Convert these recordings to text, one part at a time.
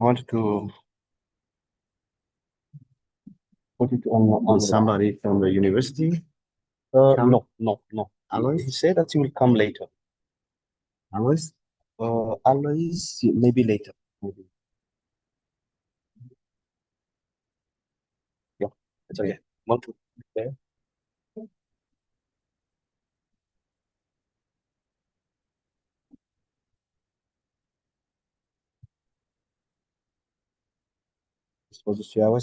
wanted to put it on somebody from the university. Come, No, no, no. He Alois? said that he will come later. Alois? Alois, maybe later. Maybe. Yeah, it's okay. Want to? Okay. Disposição,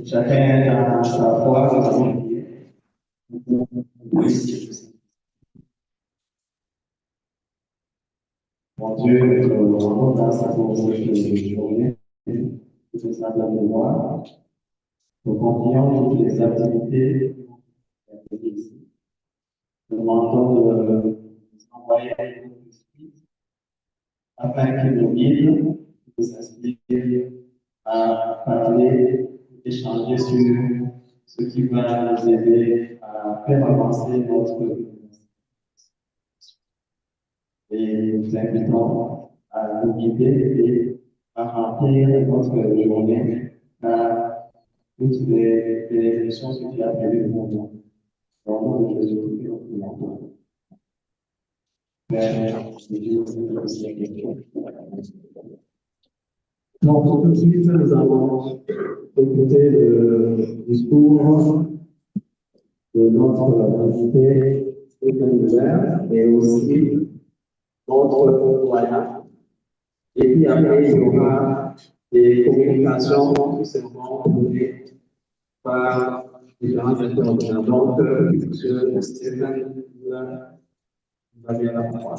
Chacun a sa foi, sa façon Mon Dieu, nous grâce pour cette journée, tout ça de la mémoire. Nous confions toutes les activités ici. Nous demandons de nous envoyer l'esprit afin qu'il nous guide, nous inspire à parler, échanger sur ce qui va nous aider à faire avancer notre vie. Et nous invitons à nous guider et à remplir notre journée par toutes les choses que tu as prévues pour nous. Au nom de Jésus-Christ, nous prions. Père, donc, tout de suite, nous allons écouter le discours de notre invité Stéphane Hubert et aussi notre doyen. Et puis après, il y aura des communications qui seront données par différents intervenants. Donc, M. Stéphane Hubert, vous avez la parole.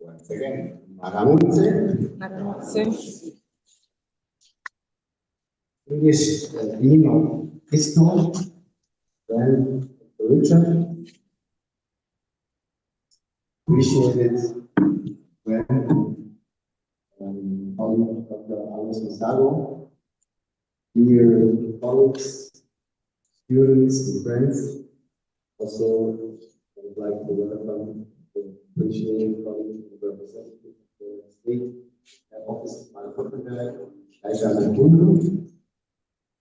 Once again, Maramutse. Maramutse. English, the meaning of ISCO, then religion, appreciated when colleague Dr. Alonso Sago, dear colleagues, students, and friends. Also, I would like to welcome the appreciated colleagues and representatives of the state office of my partenariale,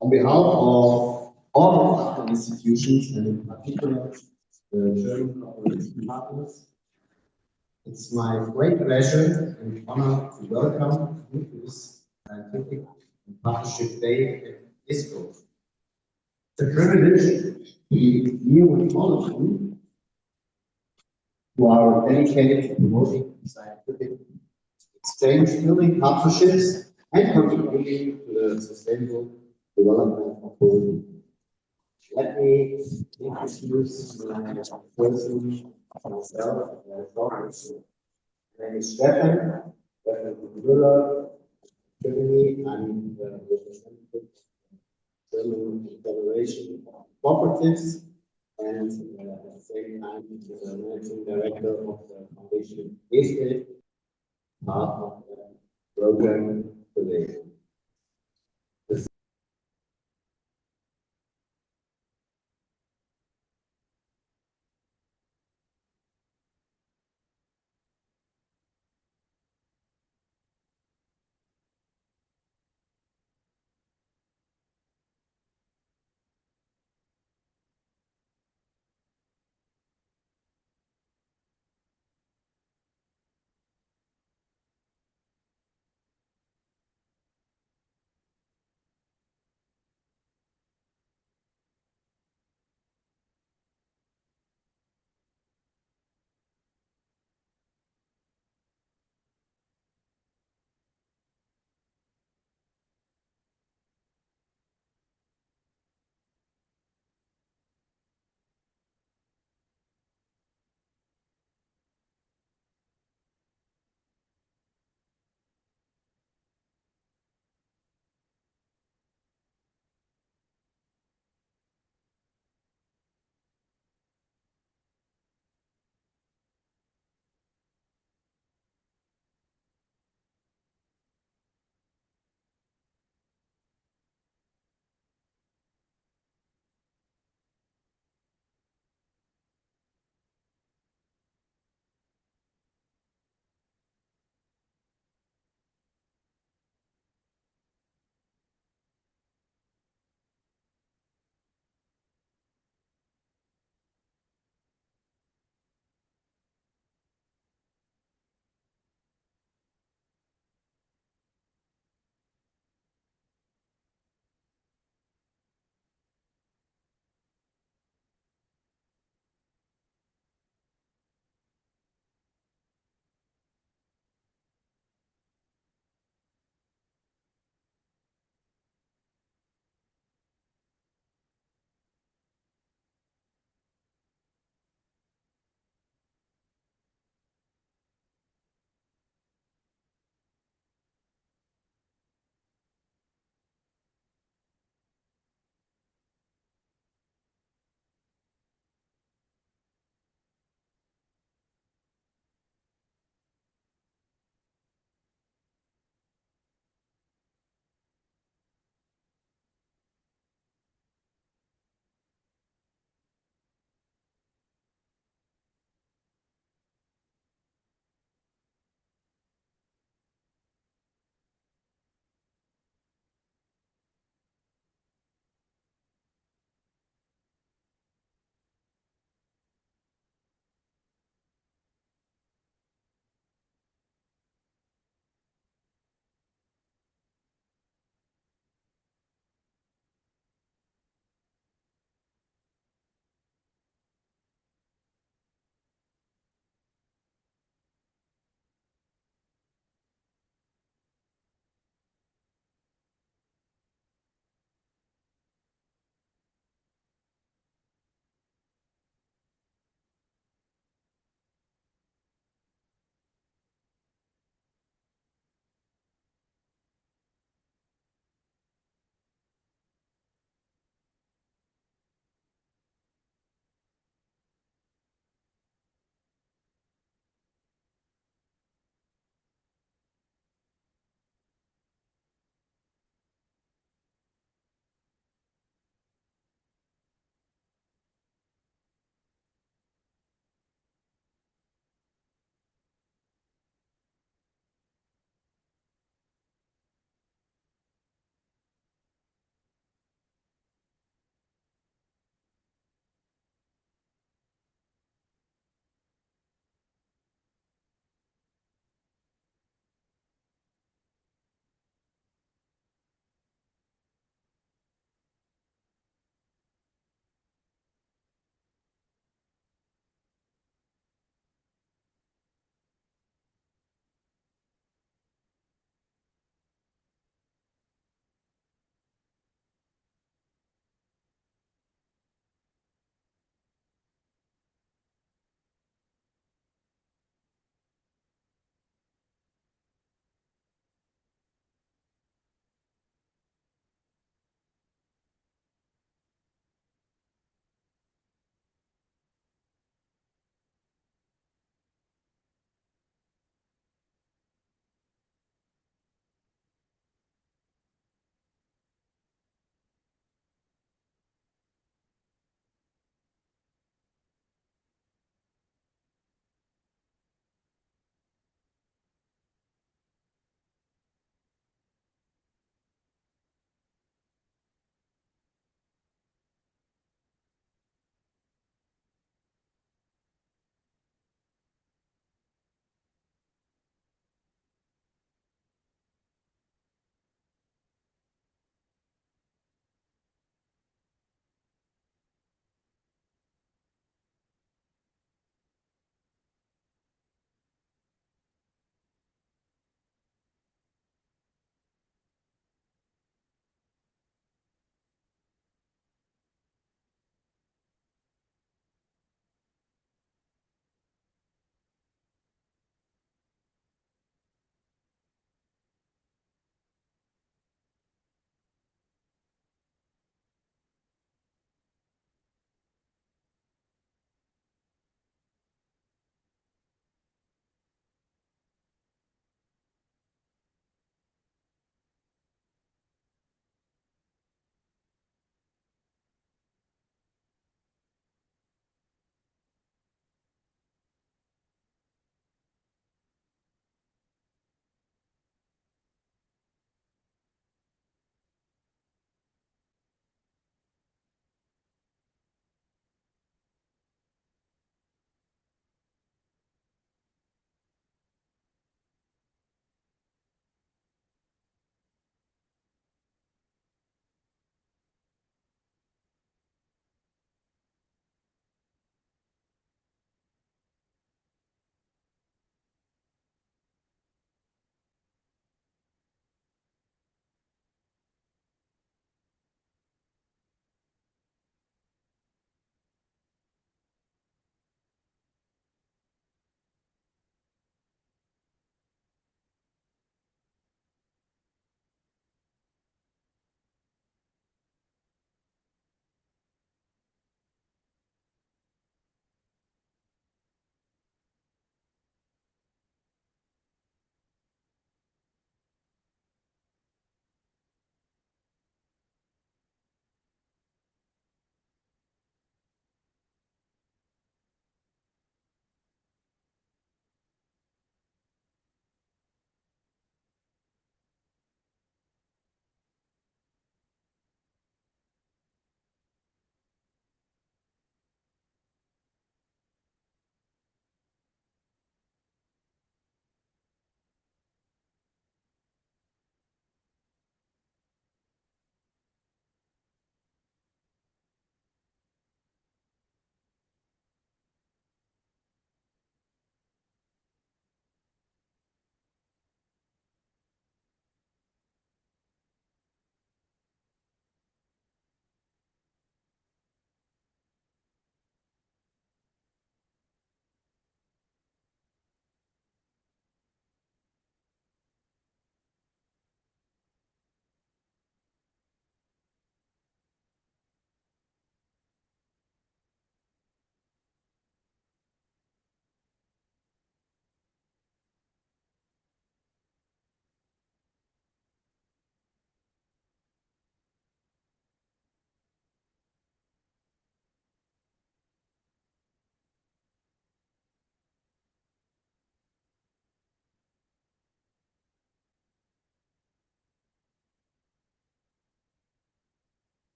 on behalf of all of our institutions and in particular the German cooperation partners, it's my great pleasure and honor to welcome you to this scientific and partnership day at ISCO. It's a privilege to be here with all of you who are dedicated to promoting scientific exchange, building partnerships, and contributing to the sustainable development of the world. Let me introduce my person, myself, and my name is Stefan Müller, Germany. I'm the representative of the German Federation of Cooperatives and at the same time the managing director of the foundation ISCO, part of the program today.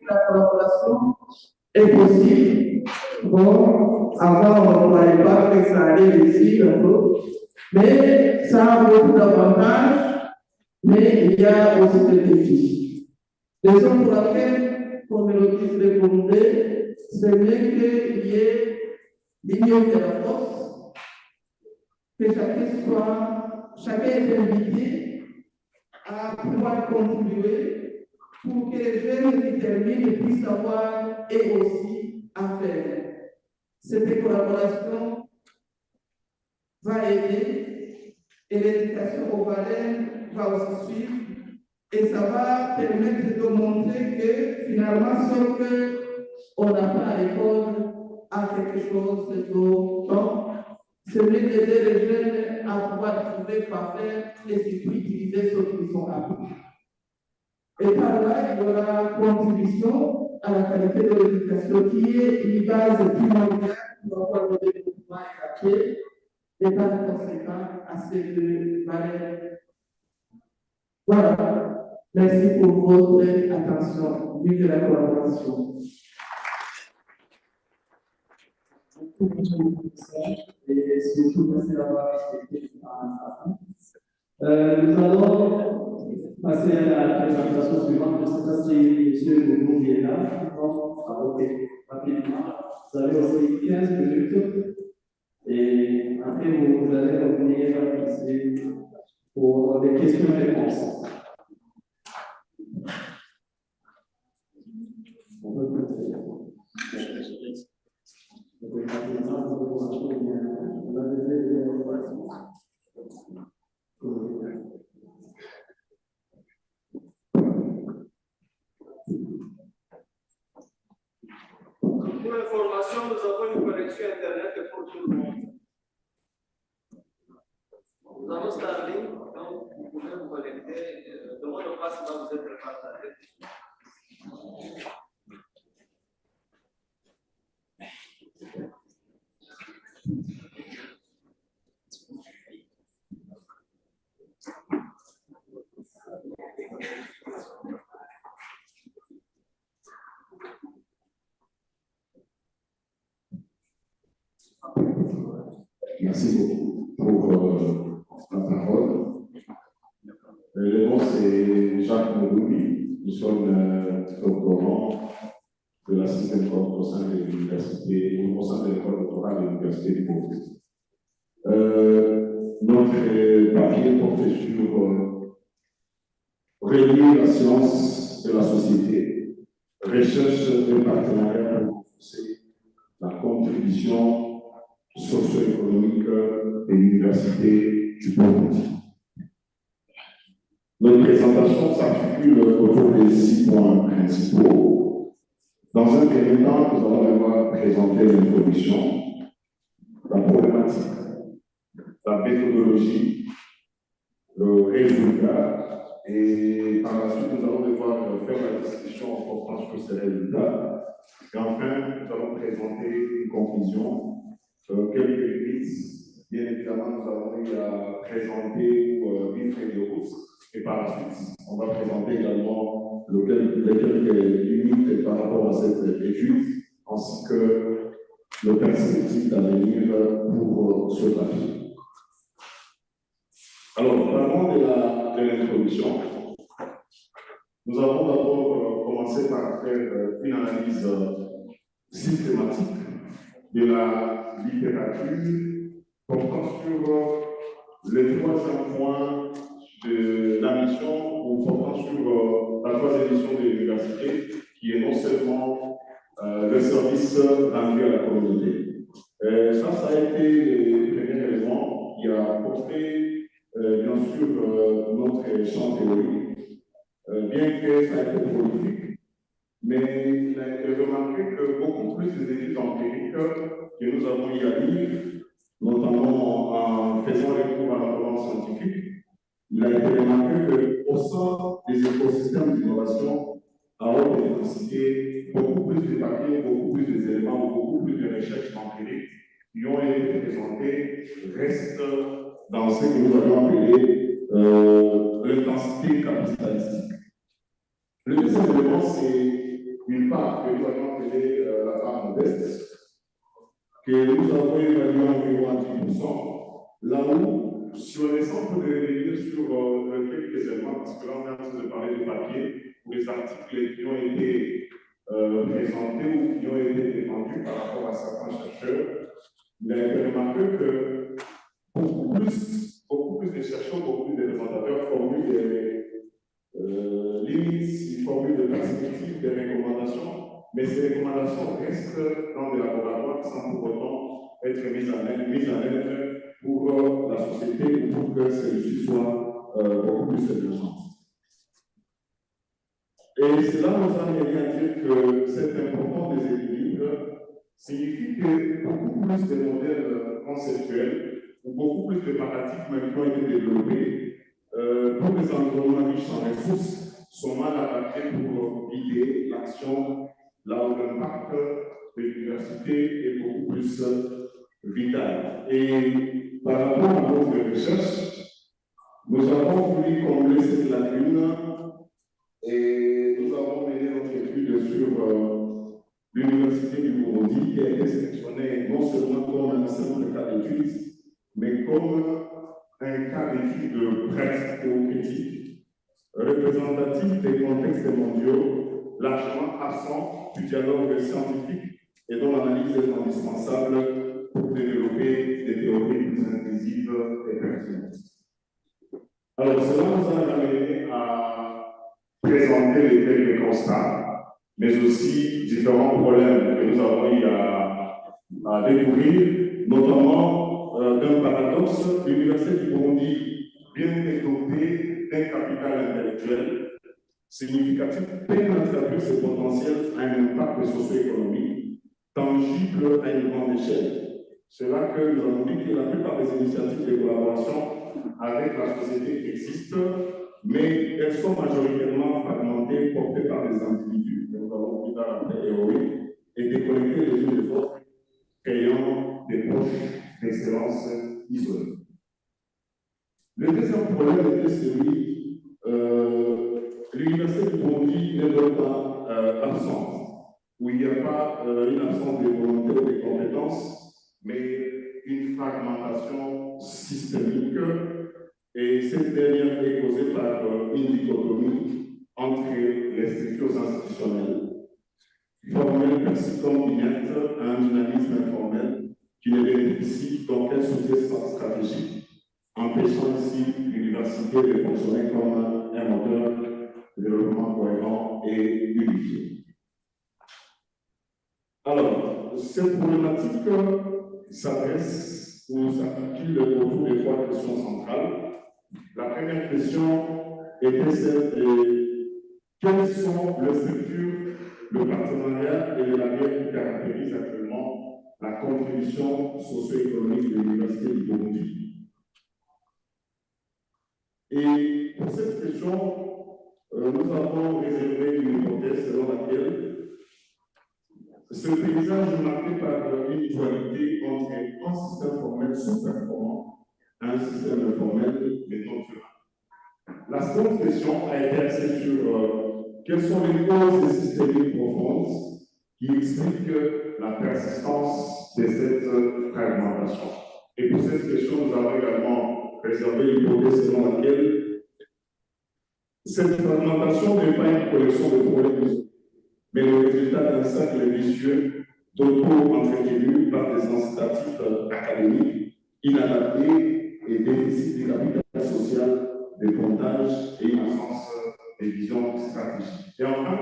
la collaboration est possible. Bon, avant, on ne croyait pas que ça allait ici un peu, mais ça a beaucoup d'avantages, mais il y a aussi des défis. Raison pour laquelle, comme le disent les Burundais, c'est bien qu'il y ait l'union de la force, que chacun est invité à pouvoir contribuer pour que les jeunes qui terminent puissent avoir et aussi à faire. Cette collaboration va aider et l'éducation aux valeurs va aussi suivre et ça va permettre de montrer que finalement ce qu'on apprend à l'école a quelque chose de bon. C'est mieux d'aider les jeunes à pouvoir trouver quoi faire et surtout utiliser ce qu'ils ont appris. Et par là, il y aura contribution à la qualité de l'éducation qui est une base primordiale pour avoir le développement écarté et par conséquent à ces deux valeurs. Voilà. Merci pour votre attention. Vive la collaboration. Et surtout, merci d'avoir respecté nous allons passer à la présentation suivante. Je ne sais pas si M. Boubou est là. Donc, rapidement, vous avez aussi 15 minutes. Et après, vous allez revenir ici pour des questions-réponses. Pour information, nous avons une connexion Internet pour tout le monde. Nous avons Starlink, donc vous pouvez vous connecter. Le mot de passe va vous être partagé. Merci beaucoup pour la parole. Le nom c'est Jacques Mouloumi. Nous sommes doctorants de l'assistance au sein de l'université, au sein de l'école doctorale de l'université du Congo. Notre papier porte sur réunir la science et la société, recherche et partenariat pour renforcer la contribution socio-économique de l'université du Congo. Notre présentation s'articule autour des 6 points principaux. Dans un premier temps, nous allons d'abord présenter l'introduction, la problématique, la méthodologie, le résultat, et par la suite, nous allons devoir faire la discussion en portant sur ces résultats. Et enfin, nous allons présenter une conclusion, quelques limites. Bien évidemment, nous allons eu à présenter une feuille de route. Et par la suite, on va présenter également les quelques limites par rapport à cette étude, ainsi que le perspective d'avenir pour ce papier. Alors, parlons de l'introduction. Nous allons d'abord commencer par faire une analyse systématique de la littérature portant sur les 3 points de la mission ou portant sur la 3e mission de l'université, qui est non seulement le service rendu à la communauté. Ça a été le premier élément qui a porté, bien sûr, notre champ théorique, bien que ça ait été prolifique, mais il a été remarqué que beaucoup plus d'études empiriques que nous avons eu à lire, notamment en faisant recours à l'environnement scientifique, il a été remarqué qu'au sein des écosystèmes d'innovation à haute intensité, beaucoup plus de papiers, beaucoup plus d'éléments, beaucoup plus de recherches empiriques qui ont été présentées restent dans ce que nous avons appelé l'intensité capitalistique. Le deuxième élément, c'est part que nous avons appelé la part modeste, que nous avons évalué environ à 10%, là où, si on est sans de revenir sur quelques éléments, parce que là on est en train de parler de papier, pour les articles qui ont été présentés ou qui ont été défendus par rapport à certains chercheurs, il a été remarqué que beaucoup plus de chercheurs, beaucoup plus de présentateurs formulent des limites, ils formulent des perspectives, des recommandations, mais ces recommandations restent dans des laboratoires sans pour autant être mises en œuvre pour la société ou pour que celle-ci soit beaucoup plus intelligente. Et cela nous a amené à dire que cette importance des équilibres signifie que beaucoup plus de modèles conceptuels ou beaucoup plus de paradigmes qui ont été développés pour les environnements riches en ressources sont mal adaptés pour guider l'action là où l'impact de l'université est beaucoup plus vital. Et par rapport à notre recherche, nous avons voulu combler cette lacune et nous avons mené notre étude sur l'Université du Burundi qui a été sélectionnée non seulement comme un simple cas d'étude, mais comme un cas d'étude pratique et critique, représentatif des contextes mondiaux, largement absent du dialogue scientifique et dont l'analyse est indispensable pour développer des théories plus inclusives et pertinentes. Alors, cela nous a amené à présenter les quelques constats, mais aussi différents problèmes que nous avons eu à découvrir, notamment d'un paradoxe. L'Université du Burundi, bien dotée d'un capital intellectuel significatif, peine à traduire ses potentiels à un impact socio-économique tangible à une grande échelle. C'est là que nous avons dit que la plupart des initiatives de collaboration avec la société existent, mais elles sont majoritairement fragmentées, portées par des individus, que nous avons plus tard appelés héroïques, et déconnectées les unes des autres, créant des poches d'excellence isolées. Le deuxième problème était celui, l'Université du Burundi n'est donc pas absente, où il n'y a pas une absence de volonté ou de compétences, mais une fragmentation systémique, et cette dernière est causée par une dichotomie entre les structures institutionnelles, formelles ainsi comme inertes à un dynamisme informel qui ne bénéficie d'aucun soutien stratégique, empêchant ainsi l'université de fonctionner comme un moteur de développement cohérent et unifié. Alors, cette problématique s'adresse ou s'articule autour de trois questions centrales. La première question était celle de quelles sont les structures, le partenariat et les labels qui caractérisent actuellement la contribution socio-économique de l'Université du Burundi. Et pour cette question, nous avons réservé une hypothèse selon laquelle ce paysage est marqué par une dualité entre un système formel sous-performant et un système informel mais non durable. La seconde question a été axée sur quelles sont les causes systémiques profondes qui expliquent la persistance de cette fragmentation. Et pour cette question, nous avons également réservé l'hypothèse selon laquelle cette fragmentation n'est pas une collection de problèmes, mais le résultat d'un cercle vicieux d'auto-entretenus par des incitatifs académiques inadaptés et déficit de capital social, de comptage et une absence de vision stratégique. Et enfin,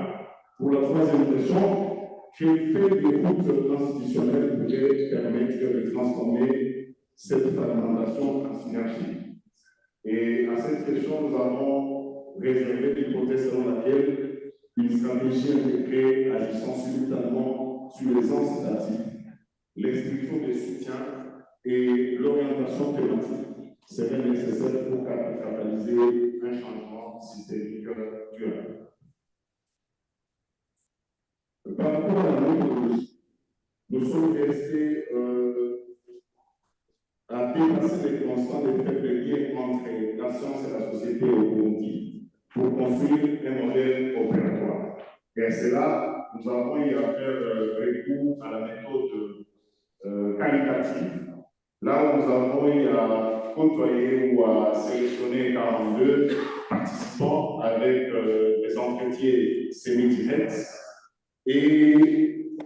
pour la troisième question, quel fait des routes institutionnelles pourrait permettre de transformer cette fragmentation en synergie? Et à cette question, nous avons réservé l'hypothèse selon laquelle une stratégie intégrée agissant simultanément sur les incitatifs, les structures de soutien et l'orientation thématique serait nécessaire pour catalyser un changement systémique durable. Par rapport à la méthodologie, nous sommes restés à dépasser les constants de faible lien entre la science et la société au Burundi pour construire un modèle opératoire. Et à cela, nous avons eu à faire recours à la méthode qualitative, là où nous avons eu à côtoyer ou à sélectionner 42 participants avec des entretiens semi-directs. Et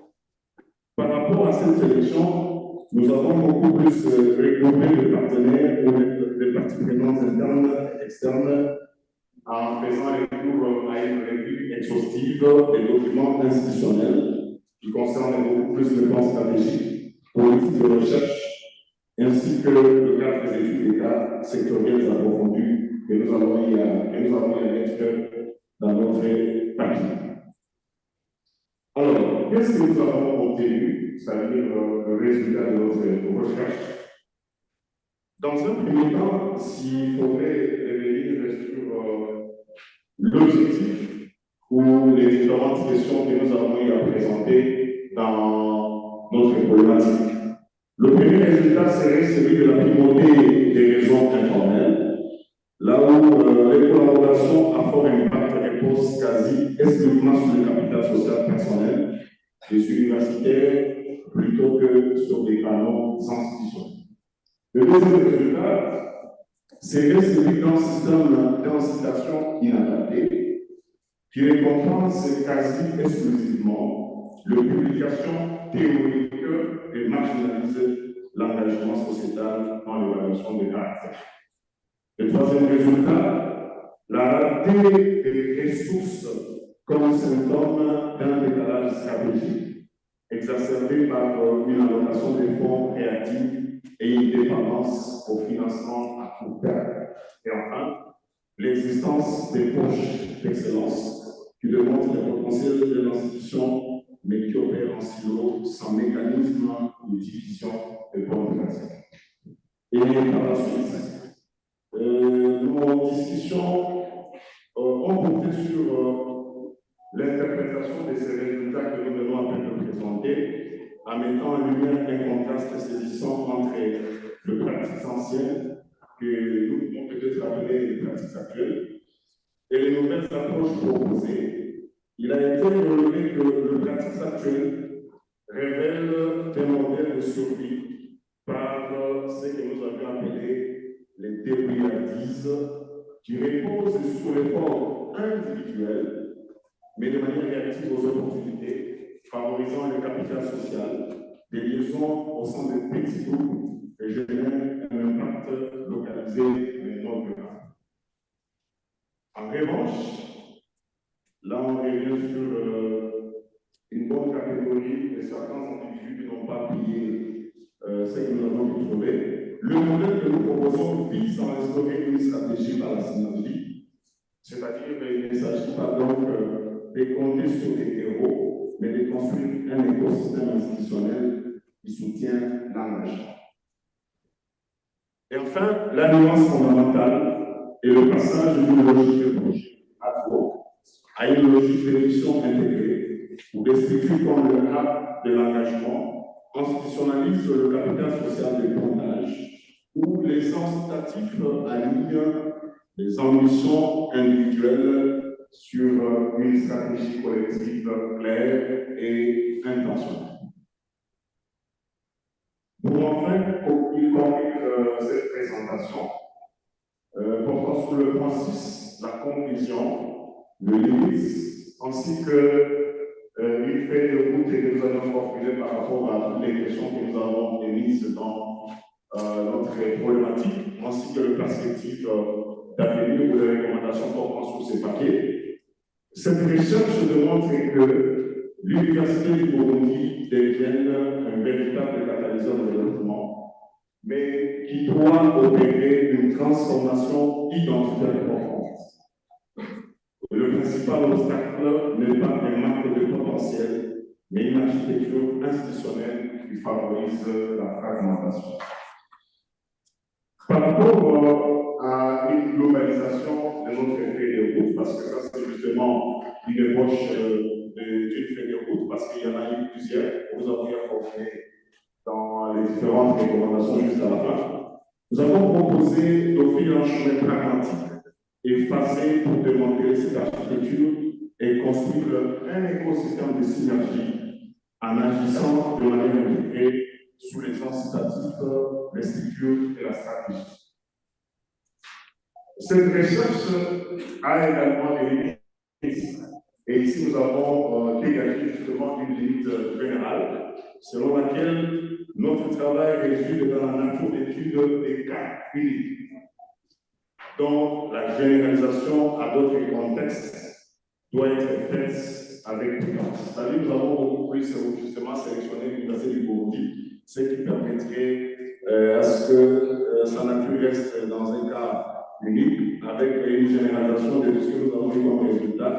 par rapport à cette sélection, nous avons beaucoup plus regroupé de partenaires ou des parties prenantes internes et externes en faisant recours à une revue exhaustive des documents institutionnels qui concernent beaucoup plus le plan stratégique, politique de recherche, ainsi que le cadre des études d'État sectorielles approfondies que nous avons eu à mettre dans notre papier. Alors, qu'est-ce que nous avons obtenu, c'est-à-dire le résultat de notre recherche? Dans un premier temps, s'il faudrait revenir sur l'objectif ou les différentes questions que nous avons eu à présenter dans notre problématique. Le premier résultat serait celui de la primauté des réseaux informels, là où les collaborations à fort impact reposent quasi exclusivement sur le capital social personnel des universitaires plutôt que sur des canaux institutionnels. Le deuxième résultat serait celui d'un système d'incitation inadapté qui récompense quasi exclusivement les publications théoriques et marginalise l'engagement sociétal dans l'évaluation des caractères. Le troisième résultat, la rareté des ressources comme symptôme d'un décalage stratégique exacerbé par une allocation des fonds réactifs et une dépendance au financement à court terme. Et enfin, l'existence des poches d'excellence qui démontrent le potentiel de l'institution, mais qui opèrent en silo sans mécanisme de division des bonnes pratiques. Et par la suite, nos discussions ont porté sur l'interprétation de ces résultats que nous venons à peine de présenter, en mettant en lumière un contraste saisissant entre les pratiques anciennes que nous pouvons peut-être appeler les pratiques actuelles et les nouvelles approches proposées. Il a été relevé que les pratiques actuelles révèlent des modèles de survie par ce que nous avions appelé les débrouillardises qui reposent sur l'effort individuel, mais de manière réactive aux opportunités, favorisant le capital social, des liaisons au sein de petits groupes et génèrent un impact localisé mais non durable. En revanche, là on revient sur une bonne catégorie de certains individus qui n'ont pas payé ce que nous avons pu trouver. Le modèle que nous proposons vise à instaurer une stratégie par la synergie, c'est-à-dire qu'il ne s'agit pas donc de compter sur des héros, mais de construire un écosystème institutionnel qui soutient l'engagement. Et enfin, la nuance fondamentale est le passage d'une logique de projet à une logique de mission intégrée, où des structures comme le cadre de l'engagement institutionnalisent le capital social des pontages, où les incitatifs alignent les ambitions individuelles sur une stratégie collective claire et intentionnelle. Pour enfin conclure cette présentation, portant sur le point 6, la conclusion, le limite, ainsi que une feuille de route que nous avons formulée par rapport à toutes les questions que nous avons émises dans notre problématique, ainsi que les perspectives d'avenir ou les recommandations portant sur ces papiers. Cette recherche démontre que l'Université du Burundi devienne un véritable catalyseur de développement, mais qui doit opérer une transformation identitaire profonde. Le principal obstacle n'est pas un manque de potentiel, mais une architecture institutionnelle qui favorise la fragmentation. Par rapport à une globalisation de notre feuille de route, parce que ça c'est justement une ébauche d'une feuille de route, parce qu'il y en a eu plusieurs, vous avez formulé dans les différentes recommandations juste à la fin, nous avons proposé d'offrir un chemin pragmatique et phasé pour démontrer cette architecture et construire un écosystème de synergie en agissant de manière intégrée sur les incitatifs, les structures et la stratégie. Cette recherche a également des limites. Et ici, nous avons dégagé justement une limite générale, selon laquelle notre travail réside dans la nature d'études des cas cliniques, dont la généralisation à d'autres contextes doit être faite avec prudence. C'est-à-dire que nous avons beaucoup plus justement sélectionné l'Université du Burundi, ce qui permettrait à ce que sa nature reste dans un cas unique, avec une généralisation de tout ce que nous avons eu comme résultat,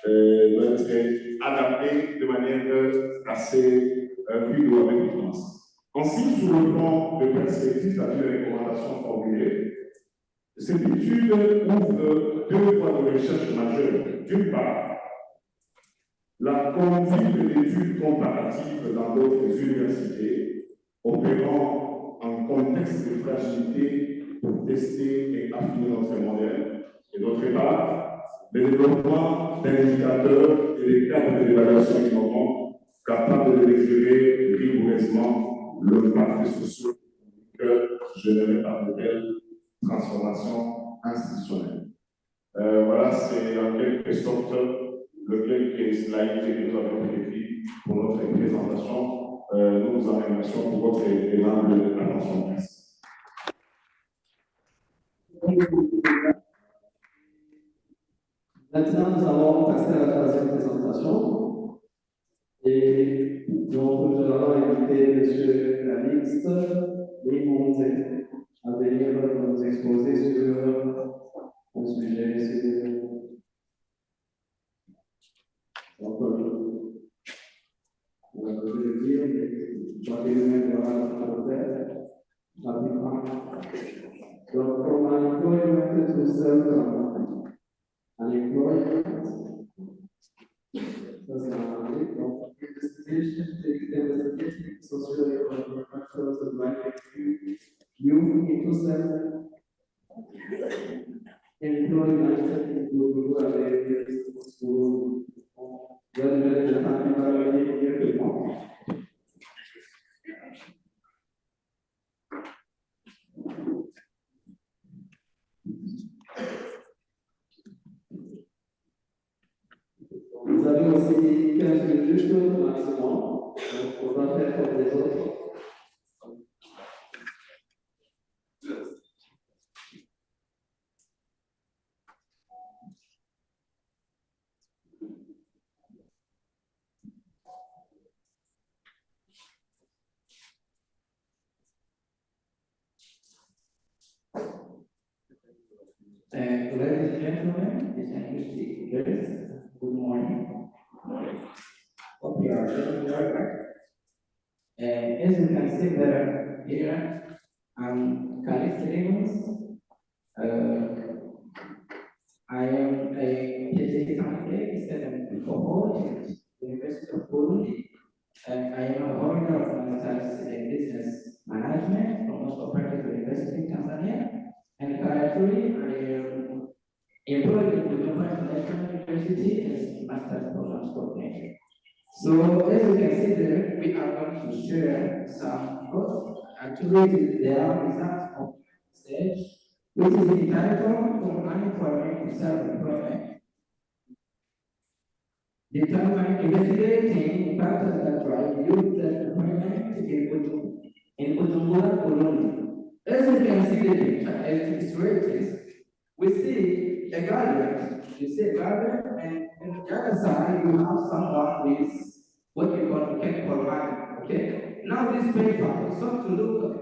doit être adapté de manière assez fluide ou avec prudence. Ensuite, sur le plan de perspective, c'est-à-dire les recommandations formulées, cette étude ouvre deux voies de recherche majeures. D'une part, la conduite d'études comparatives dans d'autres universités, opérant en contexte de fragilité pour tester et affiner notre modèle. Et d'autre part, le développement d'indicateurs et des cadres d'évaluation innovants capables de mesurer rigoureusement l'impact socio-économique généré par de telles transformations institutionnelles. Voilà, c'est en quelque sorte quelques slides que nous avons écrits pour notre présentation. Nous vous en remercions pour votre aimable attention. Merci. Maintenant, nous allons passer à la troisième présentation. Et donc, nous allons inviter M. Lalix Limonde à venir nous exposer sur un sujet. Donc, on va le dire, mais je vais lui rapidement. Donc, from unemployment to self-employment. Unemployment. Donc, investigating socio-economic factors of life youth into self-employment include awareness to whether the family Vous avez aussi 15 minutes maximum, donc on va faire comme les autres. Ladies and gentlemen, distinguished speakers, good morning. Hope you are doing well. As you can see there, here, I'm Khalid Lemons. I am a PhD candidate studying psychology at the University of Burundi. I am a holder of master's in business management from Moscow Private University in Tanzania. And currently, I am employed in the National University as a master's program coordinator. So, as you can see there, we are going to share some thoughts. Actually, there are results of stage, which is entitled From Unemployment to Self-Employment. Investigating factors that drive youth self-employment in Bujumbura, Burundi. As you can see the picture, as illustrated, we see a garden. You see a garden, and on the other side, you have someone with what you call mechanical money. Okay? Now, this paper is something to look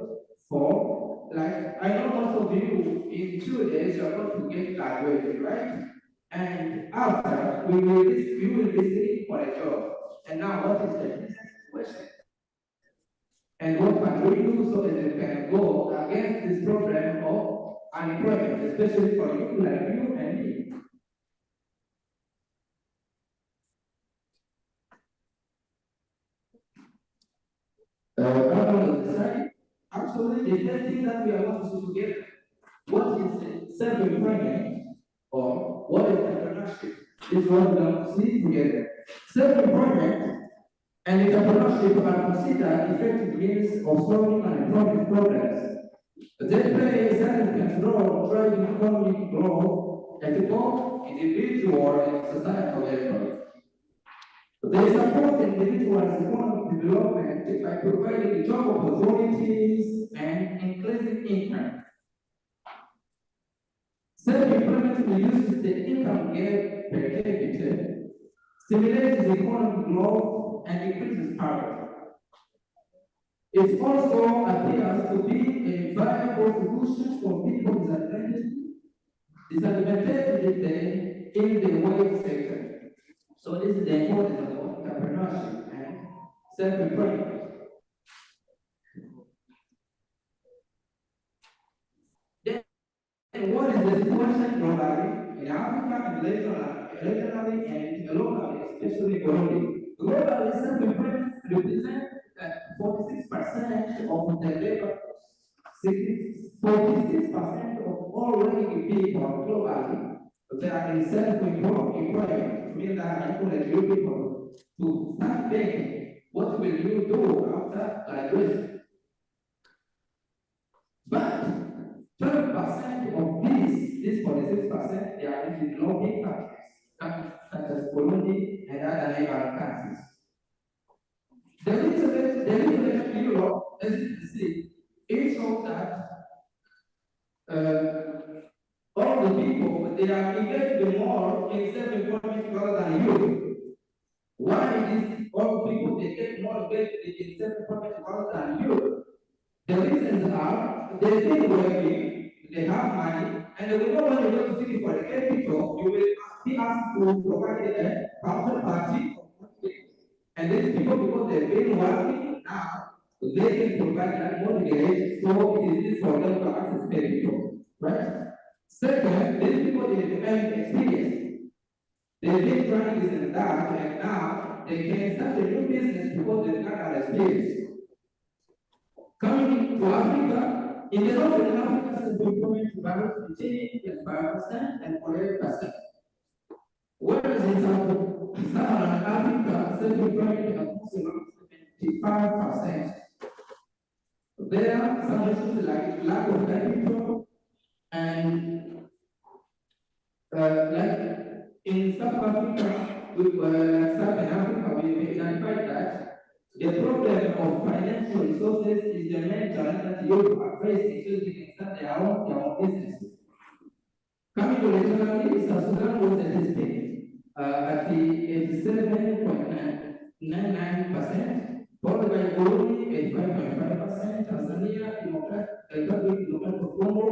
for. Like, I know most of you, in 2 days, you're going to get graduated, right? And after, we will be sitting for a job. And now, what is the business question? And what can we do so that we can go against this problem of unemployment, especially for you like you and me? Actually, the first thing that we are going to do together, what is self-employment or what is entrepreneurship? is what we want to see together. Self-employment and entrepreneurship are considered effective means of solving unemployment problems. They play a significant role in driving economic growth at both individual and societal level. They support individuals' economic development by providing job opportunities and increasing income. Self-employment reduces the income gap per capita, stimulates economic growth, and increases poverty. It also appears to be a viable solution for people disadvantaged in the wage sector. So this is the importance of entrepreneurship and self-employment. Then what is the situation globally in Africa and regionally and locally, especially globally? Globally, self-employment represents 46% of the labor force. 46% of all working people globally, they are in self-employment, means that I encourage you people to start thinking, what will you do after graduation? But 12% of this 46%, they are in developing countries, such as Burundi and other neighboring countries. The research in Europe, as you can see, it shows that all the people, they are engaged more in self-employment rather than you. Why is all people, they get more engaged in self-employment rather than you? The reasons are, they've been working, they have money, and they will know when you go to city for a capital, you will be asked to provide a counterparty. And these people, because they've been working now, they can provide that mortgage, so it is easy for them to access capital, right? Second, these people, they have experience. They've been trying this and that, and now they can start a new business because they've got that experience. Coming to Africa, in the North of Africa, self-employment varies between 25% and 48%. Whereas in Southern Africa, self-employment accounts around 75%. There are some issues like lack of capital and like in South Africa, Southern Africa, we identified that the problem of financial resources is the main challenge that you are facing so they can start their own businesses. Coming to regionally, South Sudan was at its peak at the 87.99%, followed by Burundi at 5.5%, Tanzania, Republic of Congo,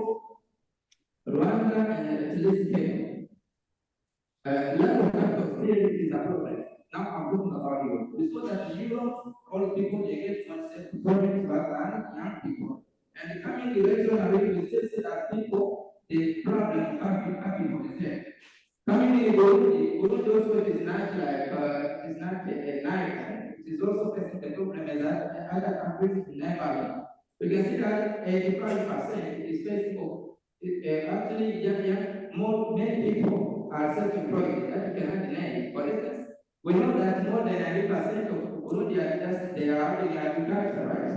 Rwanda, and at least Kenya. Lack of capital clearly is a problem. Now I'm talking about Europe. We saw that in Europe, all people they get much self-employment rather than young people. And coming to regionally, we still see that people, the problem have been for the same. Coming in Burundi also is not like it's not a night. It is also facing the problem as other countries in neighboring. We can see that 85% is facing actually many people are self-employed that you cannot deny. For instance, we know that more than 90% of Burundi are they are in agriculture, right?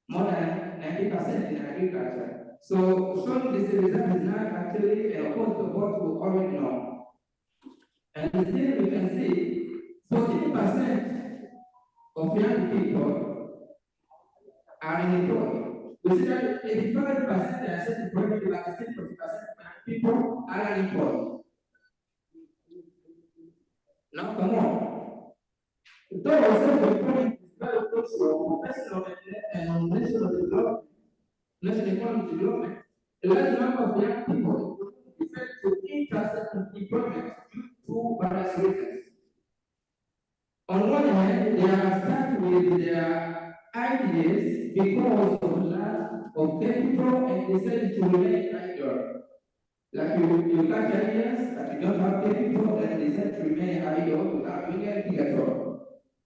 More than 90% in agriculture. So showing this result is not actually an opposite of what we already know. And still we can see 14% of young people are unemployed. We see that 85% are self-employed, but still 40% of young people are unemployed. Now, come on. Though self-employment is very crucial for personal and national development, national economic development, a large number of young people prefer to enter self-employment due to various reasons. On one hand, they are stuck with their ideas because of lack of capital and decide to remain idle. Like you got ideas, but you don't have capital, and decide to remain idle without doing anything at all.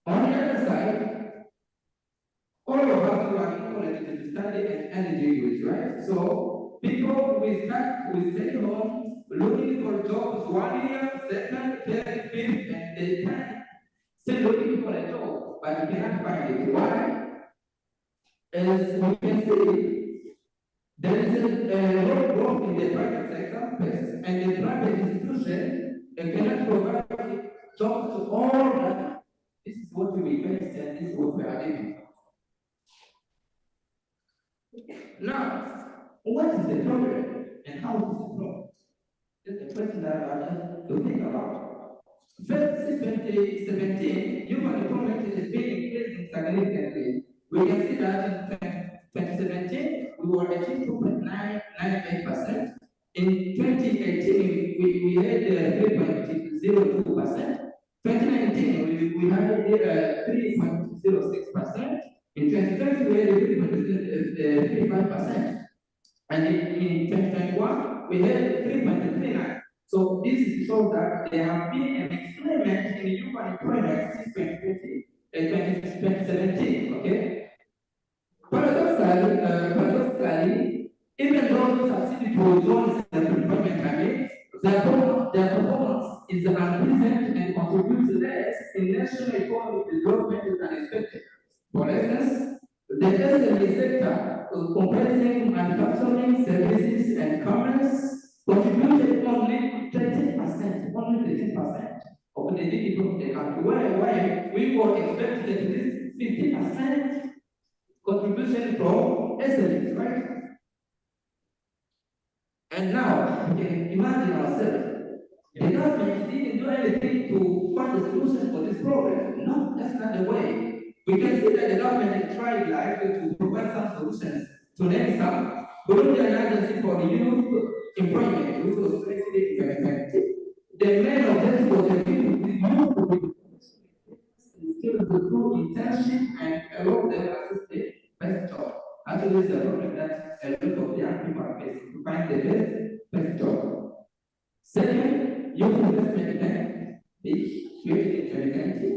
On the other side, all of us who are equal to study and energy use, right? So people will stay home looking for jobs 1 year, second, third, fifth, and the 10th, still looking for a job, but you cannot find it. Why? As we can see, there is a lot of growth in the private sector first, and the private institution cannot provide jobs to all that. This is what we face, and this is what we are living. Now, what is the problem, and how is the problem? That's the question that I want to think about. First, since 2017, youth unemployment is being increasing significantly. We can see that in 2017, we were at 2.98%. In 2018, we had 3.02%. 2019, we had 3.06%. In 2020, we had 3.35%. And in 2021, we had 3.39. So this shows that there have been an experiment in youth unemployment since 2017, okay? Paradoxically, even those who succeeded to join self-employment campaigns, their performance is unpleasant and contributes less in national economic development than expected. For instance, the SME sector, comprising manufacturing, services, and commerce, contributed only 13%, of the GDP of the country. Why we were expecting at least 50% contribution from SMEs, right? And now, we can imagine ourselves, the government didn't do anything to find a solution for this problem. No, that's not the way. We can see that the government tried like to provide some solutions. To name some, Burundian Agency for Youth Employment, which was created in 2020. The main objective was to give the youth skills to do internship and allow them access the best job. Actually, it's a problem that a lot of young people are facing to find the best job. Second, youth investment bank, which created in 2020,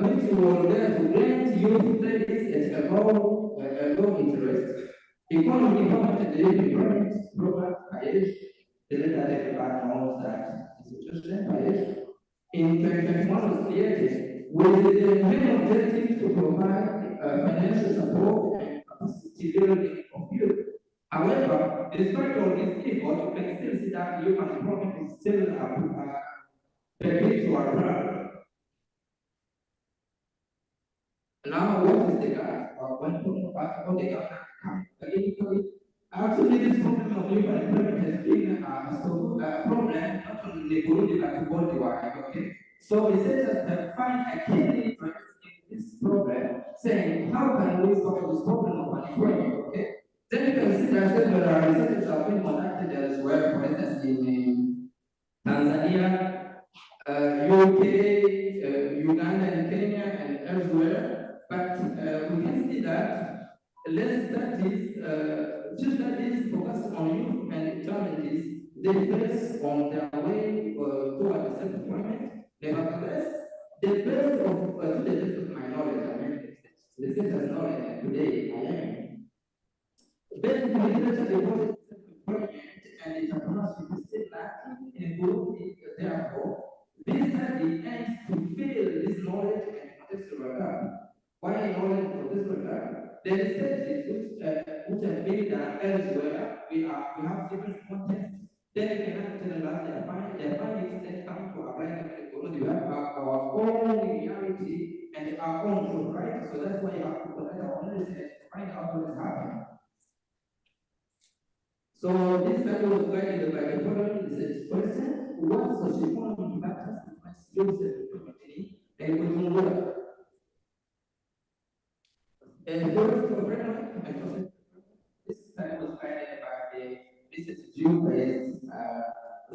which were there to grant youth credits at a low interest. Economy development and the employment program, PAEJ, the data everybody knows that institution, PAEJ, in 2021 was created with the main objective to provide financial support and capacity building of youth. However, despite all this effort, you can still see that youth unemployment is still a perpetual problem. Now, what is the gap? When talking about the gap, actually, this problem of youth unemployment has been a problem not only globally but worldwide. Okay, so researchers have found a key difference in this problem, saying how can we solve this problem of unemployment? Okay, then you can see that several researchers have been conducted as well, for instance, in Tanzania, UK, Uganda, and Kenya, and elsewhere. But we can see that less studies, two studies focus on youth and challenges they face on their way toward self-employment. Nevertheless, the best of to the best of my knowledge, I mean, researchers' knowledge, and today I am. Basically, researchers reported self-employment and entrepreneurship is still lacking in both. Therefore, this study aims to fill this knowledge and contextual gap. Why knowledge and contextual gap? The researches which have been done elsewhere, we have different contexts. Then we cannot generalize their findings that come to apply them because we have our own reality and our own truth, right? So that's why you have to conduct our own research to find out what is happening. So this study was guided by the following research question: what socioeconomic factors influence youth self-employment and economic work? And this study was guided by the research due-based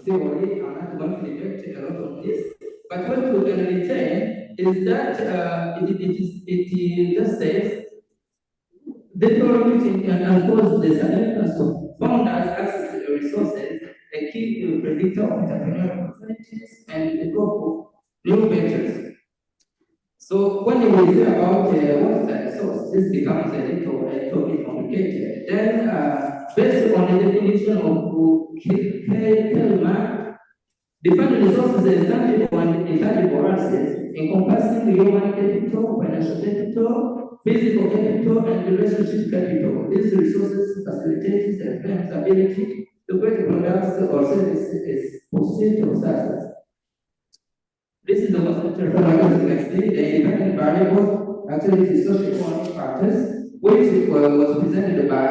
theory. I'm not going to debate a lot on this, but what we can retain is that it just says the theory enforces the significance of founders access to the resources, a key predictor of entrepreneurial opportunities and the growth of new ventures. So when we say about what is the resource, this becomes a little bit complicated. Then, based on the definition of Kelman, The funding resources is tangible and intangible assets encompassing human capital, financial capital, physical capital, and relationship capital. These resources facilitate the firm's ability to create products or services pursuit of success. This is the most as you can see, the independent variables, actually the socio-economic factors, which was presented by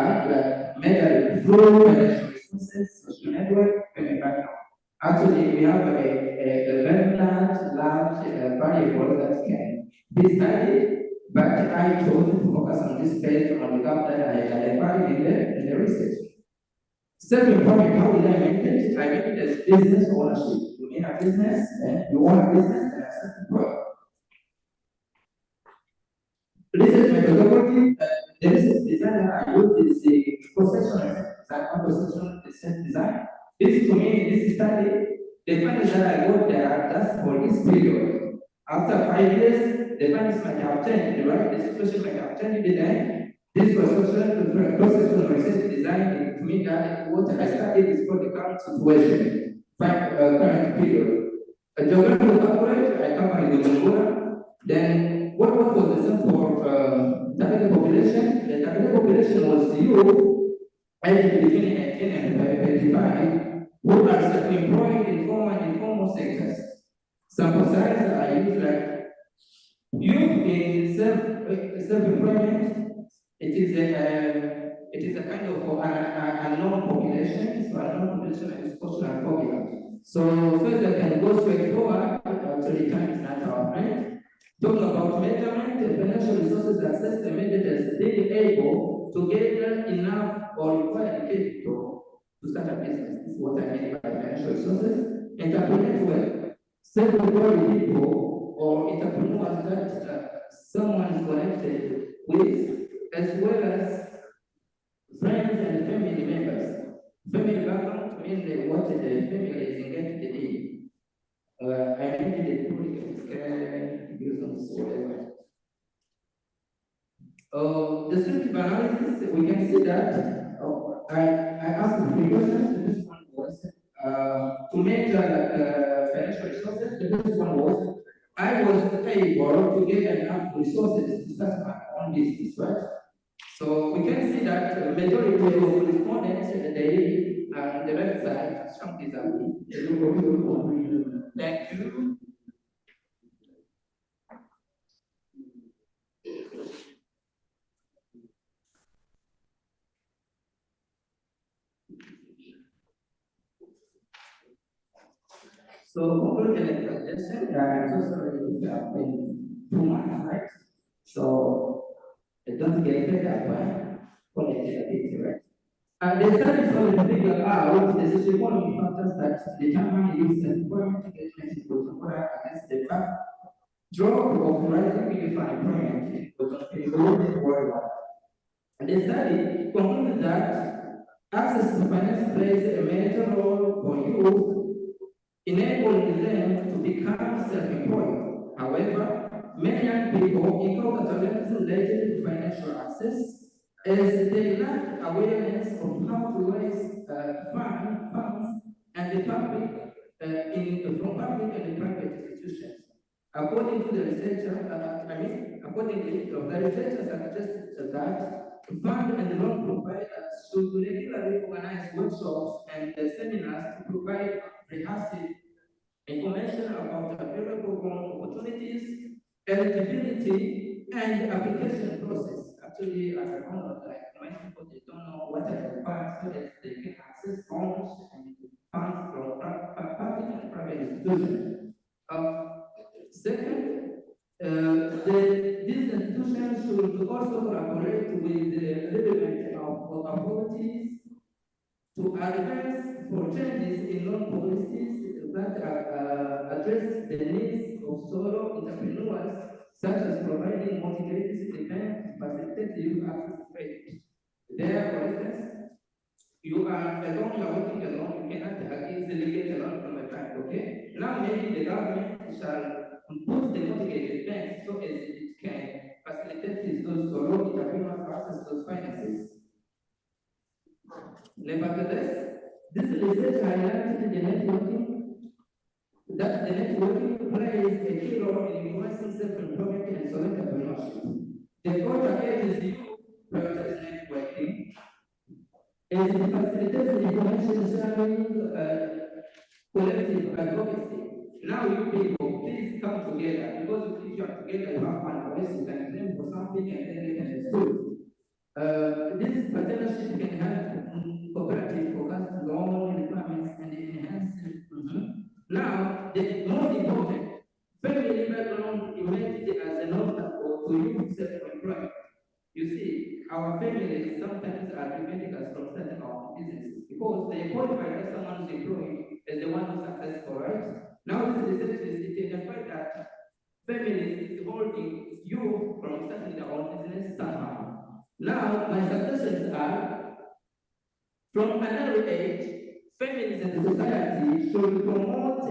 measured through financial resources, social network, and background. Actually, we have a very large variable that can be studied, but I chose to focus on this page on the gap that I identified in the research. Self-employment, how did I make it? I make it as business ownership. You mean a business, you own a business, and are self-employed. Research methodology, the research design that I use is the processional design, compositional research design. This to me, this study, the findings that I got there, that's for this period. After 5 years, the findings might have changed, right? The situation might have changed then. This processional research design to me that what I studied is for the current situation, current period. A geographical coverage, I covered with Angola. Then what was the sum for target population? The target population was you, aged between 18 and 55, who are self-employed in formal and informal sectors. Sample size I use like youth in self-employment. It is a kind of a non-population, so a non-population is social and popular. So first I can go straight forward, actually time is not our friend. Talking about measurement, financial resources access the measured as being able to gather enough or required capital to start a business. This is what I mean by financial resources. Entrepreneurs were self-employed people or entrepreneurs that someone is connected with, as well as friends and family members. Family background means what the family is engaged in. I think the public can use on whatever. The descriptive analysis, we can see that I asked three questions. The first one was to measure financial resources. The first one was I was able to get enough resources to start my own business, right? So we can see that the majority of respondents they on the left side shown this up. Thank you. So conclusion and presentation, I'm so sorry if I've been too much, right? So don't get fed up when it is a bit, right? The study showed to figure out the socio-economic factors that determine youth employment engagement against the backdrop of rising youth unemployment worldwide. And the study concluded that access to finance plays a major role for youth, enabling them to become self-employed. However, many young people encounter challenges related to financial access as they lack awareness of how to raise funds and the public from public and private institutions. According to the researcher, accordingly, the researcher suggested that fund and loan providers should regularly organize workshops and seminars to provide rehearsal information about available loan opportunities, eligibility, and application process. Actually, I found that many people they don't know what are the funds so that they can access loans and funds from public and private institutions. Second, these institutions should also collaborate with the relevant authorities to advance for changes in loan policies that address the needs of solo entrepreneurs, such as providing motivated events to facilitate youth access to credit. There, for instance, you are alone, you are working alone, you cannot easily get a loan from a bank, okay? Now maybe the government shall put the motivated banks so as it can facilitate those solo entrepreneurs to access those finances. Nevertheless, this research highlighted the networking that the networking plays a key role in influencing self-employment and solo entrepreneurship. The coach engages you prioritize networking and it facilitates the information sharing collective advocacy. Now you people, please come together because if you are together, you have one voice, you can claim for something and then get understood. This partnership can help cooperative focus loan requirements and enhance. Now, the most important, family background emerged as an obstacle to youth self-employment. You see, our families sometimes are preventing us from starting our businesses because they qualify that someone who's employed as the one who's successful, right? Now, this research is identified that families is holding you from starting their own business somehow. Now, my suggestions are from an early age, families and society should promote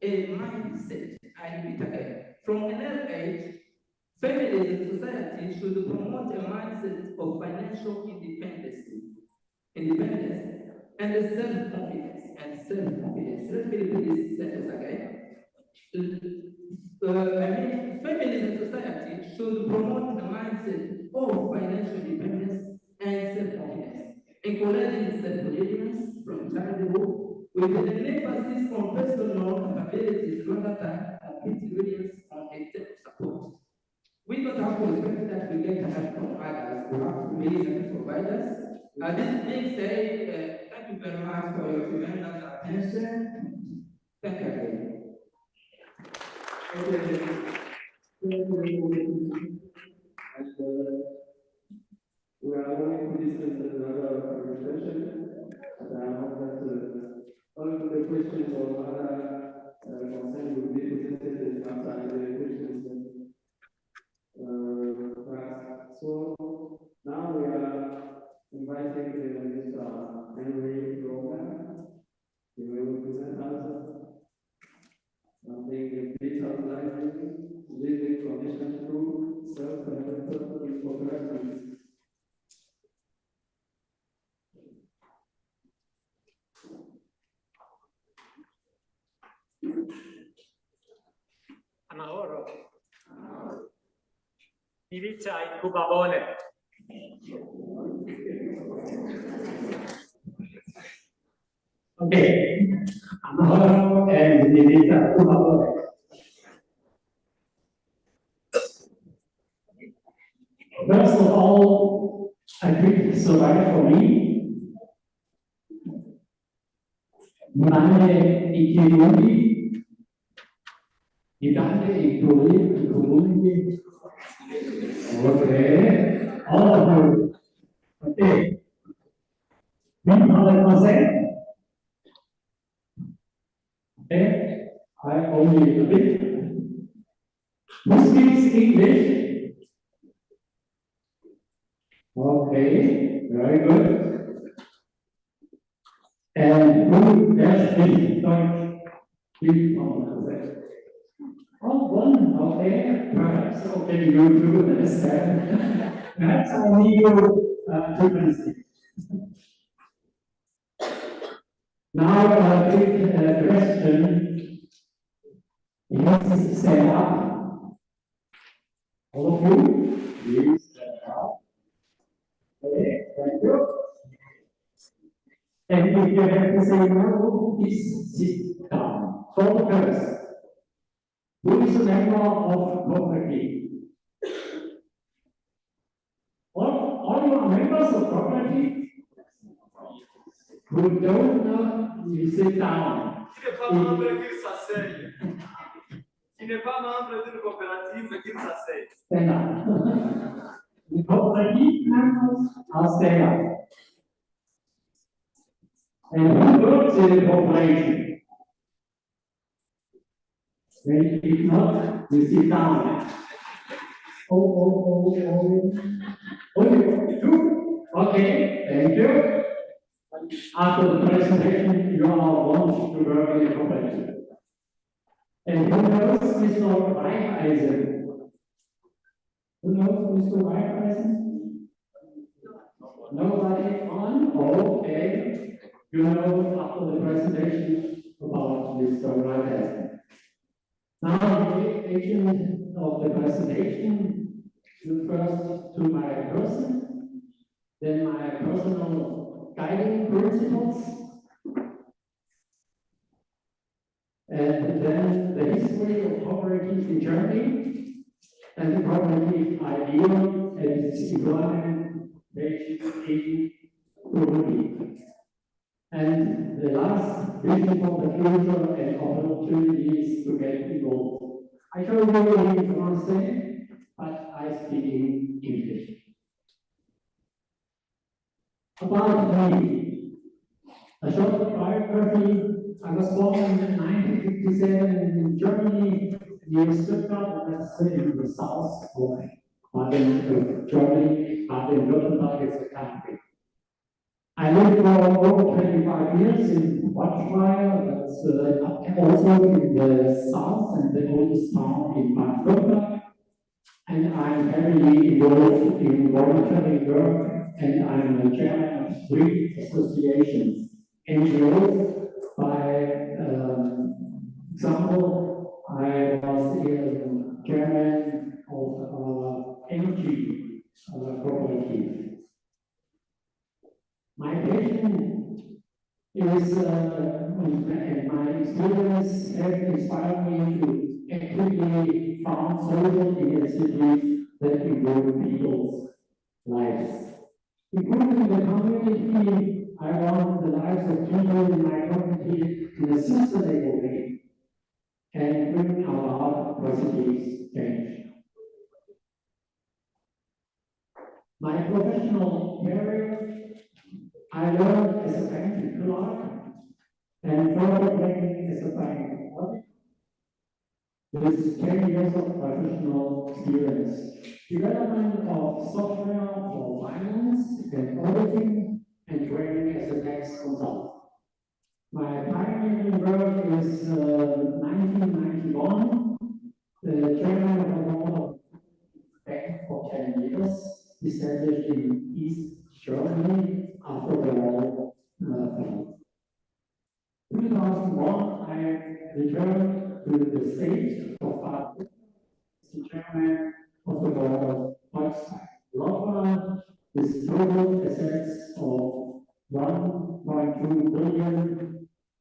a mindset. I repeat again. From an early age, families and society should promote a mindset of financial independence and self-confidence Let me repeat this sentence again. Families and society should promote a mindset of financial independence and self-confidence, encouraging self-reliance from childhood with an emphasis on personal capabilities rather than complete reliance on external support. We don't have to expect that we get help from others. We have to be able to provide us. This being said, thank you very much for your tremendous attention. Thank you again. And we are going to listen to another presentation. And I hope that all of the questions or other concerns will be presented after the questions. So now we are inviting Mr. Henry Rogan. He will present us something please outline living condition through self-development cooperatives. Amahoro. Iniziai Kubabone. Okay. Amahoro and Iniziai Kubabone. First of all, I think it's alright for me. Meine Ideologie, die ganze Ideologie, okay, all of you, okay. Wie parlez français? Okay, I only a bit. Who speaks English? Okay, very good. And who does speak Deutsch? Oh, one, okay, perhaps, okay, you do understand. Perhaps I need you to translate. Now, a big question. Please stand up. All of you, please stand up. Okay, thank you. And if you have to say no, please sit down. For the first, who is a member of cooperative? All you are members of cooperative who don't know, you sit down. Qui n'est pas membre d'une coopérative, qu'il s'asseye. Stand up. The cooperative members are stand up. And who works in the corporation? If not, you sit down. Oh, you do? Okay, thank you. After the presentation, you are want to work in the cooperative. And who knows Mr. Reifeisen? Who knows Mr. Reifeisen? Nobody on? Okay. You know after the presentation about Mr. Reifeisen. Now, the agent of the presentation refers to my person, then my personal guiding principles, and then the history of cooperatives in Germany, and the cooperative idea and its implementation in Burundi. And the last vision for the future and opportunities to get involved. I show you in Francais, but I speak in English. About me, a short biography. I was born in 1957 in Germany, near Stuttgart, that's in the south of Germany, Baden-Württemberg is the country. I lived for over 25 years in Watchwire, that's also in the south and the oldest town in Baden-Württemberg. And I'm heavily involved in voluntary work, and I'm the chairman of 3 associations. NGOs, by example, I was the chairman of energy cooperative. My passion is, and my experience have inspired me to actively found social initiatives that improve people's lives. Improving the community, I want the lives of people in my community in a sustainable way and bring about positive change. My professional career, I learned as a bank clerk and further training as a bank auditor with 10 years of professional experience. Development of software for finance and auditing and training as a tax consultant. My pioneering work is 1991, the chairman of the board of bank for 10 years, established in East Germany after the war. 2001, I returned to the state of Baden, the chairman of the board of Volkswagen, with total assets of 1.2 billion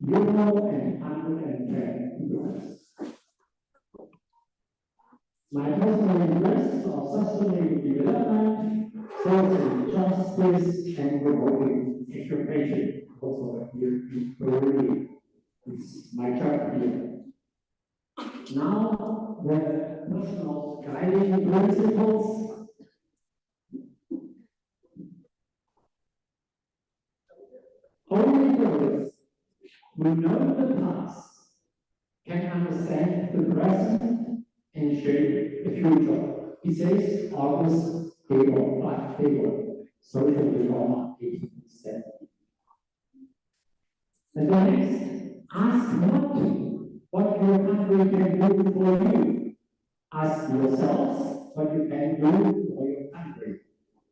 euro and 110 employees. My personal interests are sustainable development, social justice, and promoting education. Also here in Burundi, it's my job here. Now, the personal guiding principles. Only those who know the past can understand the present and shape the future. He says August Taylor, social reformer, 1870. And the next, ask not what your country can do for you. Ask yourselves what you can do for your country.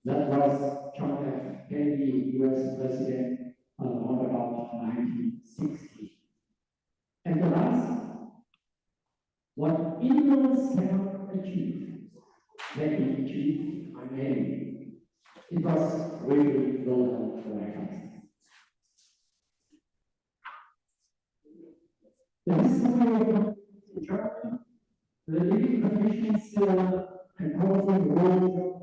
That was John F. Kennedy, US President, around about 1960. And the last, what individuals cannot achieve, they can achieve by many. It was really well done for my country. The history of Germany, the living conditions and housing world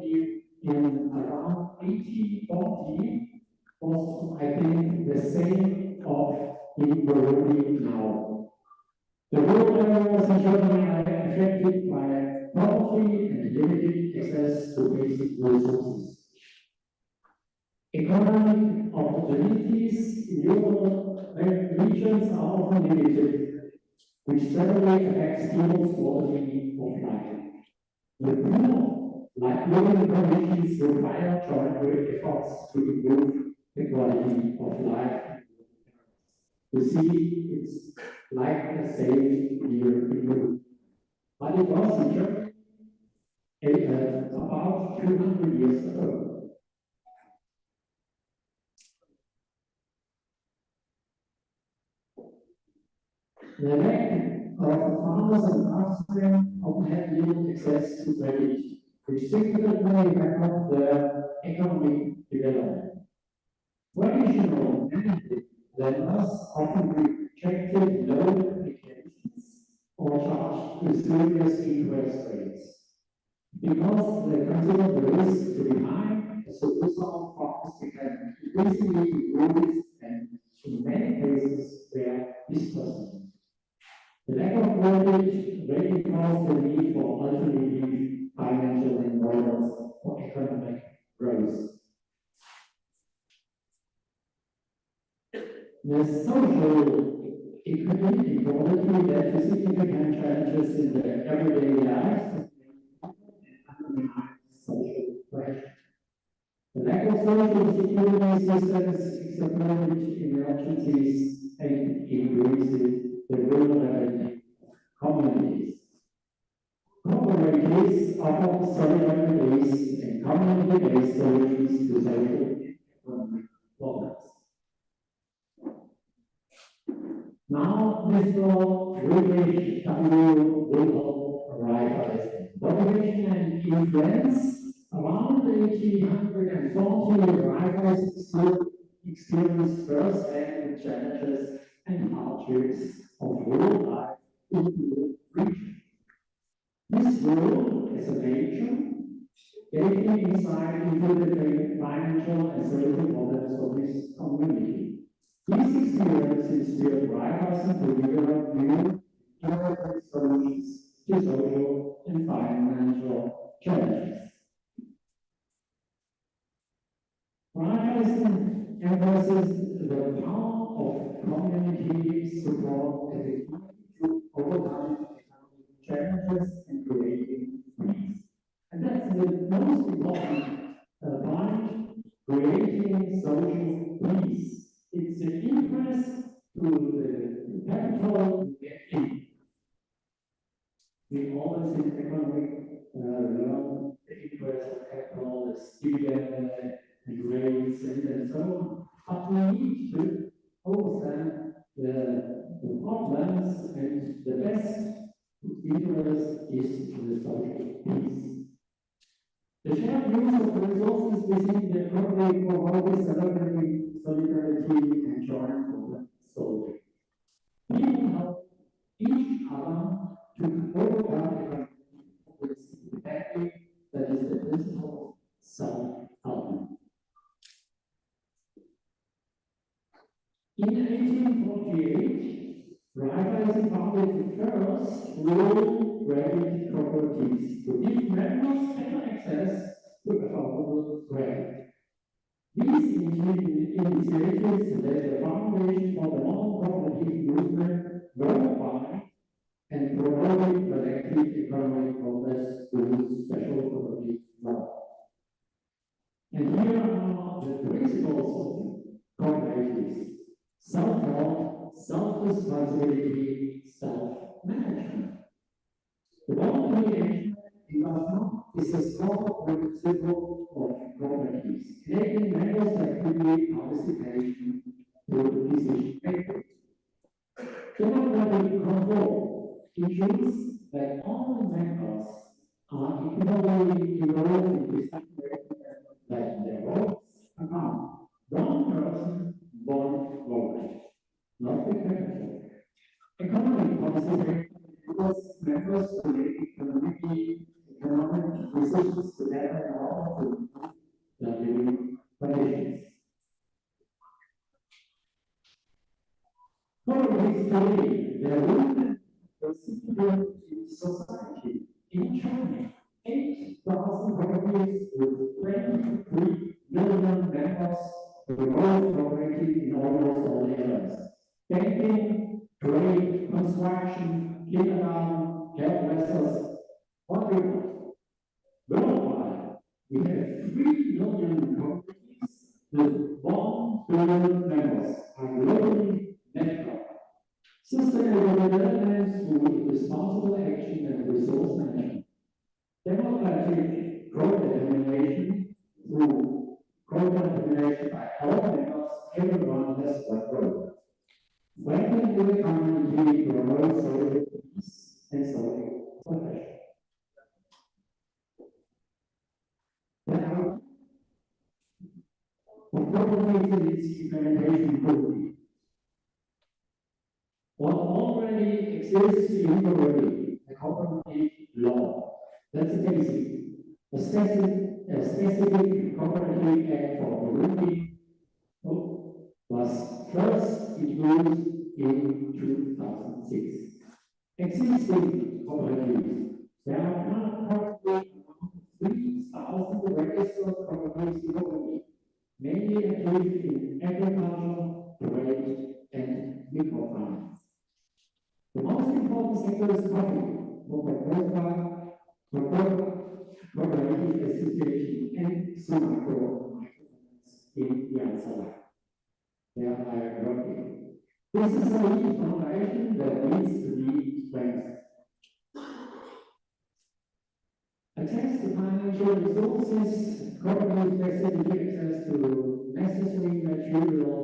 in around 1840 was, I think, the same of in Burundi now. The rural areas in Germany are affected by poverty and limited access to basic resources. Economic opportunities in rural regions are often limited, which certainly affects people's quality of life. The poor, like living conditions, require joint efforts to improve the quality of life. You see, it's like the same here in Europe. But it was in Germany about 200 years ago. The land of farmers and craftsmen often had little access to credit, which significantly affected their economic development. Traditional lenders often rejected loan applications or charged usurious interest rates because they considered the risk to be high. As a result, farmers became increasingly ruined and, in many cases, were dispersed. The lack of mortgage reinforced the need for alternative financial models for economic growth. The social inequality led to significant challenges in their everyday lives and social pressure. The lack of social security systems exacerbated emergencies and increased the vulnerability of communities. Cooperatives offer solidarity-based and community-based solutions to social and economic problems. Now, Mr. William W. will arrive. Motivation and influence. Around 1840, arrivals still experienced first-hand challenges and hardships of rural life in the region. This role as a nation gave me insight into the financial and social problems of this community. These experiences will drive us to develop new innovative solutions to social and financial challenges. Raiffeisen emphasizes the power of community support as a key to overcome economic challenges and creating peace. And that's the most important point, creating social peace. It's an interest to the capital in. We always in economic learn the interest of capital, the student and rates and so on. But we need to understand the problems, and the best interest is the social peace. The shared use of resources within the economy promotes solidarity and joint problem solving. People help each other to overcome conflicts effectively. That is the principle of self-help. In 1848, Raiffeisen founded the first rural credit cooperatives to give members better access to affordable credit. These initiatives laid the foundation for the modern cooperative movement worldwide and promoted collective economic progress through special cooperative law. And here are the principles of cooperatives: self-help, self-responsibility, self-management. The voluntary engagement is a strong principle of cooperatives, enabling members actively participation through decision making. Democratic control ensures that all members are equally involved in decision-making, that their votes account. One person, one vote, not the capital. Economic policy enables members to make economic decisions together in order to improve their living conditions. Cooperatives today, their movement was significant in society. In China, 8,000 cooperatives with 23 million members were all cooperating in almost all areas: banking, trade, construction, kindergarten, hairdressers, whatever. Worldwide, we have 3 million cooperatives with 1 billion members, a globally network. Sustainable development through responsible action and resource management. Democratic co-determination through co-determination by all members, everyone has one role. When the community promotes solidarity completed its implementation fully. What already exists in the cooperative law, that's the basic. A specific cooperative act for Burundi was first introduced in 2006. Existing cooperatives, there are now currently 3,000 registered cooperatives globally, mainly active in agriculture, trade, and microfinance. The most important sector is coffee, cooperative association, and some microfinance in the outside. They are working. This is a foundation that needs to be strengthened. Access to financial resources, cooperative facilitate access to necessary material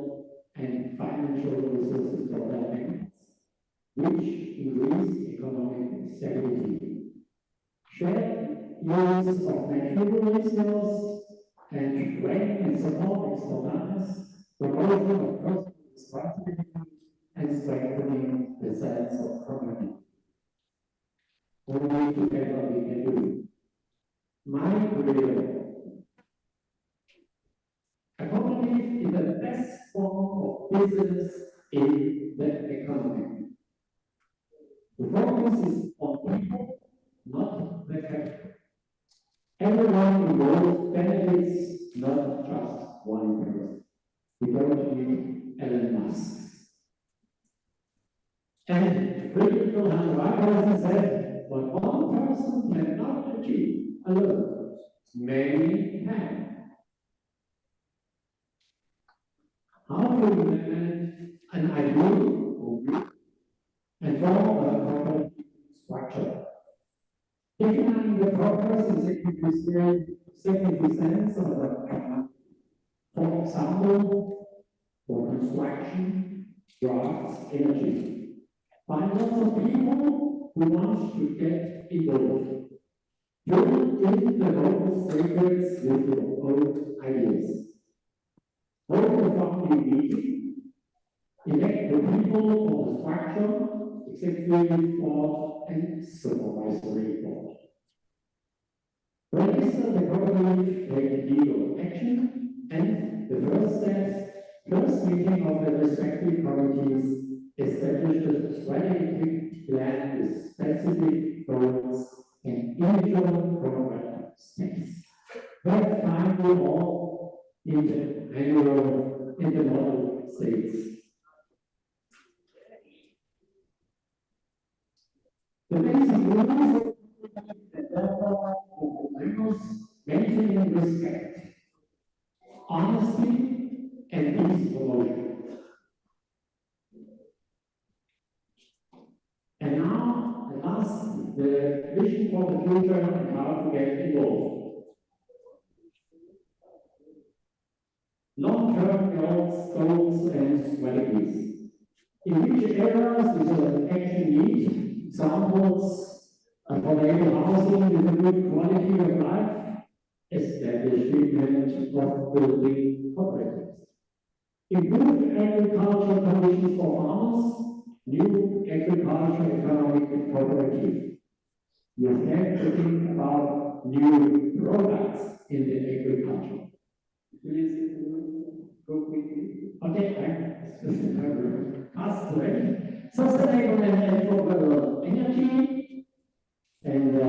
and financial resources for their members, which increase economic stability. Shared use of natural resources and training and support expertise, promotion of personal responsibility, and strengthening the sense of community. Only together we can do it. My career. A cooperative is the best form of business in the economy. The focus is on people, not the capital. Everyone involved benefits, not just one person. We don't need Elon Musk. And critical and said, what one person cannot achieve alone, many can. How do we manage an ideal and form a cooperative structure? Defining the purpose and significance of the company. For example, for construction, drugs, energy. Find lots of people who want to get involved. Build in the local stakeholders with your own ideas. Hold the family meeting. Elect the people for the structure, executive board, and supervisory board. Register the cooperative, take legal action, and the first meeting of the respective committees establish a strategic plan with specific goals and individual program steps. That find you all in the model states. The basic rules for members maintaining respect, honesty, and peace promotion. And now, at last, the vision for the future and how to get involved. Long-term goals and strategies. In which areas is an action need? Examples for enable housing with a good quality of life, establishment of building cooperatives. Improve agricultural conditions for farmers, new agricultural economic cooperative. You have to think about new products in the agriculture. Please go quickly. Okay, sustainable and affordable energy and the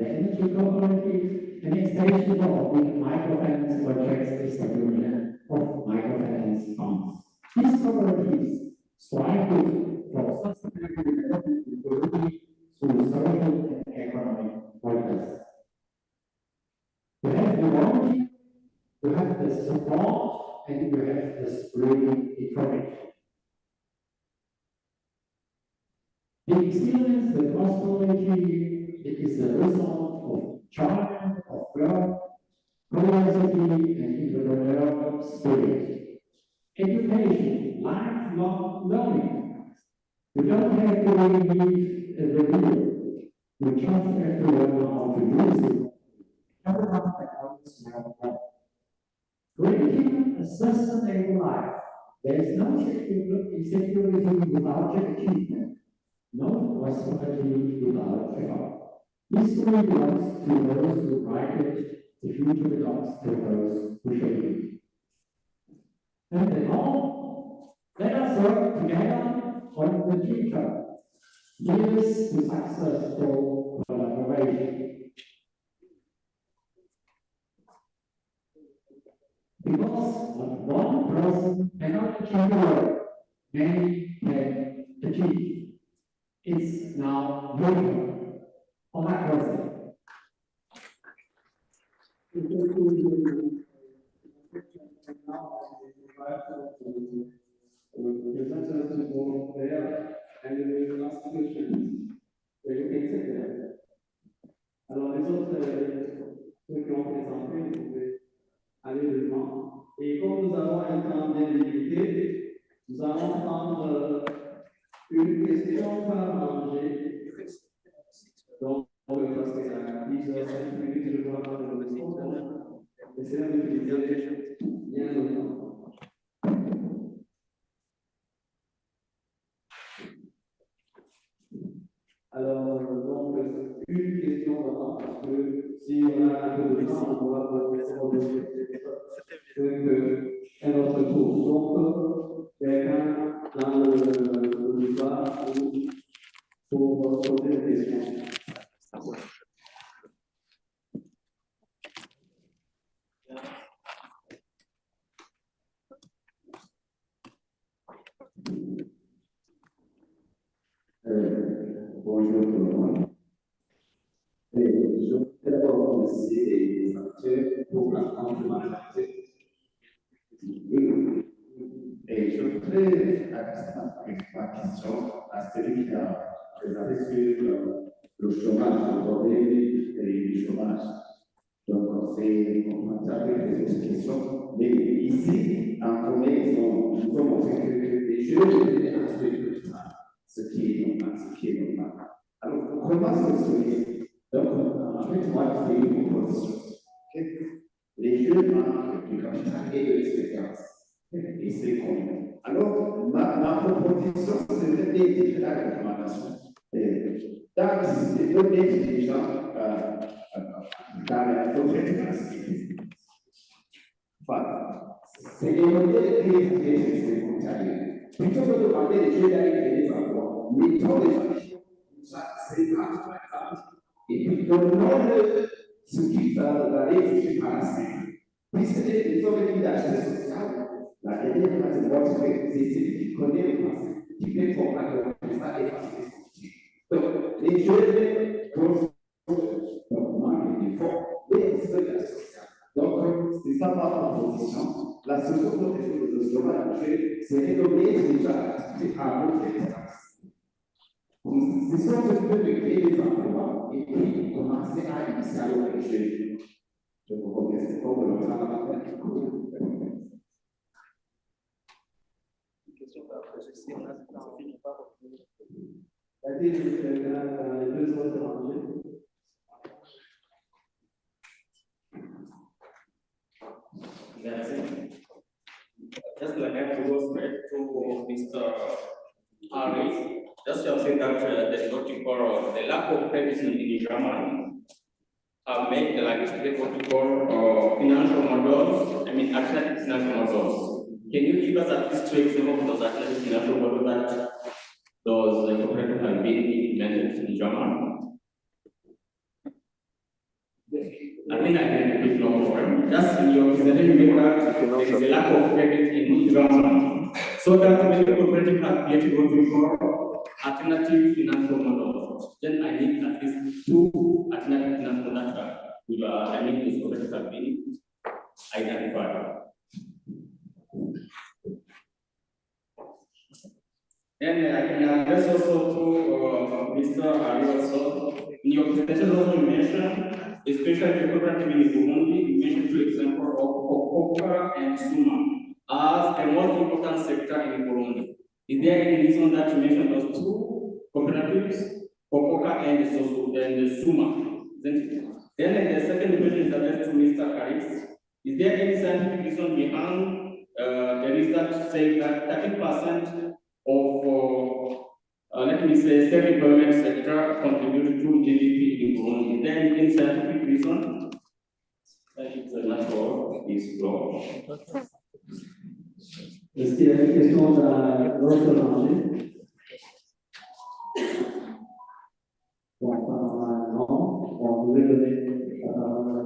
energy cooperative and extension of microfinance projects establishment of microfinance funds. These cooperatives strive for sustainable development through social and economic progress. You have the voluntary, you have the support, and you have the spring economy. The experience, the prosperity, it is the result of charm, of love, curiosity, and entrepreneurial spirit. Education, lifelong learning. You don't have to reinvent the wheel. You just have to learn how to use it. Everyone that comes now. Creating a sustainable life. There is no security without achievement, no prosperity without effort. History belongs to those who write it, the future belongs to those who shape it. And then all, let us work together on the future. Here's to successful collaboration. Because what one person cannot achieve alone, many can achieve. It's now your turn. On that person. Alors les autres, ceux qui ont présenté, vous pouvez aller devant. Et comme nous avons un temps bien limité, nous allons prendre une question par rangée. Donc, parce que ça a 10 heures, 5 minutes, je vois dans le temps. Essayons d'utiliser bien le temps. Alors, donc, une question avant, parce que si on a un peu de temps, on pourra poser un autre tour. Donc, quelqu'un dans le débat pour poser des questions. Bonjour tout le monde. Je voudrais d'abord remercier les acteurs pour la complémentarité. Et je voudrais adresser ma question à celui qui a présenté sur le chômage, le problème du chômage. Donc, c'est complémentaire avec cette question. Mais ici, en premier, nous avons montré que les jeunes étaient un peu de ce qui est normal, Alors, comment se fait? Donc, en fait, moi, je fais une proposition. Les jeunes manquent du capital et de l'expérience. Et c'est combien? Alors, ma proposition, c'est d'aider la recommandation. D'anticiper, de mettre les gens dans la retraite. Enfin, c'est des modèles qui existent spontanément. Plutôt que de demander les jeunes d'aller créer des emplois, mettons les gens c'est pas et puis donnons ce qu'ils veulent d'aller se passer. Puisque les organisations sociales, la dernière phase de votre c'est celui qui connaît le passé, qui fait comprendre que ça est passé. Donc, les jeunes manquent d'efforts des organisations sociales. Donc, c'est ça ma proposition. La seconde proposition de ce domaine, c'est de donner déjà l'activité à votre expérience. C'est ça que je peux créer des emplois et puis commencer à initier à l'origine. Je vous remercie pour le travail. Une question par rapport à ceci, on a scientifique ou pas? La question dans les deux autres rangées. Merci. Just like I have to go straight to Mr. Harris. Just to say that the vertical, the lack of previous in Germany make like the vertical financial models, alternative financial models. Can you give us at least 2 examples of those alternative financial models that those cooperative have been implemented in Germany? I think I can repeat no more. Just in your presentation, you make that there is a lack of credit in Germany. So that when the cooperative have created what we call alternative financial models, then I need at least 2 alternative financial models that this cooperative have been identified. And I can address also to Mr. Ari also. In your presentation also you mentioned, especially the cooperative in Burundi, you mentioned 2 examples of Kokoka and Suma as the most important sector in Burundi. Is there any reason that you mentioned those 2 cooperatives, Kokoka and the Suma? Then the second question is addressed to Mr. Karis. Is there any scientific reason behind research saying that 30% of, let me say, self-employment sector contribute to GDP in Burundi. Is there any scientific reason? It's a natural ISCO. Est-ce qu'il y a une question d'un autre rangé? Bon, non. Bon, vous pouvez donner la parole.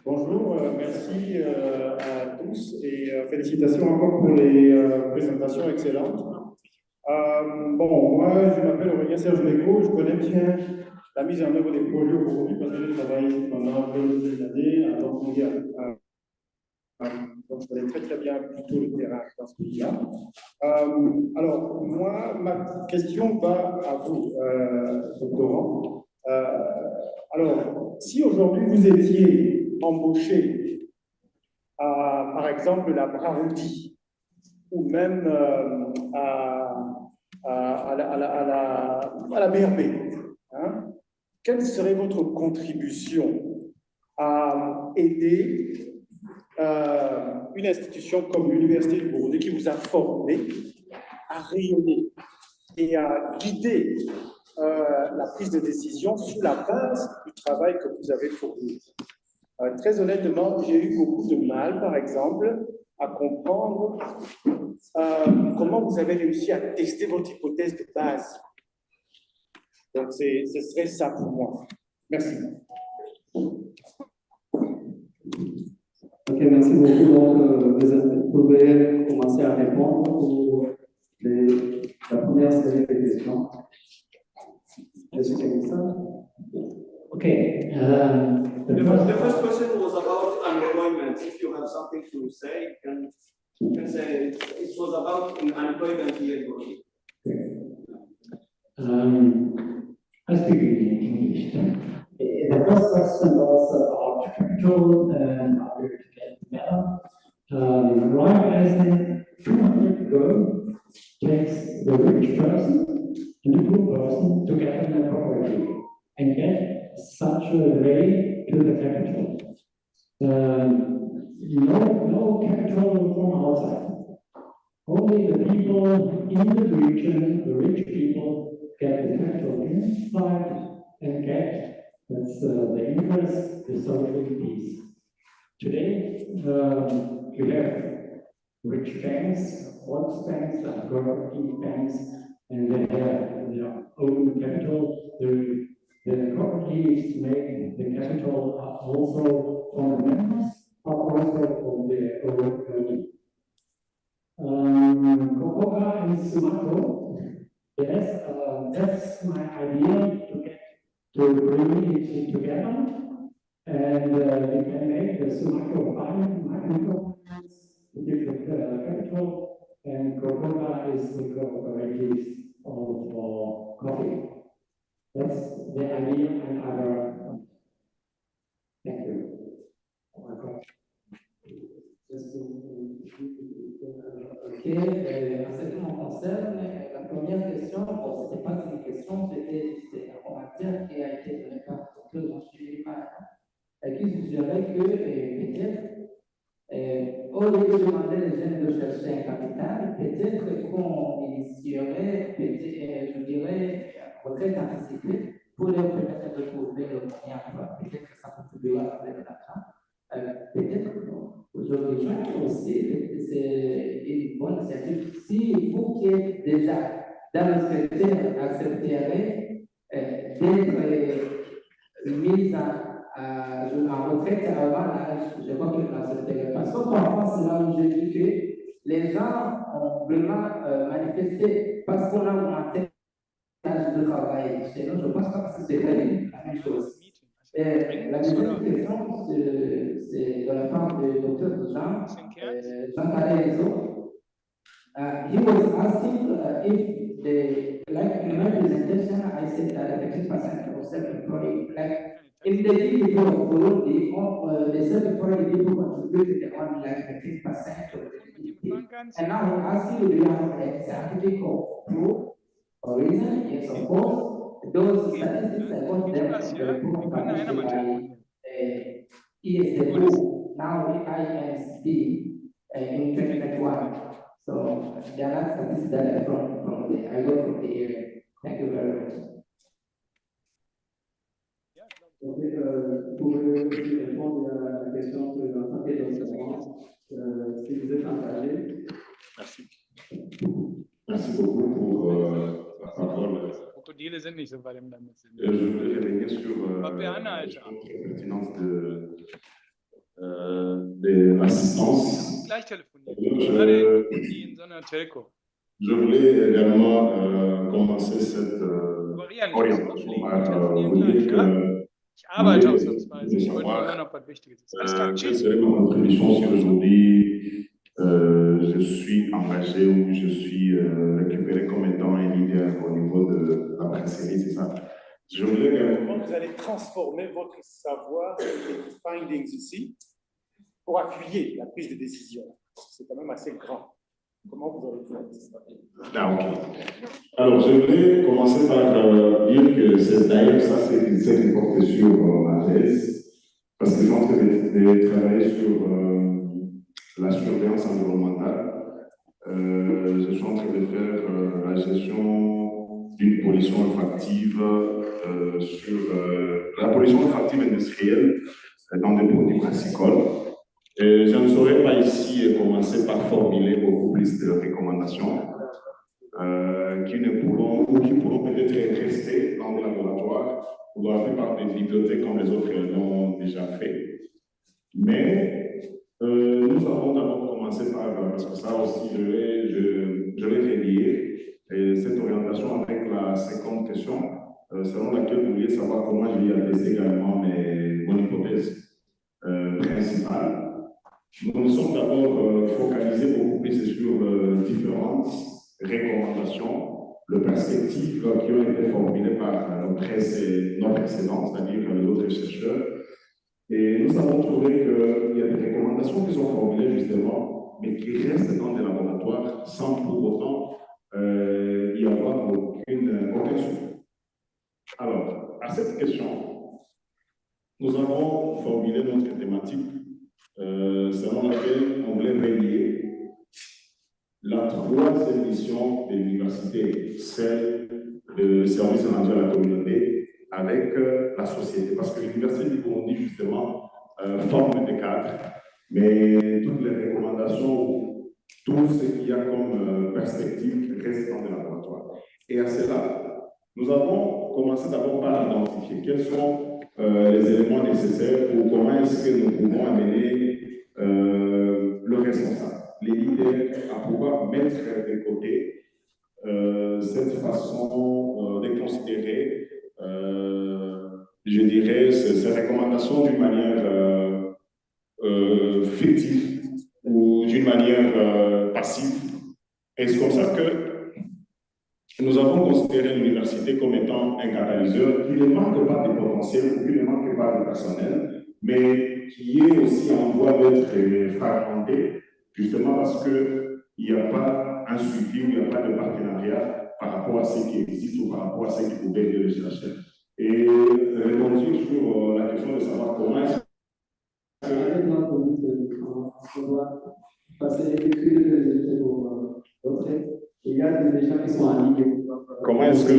Bonjour, merci à tous et félicitations encore pour les présentations excellentes. Bon, moi je m'appelle Aurélien Serge Leco, je connais bien la mise en œuvre des projets aujourd'hui parce que j'ai travaillé pendant plusieurs années à Londres. Donc je connais très très bien plutôt le terrain dans ce pays-là. Alors, moi, ma question va à vous, doctorant. Alors, si aujourd'hui vous étiez embauché à, par exemple, la Braroudi, ou même à la BRB, hein, quelle serait votre contribution à aider une institution comme l'Université du Burundi qui vous a formé à rayonner et à guider la prise de décision sur la base du travail que vous avez fourni? Très honnêtement, j'ai eu beaucoup de mal, par exemple, à comprendre comment vous avez réussi à tester votre hypothèse de base. Donc, ce serait ça pour moi. Merci. Ok, merci beaucoup. Donc, vous pouvez commencer à répondre pour la première série de questions. Est-ce que c'est ça? Okay. The first question was about unemployment. If you have something to say, you can say it was about unemployment here in Burundi. I speak in English. The first question was about capital and how to get together. Right as in 200 ago takes the rich person and the poor person together in a property and get such a way to the capital. No capital from outside. Only the people in the region, the rich people, get the capital inside and get, that's the interest, the social peace. Today, you have rich banks, banks, cooperative banks, and they have their own capital. The cooperatives make the capital also from the members, but also from the own. Cocoa and Sumaco, yes, that's my idea to bring it together, and we can make the Sumaco microfinance to give the capital, and Cocoa is the cooperative of coffee. That's the idea and other. Thank you. Oh my God. Ok, en ce qui me concerne, la première question, bon, ce n'était pas une question, c'était un commentaire qui a été donné par le Dr. qui suggérait que peut-être, au lieu de demander les jeunes de chercher un capital, peut-être qu'on initierait, je dirais, retraite anticipée pour leur permettre de trouver le moyen. Peut-être que ça contribuera à l'argent. Peut-être aujourd'hui aussi, c'est une bonne initiative. Si vous qui êtes déjà dans le secteur accepteriez d'être mis en retraite avant l'âge, je crois que l'accepterait. Parce qu'en France, c'est là où j'ai vu que les gens ont vraiment manifesté parce qu'on a augmenté l'âge de travail. Chez nous, je pense pas que c'est la même chose. La deuxième question, c'est de la part du docteur Jean Carenzo. He was asking if in my presentation, I said that 15% of self-employed, like in the people of Burundi, the self-employed people contributed on like 15% of the GDP. And now I'm asking you, do you have a scientific proof or reason? Yes, of course. Those statistics, I got them from the report published by ISCO, now ISD, in 2021. So there are statistics that are from the, I go from the area. Thank you very much. Pour répondre à la question de la santé d'enseignement, si vous êtes engagé. Merci. Merci beaucoup pour la parole. Krokodile sind nicht so weit im Land. Je voulais revenir sur la question très pertinente de l'assistance. Gleich telefonieren. In so einer Telco. Je voulais également commencer cette orientation par vous dire que ich arbeite ausnahmsweise. Ich wollte immer noch was Wichtiges. Quelle serait ma contribution si aujourd'hui je suis engagé ou je suis récupéré comme étant un leader au niveau de la brasserie, c'est ça? Je voulais également... Comment vous allez transformer votre savoir et findings ici pour appuyer la prise de décision? C'est quand même assez grand. Comment vous allez faire ça? Ah, ok. Alors, je voulais commencer par dire que d'ailleurs, ça, c'est ce qui porte sur ma thèse, parce que je suis en train de travailler sur la surveillance environnementale. Je suis en train de faire la gestion d'une pollution olfactive sur la pollution olfactive industrielle dans des produits brassicoles. Je ne saurais pas ici commencer par formuler beaucoup plus de recommandations qui pourront peut-être rester dans des laboratoires ou dans la plupart des bibliothèques comme les autres l'ont déjà fait. Mais nous avons d'abord commencé par, parce que ça aussi je vais relier cette orientation avec la seconde question, selon laquelle vous vouliez savoir comment je vais attester également mon hypothèse principale. Nous nous sommes d'abord focalisés beaucoup plus sur différentes recommandations, les perspectives qui ont été formulées par nos précédents, c'est-à-dire les autres chercheurs. Et nous avons trouvé qu'il y a des recommandations qui sont formulées justement, mais qui restent dans des laboratoires sans pour autant y avoir aucun suivi. Alors, à cette question, nous avons formulé notre thématique selon laquelle on voulait relier la troisième mission de l'université, celle de service rendu à la communauté, avec la société. Parce que l'université du Burundi, justement, forme des cadres, mais toutes les recommandations, tout ce qu'il y a comme perspective reste dans les laboratoires. Et à cela, nous avons commencé d'abord par identifier quels sont les éléments nécessaires ou comment est-ce que nous pouvons amener le responsable, les leaders, à pouvoir mettre de côté cette façon de considérer, je dirais, ces recommandations d'une manière fictive ou d'une manière passive. Et c'est comme ça que nous avons considéré l'université comme étant un catalyseur qui ne manque pas de potentiel ou qui ne manque pas de personnel, mais qui est aussi en voie d'être fragmenté, justement parce qu'il n'y a pas un suivi, il n'y a pas de partenariat par rapport à ce qui existe ou par rapport à ce qui pouvait être le chercheur. Et rebondir sur la question de savoir comment est-ce que... Comment est-ce que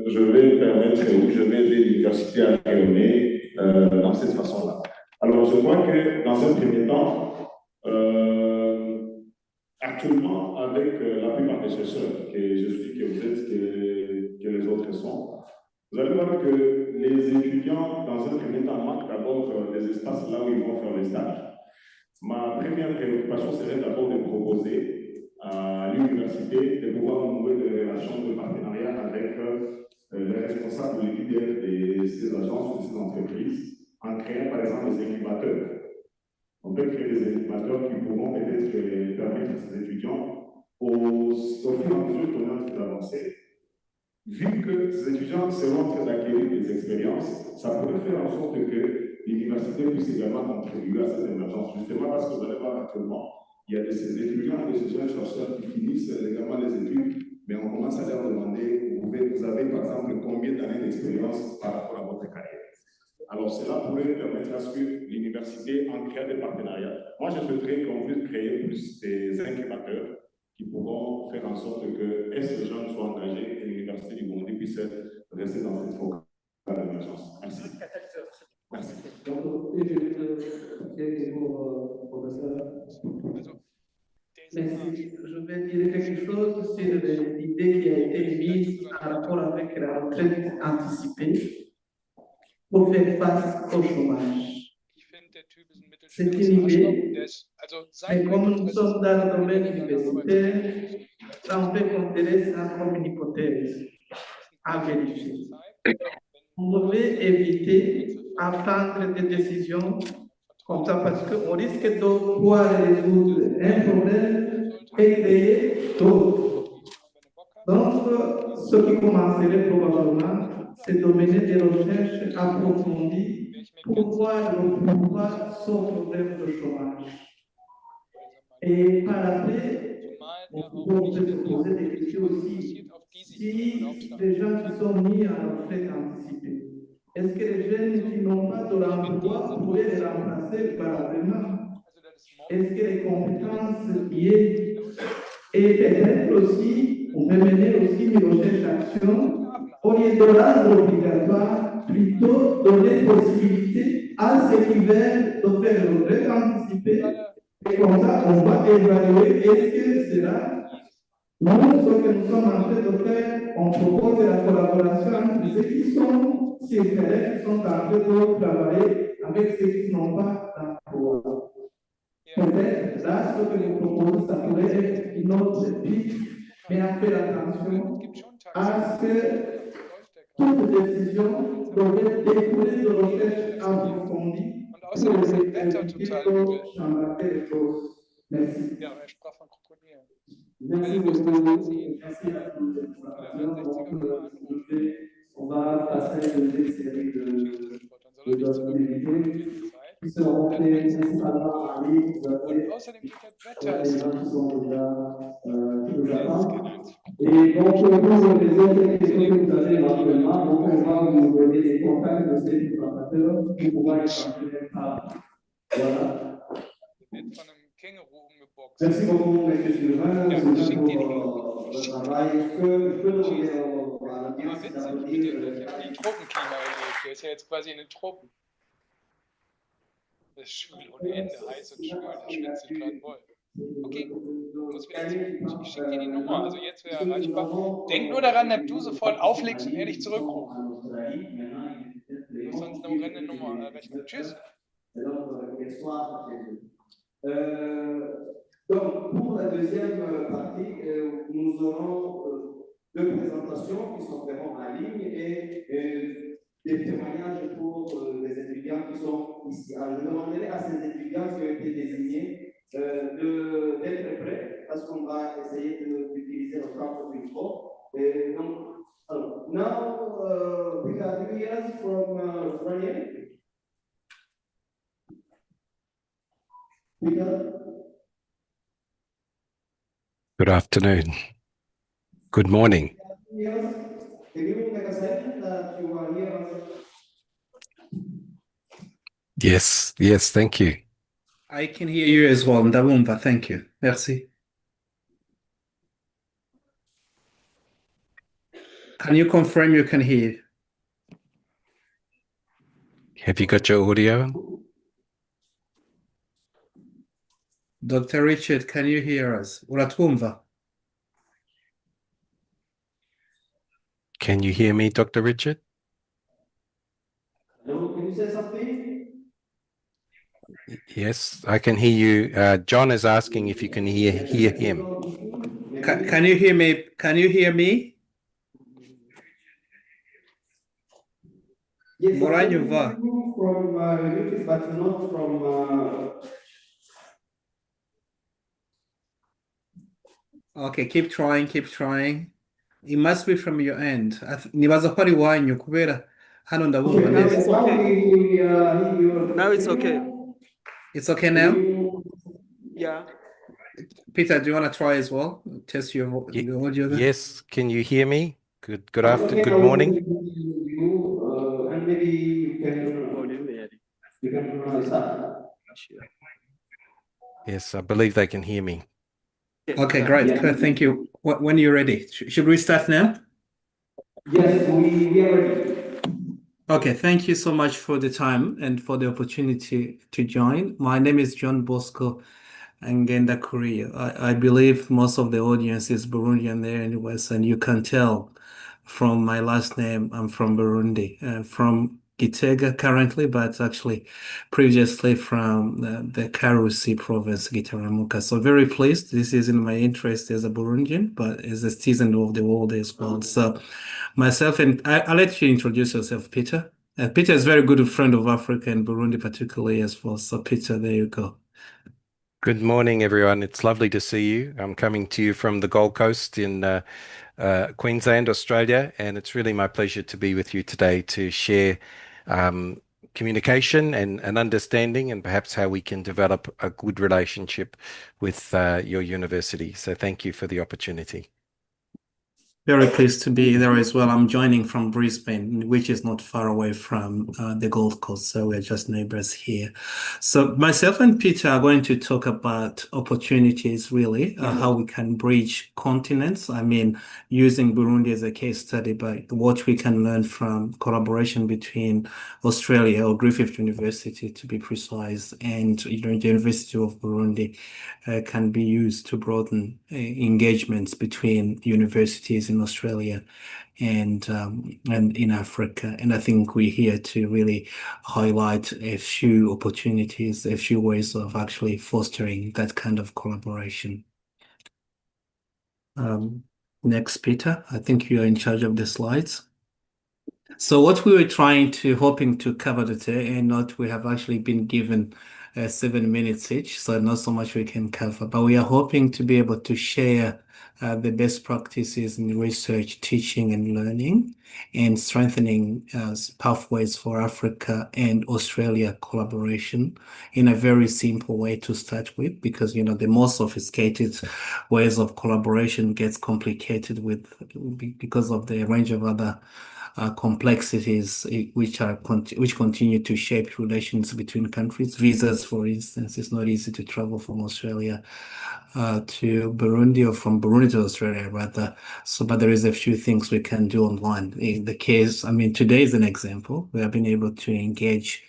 je vais permettre ou je vais aider l'université à rayonner dans cette façon-là? Alors, je crois que dans un premier temps, actuellement, avec la plupart des chercheurs que je suis, que vous êtes, que les autres sont, vous allez voir que les étudiants, dans un premier temps, manquent d'abord des espaces là où ils vont faire les stages. Ma première préoccupation serait d'abord de proposer à l'université de pouvoir nouer des relations de partenariat avec les responsables, les leaders de ces agences, de ces entreprises, en créant par exemple des incubateurs. On peut créer des incubateurs qui pourront peut-être permettre à ces étudiants, au fur et à mesure qu'on est en train d'avancer, vu que ces étudiants seront en train d'acquérir des expériences, ça pourrait faire en sorte que l'université puisse également contribuer à cette émergence, justement parce que vous allez voir actuellement, il y a de ces étudiants et de ces jeunes chercheurs qui finissent également les études, mais on commence à leur demander, vous avez par exemple combien d'années d'expérience par rapport à votre carrière. Alors, cela pourrait permettre à ce que l'université en crée des partenariats. Moi, je souhaiterais qu'on puisse créer plus des incubateurs qui pourront faire en sorte que ces jeunes soient engagés et l'université du Burundi puisse rester dans cette focale d'émergence. Merci. Merci. Merci. Je vais dire quelque chose sur l'idée qui a été mise en rapport avec la retraite anticipée pour faire face au chômage. C'est une idée, mais comme nous sommes dans le domaine universitaire, ça on peut considérer ça comme une hypothèse à vérifier. On devait éviter à prendre des décisions comme ça parce qu'on risque de pouvoir résoudre un problème et créer d'autres. Donc, ce qui commencerait probablement, c'est de mener des recherches approfondies pour voir pourquoi ce problème de chômage. Et par après, on peut se poser des questions aussi. Si les gens qui sont mis en retraite anticipée, est-ce que les jeunes qui n'ont pas de l'emploi pourraient les remplacer parallèlement? Est-ce que les compétences liées et peut-être aussi, on peut mener aussi une recherche d'action au lieu de rendre obligatoire, plutôt donner possibilité à ceux qui veulent de faire une retraite anticipée. Et comme ça, on va évaluer est-ce que cela. Nous, ce que nous sommes en train de faire, on propose la collaboration entre ceux qui sont sur le terrain, qui sont en train de travailler avec ceux qui n'ont pas d'emploi. Peut-être, là, ce que nous proposons, ça pourrait être une autre piste, mais à faire attention à ce que toute décision devrait découler de recherches approfondies pour éviter de chambarder les choses. Merci. Merci beaucoup. Merci à tous les on va passer à une série de activités qui seront faites principalement en ligne. Vous avez les gens qui sont déjà qui nous attendent. Et donc, pour les autres questions que vous avez éventuellement, donc on va vous donner les contacts de ces préparateurs pour pouvoir échanger par. Voilà. Merci beaucoup, M. Sylvain, déjà pour le travail. Je peux demander à l'audience d'applaudir. Die Tropenklima erlebt. Der ist ja jetzt quasi in den Tropen. Das ist schwül ohne Ende, heiß und schwül, da schwitzt ich gerade voll. Okay, muss wieder zurück. Ich schicke dir die Nummer, also jetzt wäre erreichbar. Denk nur daran, dass du sofort auflegst und er dich zurückruft. Du musst sonst eine horrende Nummer rechnen. Tschüss. Donc, pour la deuxième partie, nous aurons deux présentations qui sont vraiment en ligne et des témoignages pour les étudiants qui sont ici. Alors, je demanderai à ces étudiants qui ont été désignés d'être prêts parce qu'on va essayer d'utiliser le temps pour une fois. Donc, alors, now, we have 2 years from Journée. Good afternoon. Good morning. Yes, thank you. I can hear you as well, Ndabumba. Thank you. Merci. Can you confirm you can hear? Have you got your audio? Dr. Richard, can you hear us? Uratwumva. Can you hear me, Dr. Richard? Hello, can you say something? Yes, I can hear you. John is asking if you can hear him. Can you hear me? Can you hear me? Yes, Moranyuva. From YouTube, but not from. Okay, keep trying. It must be from your end. Nibaza ko ari wanyu kubera hano ndabumva neza. Now it's okay. It's okay now? Yeah. Peter, do you want to try as well? Test your audio there? Yes, can you hear me? Good afternoon, good morning. And maybe you can Yes, I believe they can hear me. Okay, great. Good, thank you. When you're ready, should we start now? Yes, we are ready. Okay, thank you so much for the time and for the opportunity to join. My name is John Bosco Ngenda Korea. I believe most of the audience is Burundian there anyways, and you can tell from my last name, I'm from Burundi, from Gitega currently, but actually previously from the Karusi province, Gitaramuka. So very pleased. This is in my interest as a Burundian, but as a citizen of the world as well. So myself, and I'll let you introduce yourself, Peter. Peter is a very good friend of Africa and Burundi particularly as well. So Peter, there you go. Good morning, everyone. It's lovely to see you. I'm coming to you from the Gold Coast in Queensland, Australia, and it's really my pleasure to be with you today to share communication and understanding and perhaps how we can develop a good relationship with your university. So thank you for the opportunity. Very pleased to be there as well. I'm joining from Brisbane, which is not far away from the Gold Coast, so we're just neighbors here. So myself and Peter are going to talk about opportunities, really, how we can bridge continents. I mean, using Burundi as a case study, but what we can learn from collaboration between Australia or Griffith University, to be precise, and the University of Burundi can be used to broaden engagements between universities in Australia and in Africa. And I think we're here to really highlight a few opportunities, a few ways of actually fostering that kind of collaboration. Next, Peter, I think you're in charge of the slides. So what we were hoping to cover today, and not we have actually been given 7 minutes each, so not so much we can cover, but we are hoping to be able to share the best practices in research, teaching and learning, and strengthening pathways for Africa and Australia collaboration in a very simple way to start with, because the more sophisticated ways of collaboration gets complicated because of the range of other complexities which continue to shape relations between countries. Visas, for instance, it's not easy to travel from Australia to Burundi, or from Burundi to Australia rather. So, but there is a few things we can do online. In the case, I mean, today is an example. We have been able to engage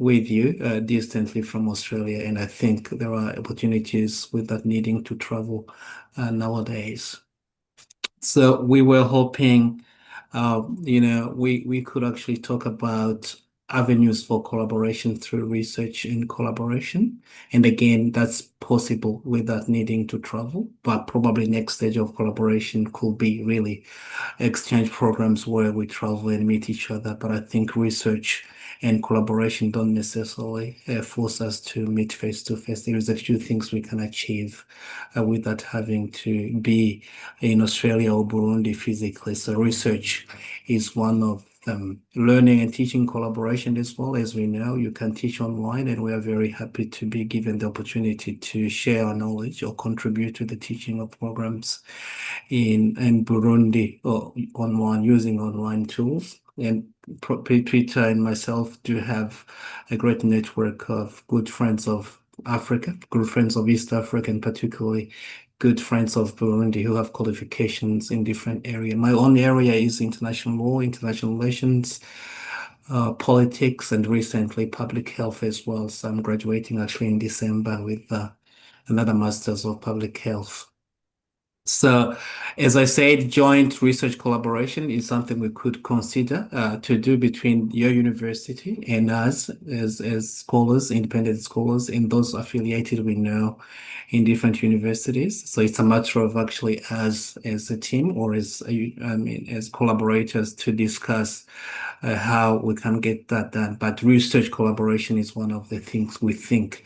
with you distantly from Australia, and I think there are opportunities without needing to travel nowadays. So we were hoping we could actually talk about avenues for collaboration through research and collaboration. And again, that's possible without needing to travel, but probably next stage of collaboration could be really exchange programs where we travel and meet each other. But I think research and collaboration don't necessarily force us to meet face to face. There is a few things we can achieve without having to be in Australia or Burundi physically. So research is one of them. Learning and teaching collaboration as well. As we know, you can teach online, and we are very happy to be given the opportunity to share our knowledge or contribute to the teaching of programs in Burundi or online, using online tools. And Peter and myself do have a great network of good friends of Africa, good friends of East Africa, and particularly good friends of Burundi who have qualifications in different areas. My own area is international law, international relations, politics, and recently public health as well. So I'm graduating actually in December with another master's of public health. So, as I said, joint research collaboration is something we could consider to do between your university and us as scholars, independent scholars, and those affiliated we know in different universities. So it's a matter of actually as a team or as collaborators to discuss how we can get that done. But research collaboration is one of the things we think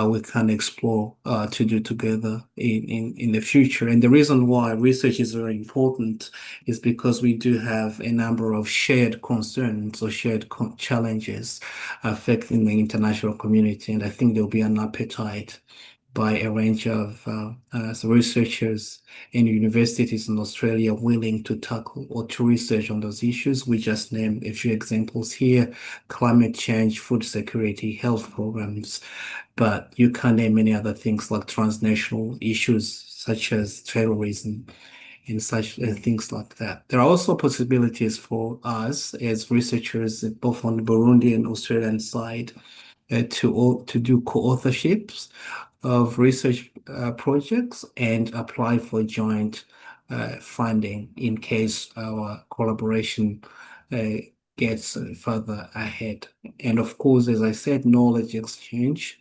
we can explore to do together in the future. And the reason why research is very important is because we do have a number of shared concerns or shared challenges affecting the international community. And I think there'll be an appetite by a range of researchers and universities in Australia willing to tackle or to research on those issues. We just named a few examples here: climate change, food security, health programs, but you can't name many other things like transnational issues such as terrorism and such things like that. There are also possibilities for us as researchers, both on the Burundi and Australian side, to do co-authorships of research projects and apply for joint funding in case our collaboration gets further ahead. And of course, as I said, knowledge exchange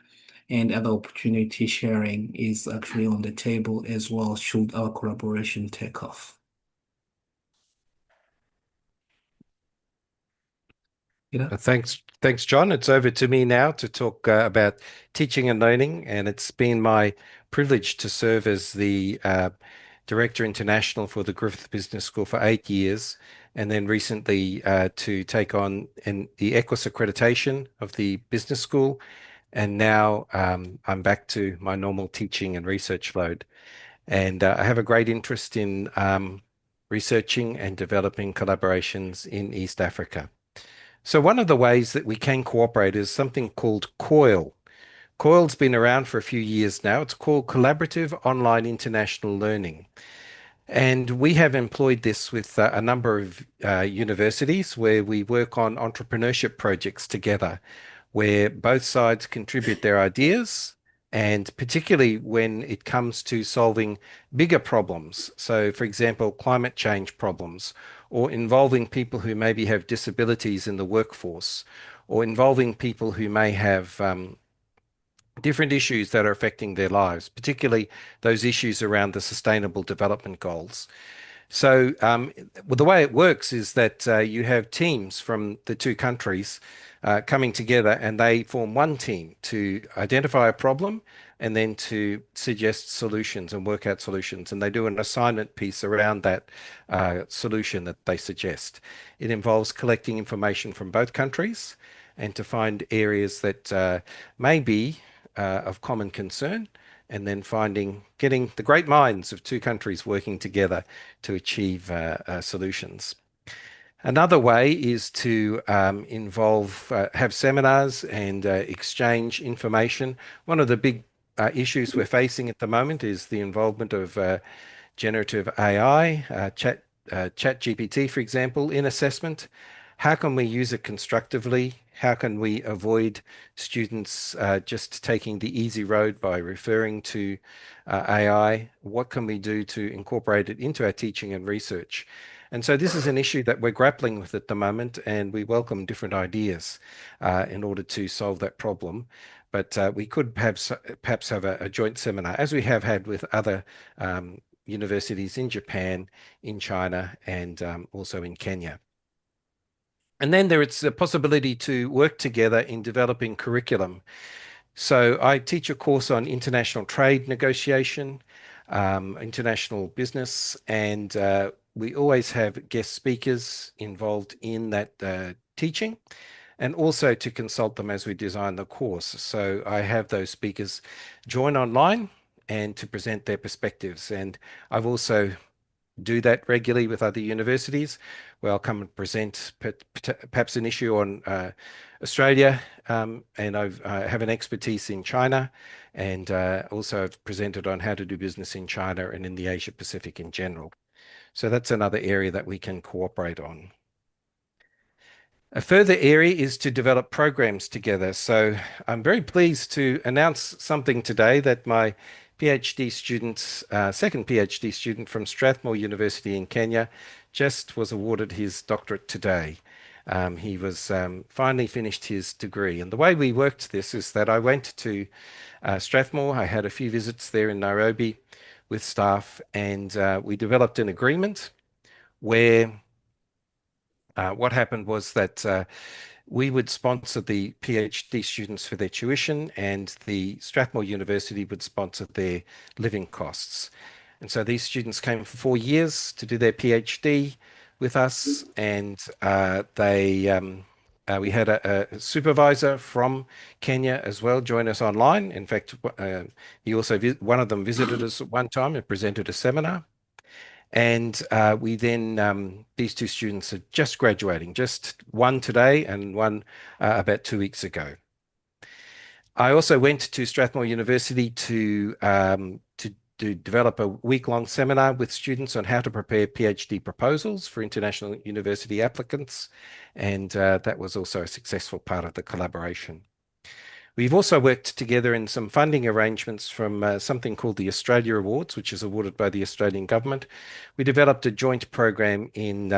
and other opportunity sharing is actually on the table as well, should our collaboration take off. Thanks, John. It's over to me now to talk about teaching and learning, and it's been my privilege to serve as the Director International for the Griffith Business School for 8 years, and then recently to take on the EQUIS accreditation of the business school, and now I'm back to my normal teaching and research load. And I have a great interest in researching and developing collaborations in East Africa. So one of the ways that we can cooperate is something called COIL. COIL's been around for a few years now. It's called Collaborative Online International Learning. And we have employed this with a number of universities where we work on entrepreneurship projects together, where both sides contribute their ideas, and particularly when it comes to solving bigger problems. So, for example, climate change problems, or involving people who maybe have disabilities in the workforce, or involving people who may have different issues that are affecting their lives, particularly those issues around the Sustainable Development Goals. So well, the way it works is that you have teams from the two countries coming together, and they form one team to identify a problem and then to suggest solutions and work out solutions. And they do an assignment piece around that solution that they suggest. It involves collecting information from both countries and to find areas that may be of common concern, and then getting the great minds of two countries working together to achieve solutions. Another way is to have seminars and exchange information. One of the big issues we're facing at the moment is the involvement of generative AI, ChatGPT, for example, in assessment. How can we use it constructively? How can we avoid students just taking the easy road by referring to AI? What can we do to incorporate it into our teaching and research? And so this is an issue that we're grappling with at the moment, and we welcome different ideas in order to solve that problem. But we could perhaps have a joint seminar, as we have had with other universities in Japan, in China, and also in Kenya. And then there is a possibility to work together in developing curriculum. So I teach a course on international trade negotiation, international business, and we always have guest speakers involved in that teaching, and also to consult them as we design the course. So I have those speakers join online and to present their perspectives. And I've also do that regularly with other universities, where I'll come and present perhaps an issue on Australia, and I have an expertise in China, and also I've presented on how to do business in China and in the Asia Pacific in general. So that's another area that we can cooperate on. A further area is to develop programs together. So I'm very pleased to announce something today, that my PhD student, second PhD student from Strathmore University in Kenya, just was awarded his doctorate today. He was finally finished his degree. And the way we worked this is that I went to Strathmore. I had a few visits there in Nairobi with staff, and we developed an agreement where what happened was that we would sponsor the PhD students for their tuition, and the Strathmore University would sponsor their living costs. And so these students came for 4 years to do their PhD with us, and they We had a supervisor from Kenya as well join us online. In fact, he also one of them visited us at one time and presented a seminar. And we then, these two students are just graduating, just one today and one about 2 weeks ago. I also went to Strathmore University to develop a week-long seminar with students on how to prepare PhD proposals for international university applicants. And that was also a successful part of the collaboration. We've also worked together in some funding arrangements from something called the Australia Awards, which is awarded by the Australian government. We developed a joint program in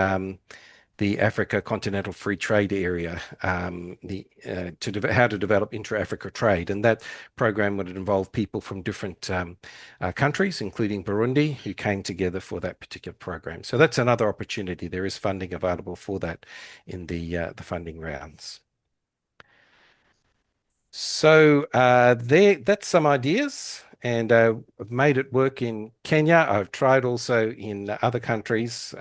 the Africa Continental Free Trade Area, how to develop intra-Africa trade. And that program would involve people from different countries, including Burundi, who came together for that particular program. So that's another opportunity. There is funding available for that in the funding rounds. So that's some ideas, and I've made it work in Kenya. I've tried also in other countries.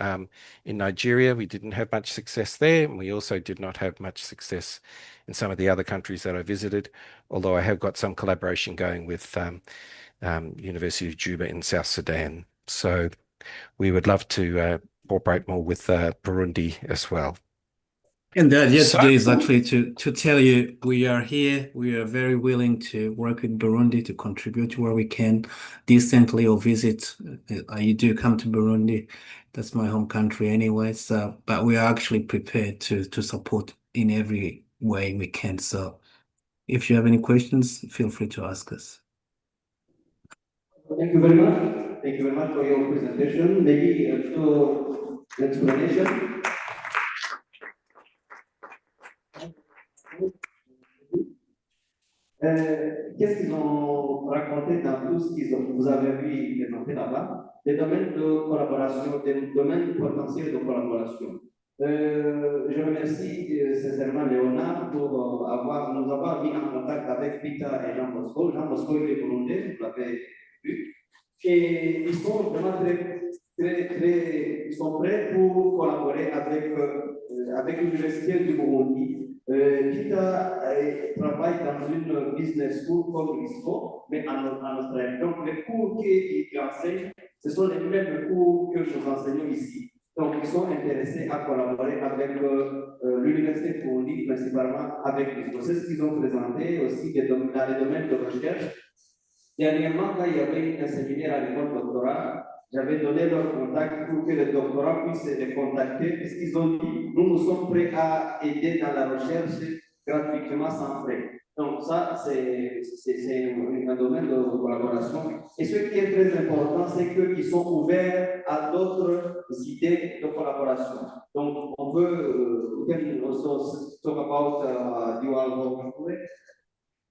In Nigeria, we didn't have much success there, and we also did not have much success in some of the other countries that I visited, although I have got some collaboration going with University of Juba in South Sudan. So we would love to cooperate more with Burundi as well. And the idea today is actually to tell you we are here. We are very willing to work with Burundi to contribute where we can, decently or visit. You do come to Burundi. That's my home country anyway. So, but we are actually prepared to support in every way we can. So if you have any questions, feel free to ask us. Thank you very much. Thank you very much for your presentation. Maybe a little explanation. Qu'est-ce qu'ils ont raconté dans tout ce vous avez vu présenter là-bas? Des domaines de collaboration, des domaines potentiels de collaboration. Je remercie sincèrement Léonard pour nous avoir mis en contact avec Peter et Jean Bosco. Jean Bosco est burundais, vous l'avez vu. Et ils sont vraiment ils sont prêts pour collaborer avec l'Université du Burundi. Peter travaille dans une business school comme ISCO, mais en Australie. Donc, les cours qu'il enseigne, ce sont les mêmes cours que nous enseignons ici. Donc, ils sont intéressés à collaborer avec l'Université de Burundi, principalement avec l'ISCO. C'est ce qu'ils ont présenté aussi dans les domaines de recherche. Dernièrement, quand il y avait un séminaire à l'école doctorat, j'avais donné leur contact pour que les doctorants puissent les contacter, puisqu'ils ont dit, nous sommes prêts à aider dans la recherche gratuitement sans frais. Donc ça, c'est un domaine de collaboration. Et ce qui est très important, c'est qu'ils sont ouverts à d'autres idées de collaboration. Donc on peut, we can also talk about dual work.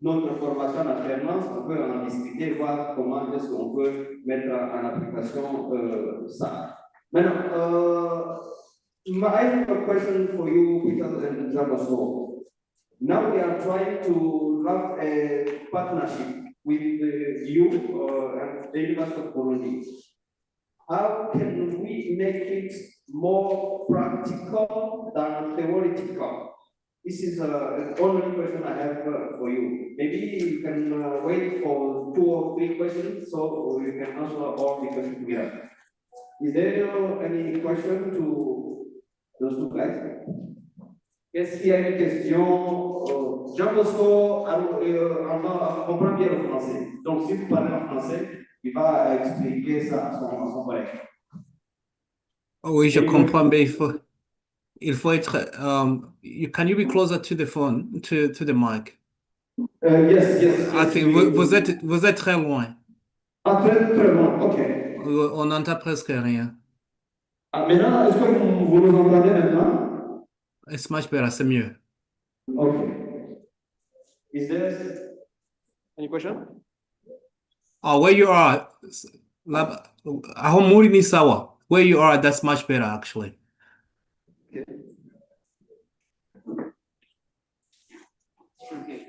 Notre formation en alternance, on peut en discuter, voir comment est-ce qu'on peut mettre en application ça. Maintenant, I have a question for you, Peter and Jabaso. Now we are trying to have a partnership with you and the University of Burundi. How can we make it more practical than theoretical? This is the only question I have for you. Maybe you can wait for 2 or 3 questions so you can answer all the questions together. Is there any question to those 2 guys? Est-ce qu'il y a une question? Jean Bosco, on comprend bien le français. Donc si vous parlez en français, il va expliquer ça à son collègue. Oui, je comprends, mais il faut être. Can you be closer to the phone, to the mic? Yes. I think vous êtes très loin. Ah, très loin, ok. On n'entend presque rien. Ah, maintenant, est-ce que vous nous entendez maintenant? It's much better, c'est mieux. Okay. Is there any question? Where you are, aho muri ni sawa. Where you are, that's much better actually. Okay.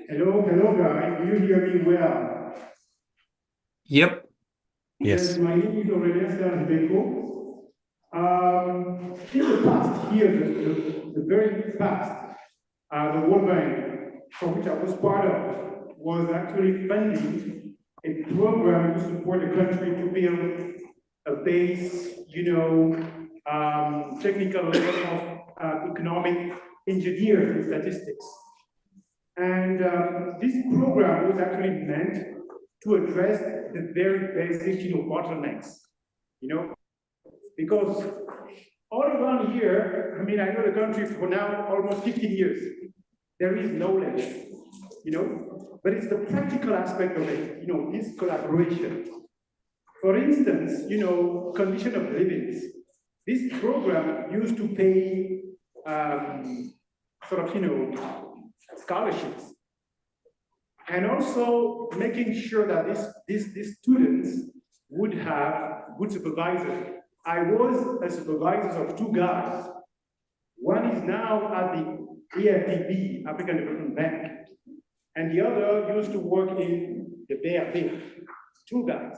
Hello guys, do you hear me well? Yep. Yes, my name is Aurélien Serge-Beko. In the past, here, the very past, the World Bank, for which I was part of, was actually funding a program to support the country to build a base, technical level of economic engineers and statistics. And this program was actually meant to address the very basic, bottlenecks, because all around here, I know the country for now almost 15 years. There is knowledge, but it's the practical aspect of it, this collaboration. For instance, condition of living. This program used to pay scholarships, and also making sure that these students would have good supervisors. I was a supervisor of two guys. One is now at the EFDB, African Development Bank, and the other used to work in the BRB. Two guys.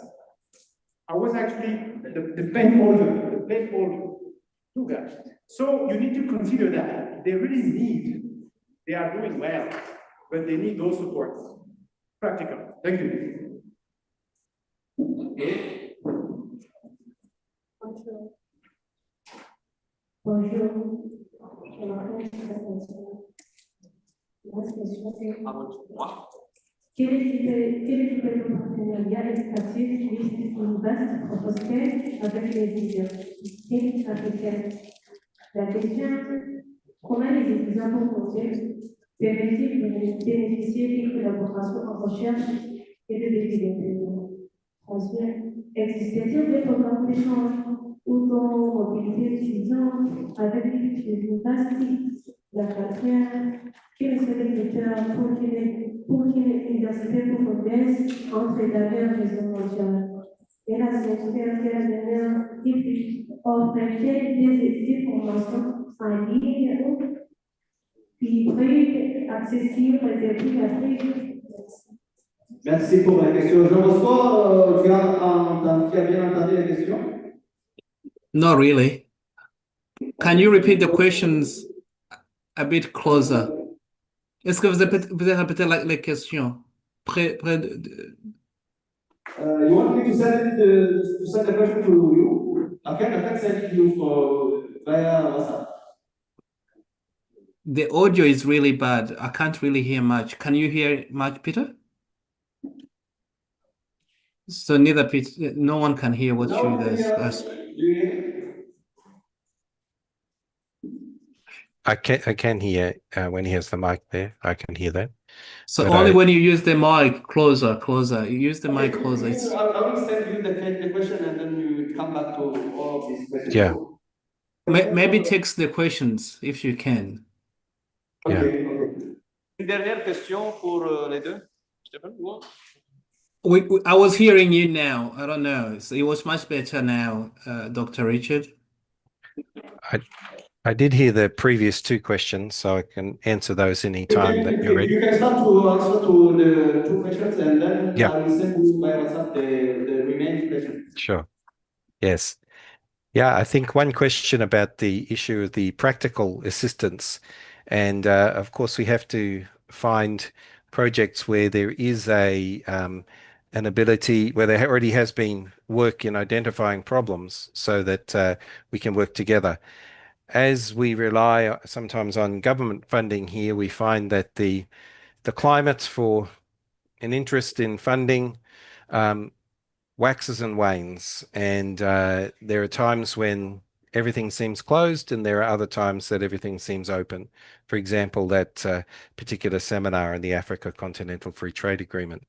I was actually the pen holder, two guys. So you need to consider that they really they are doing well, but they need those supports. Practical. Thank you. Okay. Bonjour. Je m'appelle la question c'est quel est le partenariat éducatif qui vaste proposé avec les universités africaines? La question, comment les étudiants vont compter permettent de bénéficier d'une collaboration en recherche et de développement? Ensuite, existe-t-il des programmes d'échange ou de mobilité étudiante avec les universités, la quatrième, quels sont les critères pour que les universités progressent entre la dernière réseau mondiale? Et la cinquième, c'est la dernière, offre-t-elle des formations en ligne hybrides, accessibles et privatives? Merci pour la question. Jean-Bosco, tu as bien entendu la question? Not really. Can you repeat the questions a bit closer? Est-ce que vous avez répété la question? Près de... You want me to send the question to you? I can send it to you via WhatsApp. The audio is really bad. I can't really hear much. Can you hear much, Peter? So neither Peter, no one can hear what you guys ask. I can hear when he has the mic there. I can hear that. So but only when you use the mic closer. You use the mic closer. I will send you the question and then you come back to all of these questions. Yeah. Maybe text the questions if you can. Yeah. Une dernière question pour les deux, Stéphane? I was hearing you now. I don't know. So it was much better now, Dr. Richard. I did hear the previous two questions, so I can answer those any time that you're ready. You can start to answer to the two questions and then Yeah. I will send you by WhatsApp the remaining questions. Sure. Yes. Yeah, I think one question about the issue of the practical assistance. And of course, we have to find projects where there is an ability, where there already has been work in identifying problems so that we can work together. As we rely sometimes on government funding here, we find that the climate for an interest in funding waxes and wanes, and there are times when everything seems closed and there are other times that everything seems open. For example, that particular seminar in the Africa Continental Free Trade Agreement.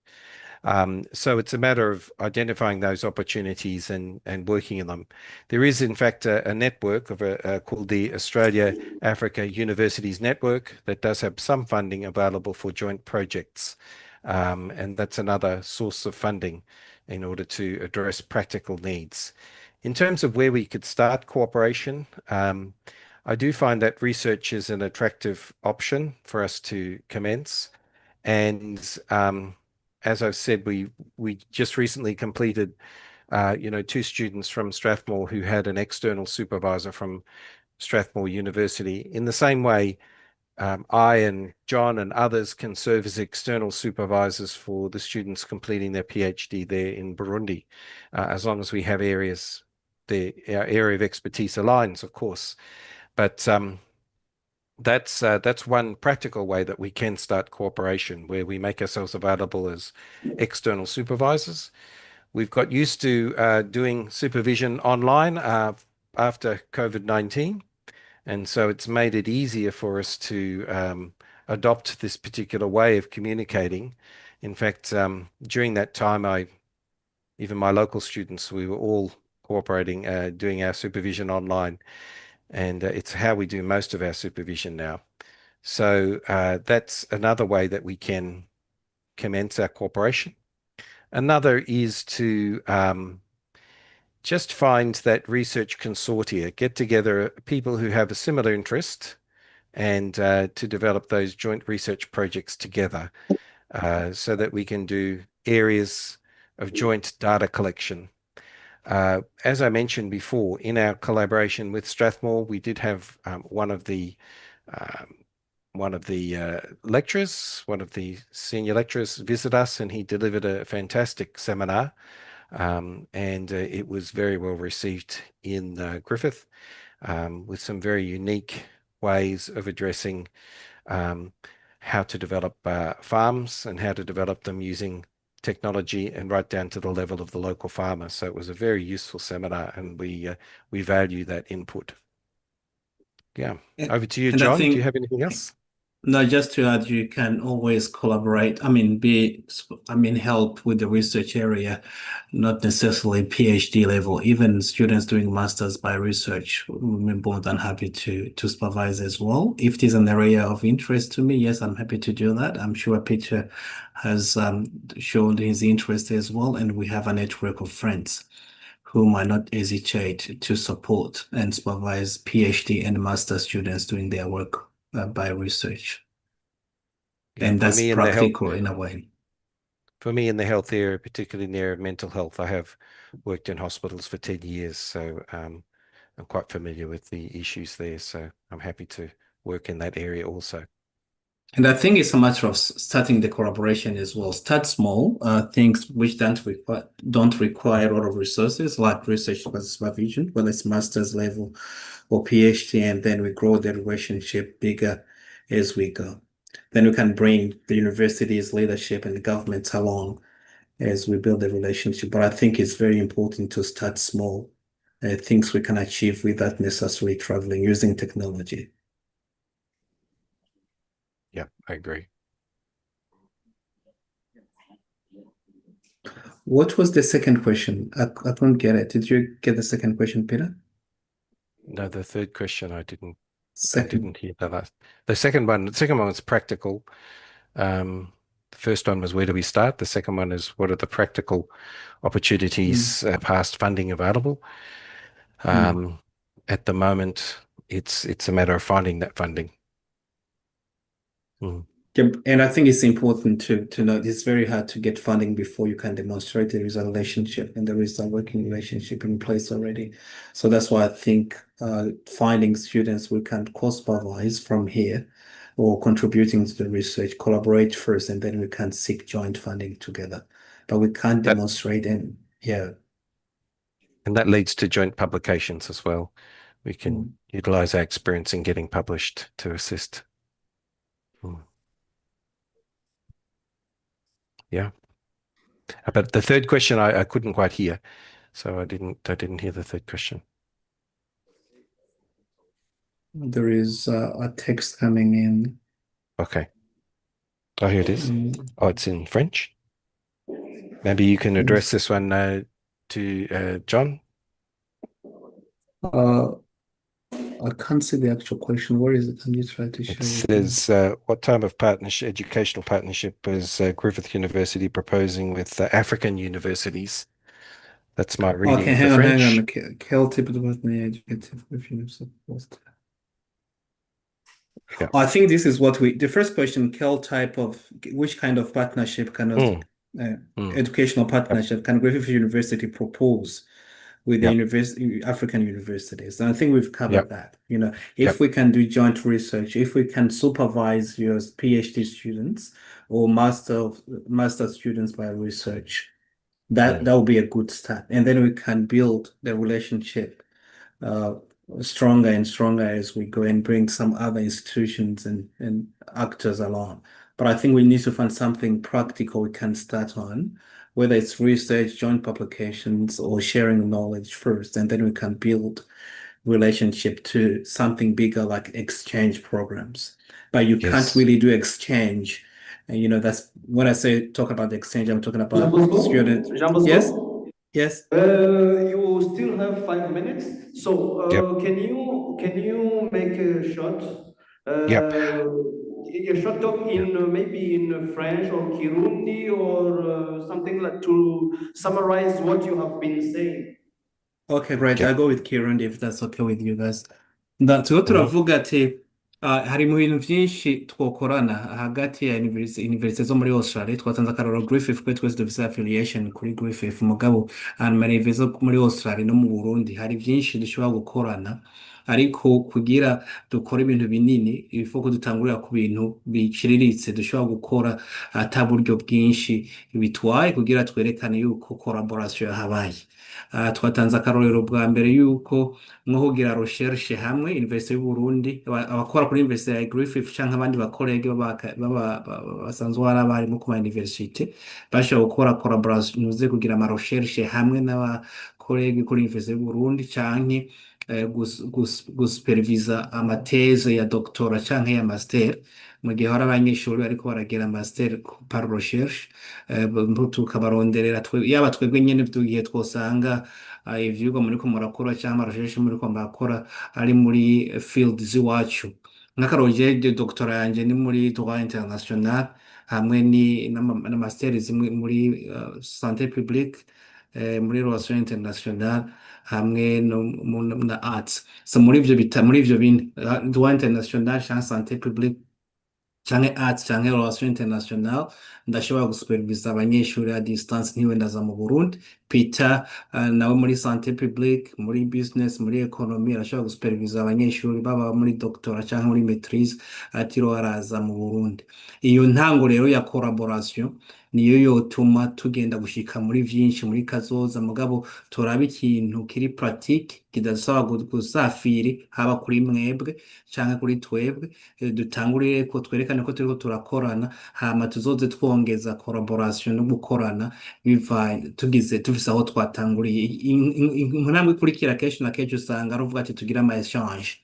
So it's a matter of identifying those opportunities and working in them. There is, in fact, a network of called the Australia Africa Universities Network that does have some funding available for joint projects. And that's another source of funding in order to address practical needs. In terms of where we could start cooperation, I do find that research is an attractive option for us to commence. And as I've said, we just recently completed, two students from Strathmore who had an external supervisor from Strathmore University. In the same way, I and John and others can serve as external supervisors for the students completing their PhD there in Burundi, as long as we have areas, our area of expertise aligns, of course. But that's one practical way that we can start cooperation, where we make ourselves available as external supervisors. We've got used to doing supervision online after COVID-19. And so it's made it easier for us to adopt this particular way of communicating. In fact, during that time, even my local students, we were all cooperating, doing our supervision online. And it's how we do most of our supervision now. So that's another way that we can commence our cooperation. Another is to just find that research consortia, get together people who have a similar interest and to develop those joint research projects together so that we can do areas of joint data collection. As I mentioned before, in our collaboration with Strathmore, we did have one of the lecturers, one of the senior lecturers visit us, and he delivered a fantastic seminar. And it was very well received in Griffith with some very unique ways of addressing how to develop farms and how to develop them using technology and right down to the level of the local farmer. So it was a very useful seminar, and we value that input. Yeah. Over to you, John. Do you have anything else? No, just to add, you can always collaborate. Help with the research area, not necessarily PhD level. Even students doing masters by research, we're more than happy to supervise as well. If it is an area of interest to me, yes, I'm happy to do that. I'm sure Peter has shown his interest as well, and we have a network of friends who might not hesitate to support and supervise PhD and master students doing their work by research. Yeah, and that's practical in a way. For me in the health area, particularly in the area of mental health, I have worked in hospitals for 10 years, so I'm quite familiar with the issues there. So I'm happy to work in that area also. And I think it's a matter of starting the collaboration as well. Start small, things which don't require a lot of resources, like research supervision, whether it's master's level or PhD, and then we grow the relationship bigger as we go. Then we can bring the university's leadership and the government along as we build the relationship. But I think it's very important to start small, things we can achieve without necessarily traveling, using technology. Yeah, I agree. What was the second question? I couldn't get it. Did you get the second question, Peter? No, the third question I didn't hear the last. The second one was practical. The first one was where do we start? The second one is what are the practical opportunities past funding available? At the moment, it's a matter of finding that funding. And I think it's important to note it's very hard to get funding before you can demonstrate there is a relationship and there is a working relationship in place already. So that's why I think finding students we can co-supervise from here or contributing to the research, collaborate first, and then we can seek joint funding together. But we can't demonstrate and And that leads to joint publications as well. We can utilize our experience in getting published to assist. Yeah. But the third question I couldn't quite hear. So I didn't hear the third question. There is a text coming in. Okay. Oh, here it is. Oh, it's in French. Maybe you can address this one to John. I can't see the actual question. Where is it? Can you try to share it? It says, what type of educational partnership is Griffith University proposing with African universities? That's my reading Okay, of the French. hang on. Quel type de partenariat éducatif supposed? Yeah. I think this is what the first question, which kind of partnership educational partnership can Griffith University propose with the Yep. African universities. And I think we've covered Yep. that. If we can do joint research, if we can supervise your PhD students or master students by research, that will be a good start. And then we can build the relationship stronger and stronger as we go and bring some other institutions and actors along. But I think we need to find something practical we can start on, whether it's research, joint publications, or sharing knowledge first, and then we can build relationship to something bigger like exchange programs. But you can't Yes. really do exchange. And that's when I say talk about the exchange, I'm talking about students. Jean Bosco? Yes, yes. You still have 5 minutes, so Yep. can you make a short Yep. talk in maybe in French or Kirundi or something like to summarize what you have been saying? Okay, great. Yep. I'll go with Kirundi if that's okay with you guys. Tuba Mhm. turavuga ati hari mu bintu byinshi twokorana hagati ya universite zo muri Australia. Twatanze akarorero Griffith kwe twese dufise affiliation kuri Griffith, mugabo ahantu zo muri Australia no mu Burundi hari byinshi dushobora gukorana, ariko kugira dukore ibintu binini ko dutangurira ku bintu biciriritse dushobora gukora ata buryo bwinshi bitwaye kugira twerekane yuko collaboration yahabaye. Twatanze akarorero bwa mbere yuko nko kugira recherche hamwe University y'u Burundi, abakora kuri University ya Griffith canke abandi bakorege basanzwe ari abarimu ku ma university bashobora gukora collaboration uze kugira ama recherche hamwe n'abakorege kuri University y'u Burundi canke gusupervisa amateze ya doctora canke ya master mu gihe hari abanyeshuri bariko baragira master par recherche, tukabaronderera yaba twebwe nyene tugiye twosanga ivyigwa muriko murakora cyangwa recherche muriko murakora ari muri field z'iwacu. Nk'akarorero doctora yanje ni muri droit international hamwe na master zimwe muri santé publique, muri relations internationales hamwe na arts. So muri ivyo bine droit international cyangwa santé publique canke arts canke relations international ndashobora gusupervisa abanyeshuri à distance ntiwe ndaza mu Burundi. Peter nawe muri santé publique, muri business, muri economy arashobora gusupervisa abanyeshuri baba muri doctora canke muri maîtrise atiro araza mu Burundi. Iyo ntango rero ya collaboration niyo yotuma tugenda gushika muri vyinshi muri kazoza, mugabo turaba ikintu kiri pratique kidasaba gusafiri haba kuri mwebwe canke kuri twebwe, dutangurire ko twerekane ko turiko turakorana hama tuzoze twongeza collaboration no gukorana tufise aho twatanguriye. Intambwe ikurikira kenshi na kenshi usanga aruvuga ati tugira ama échange,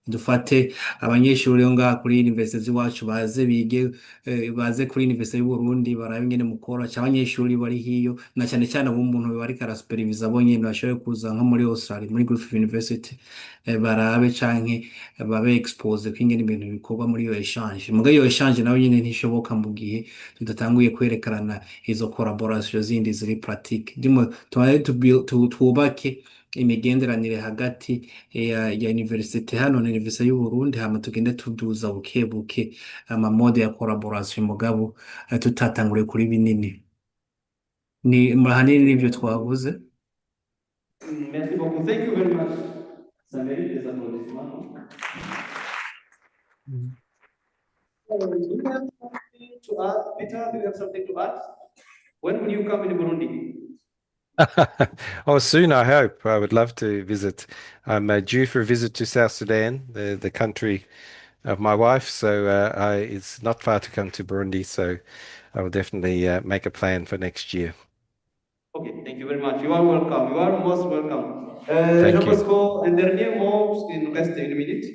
dufate abanyeshuri yo ngaha kuri university z'iwacu baze kuri university y'u Burundi barabe ingene mukora cyangwa abanyeshuri bari hiyo na cyane cyane abo umuntu bari karasupervisa bonye bashoboye kuza nko muri Australia muri Griffith University, barabe canke babe expose kwingene ibintu bikorwa muri iyo échange. Muga iyo échange nayo nyine ntishoboka mu gihe tudatanguye kwerekarana izo collaboration zindi ziri pratique. Ndimo twubake imigenderanire hagati ya university hano na university y'u Burundi hama tugende tuduza buke buke amamode ya collaboration, mugabo tutatangure kuri binini. Ni mahanini nivyo twavuze. Merci beaucoup. Thank you very much. Ça mérite des applaudissements. Do you have something to add, Peter? Do you have something to add? When will you come in Burundi? Oh, soon, I hope. I would love to visit. I'm due for a visit to South Sudan, the country of my wife. So it's not far to come to Burundi. So I will definitely make a plan for next year. Okay, thank you very much. You are welcome. You are most welcome. Thank you. Jean-Bosco, un dernier mot, il nous reste une minute.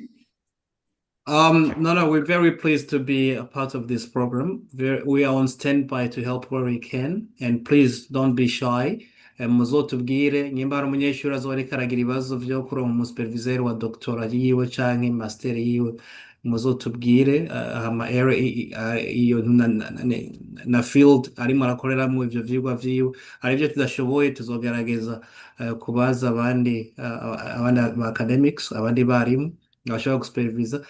No, we're very pleased to be a part of this program. We are on standby to help where we can, and please don't be shy. Muzotubwire nyimba hari umunyeshuri azoreka aragira ibibazo vyo kuronka umusuperviseur wa doctora yiwe canke master yiwe, muzotubwire iyo na field arimo arakoreramo ivyo vyigwa vyiwe. Hari ivyo tudashoboye tuzogerageza kubaza abandi ba academics, abandi barimu bashobora gusupervisa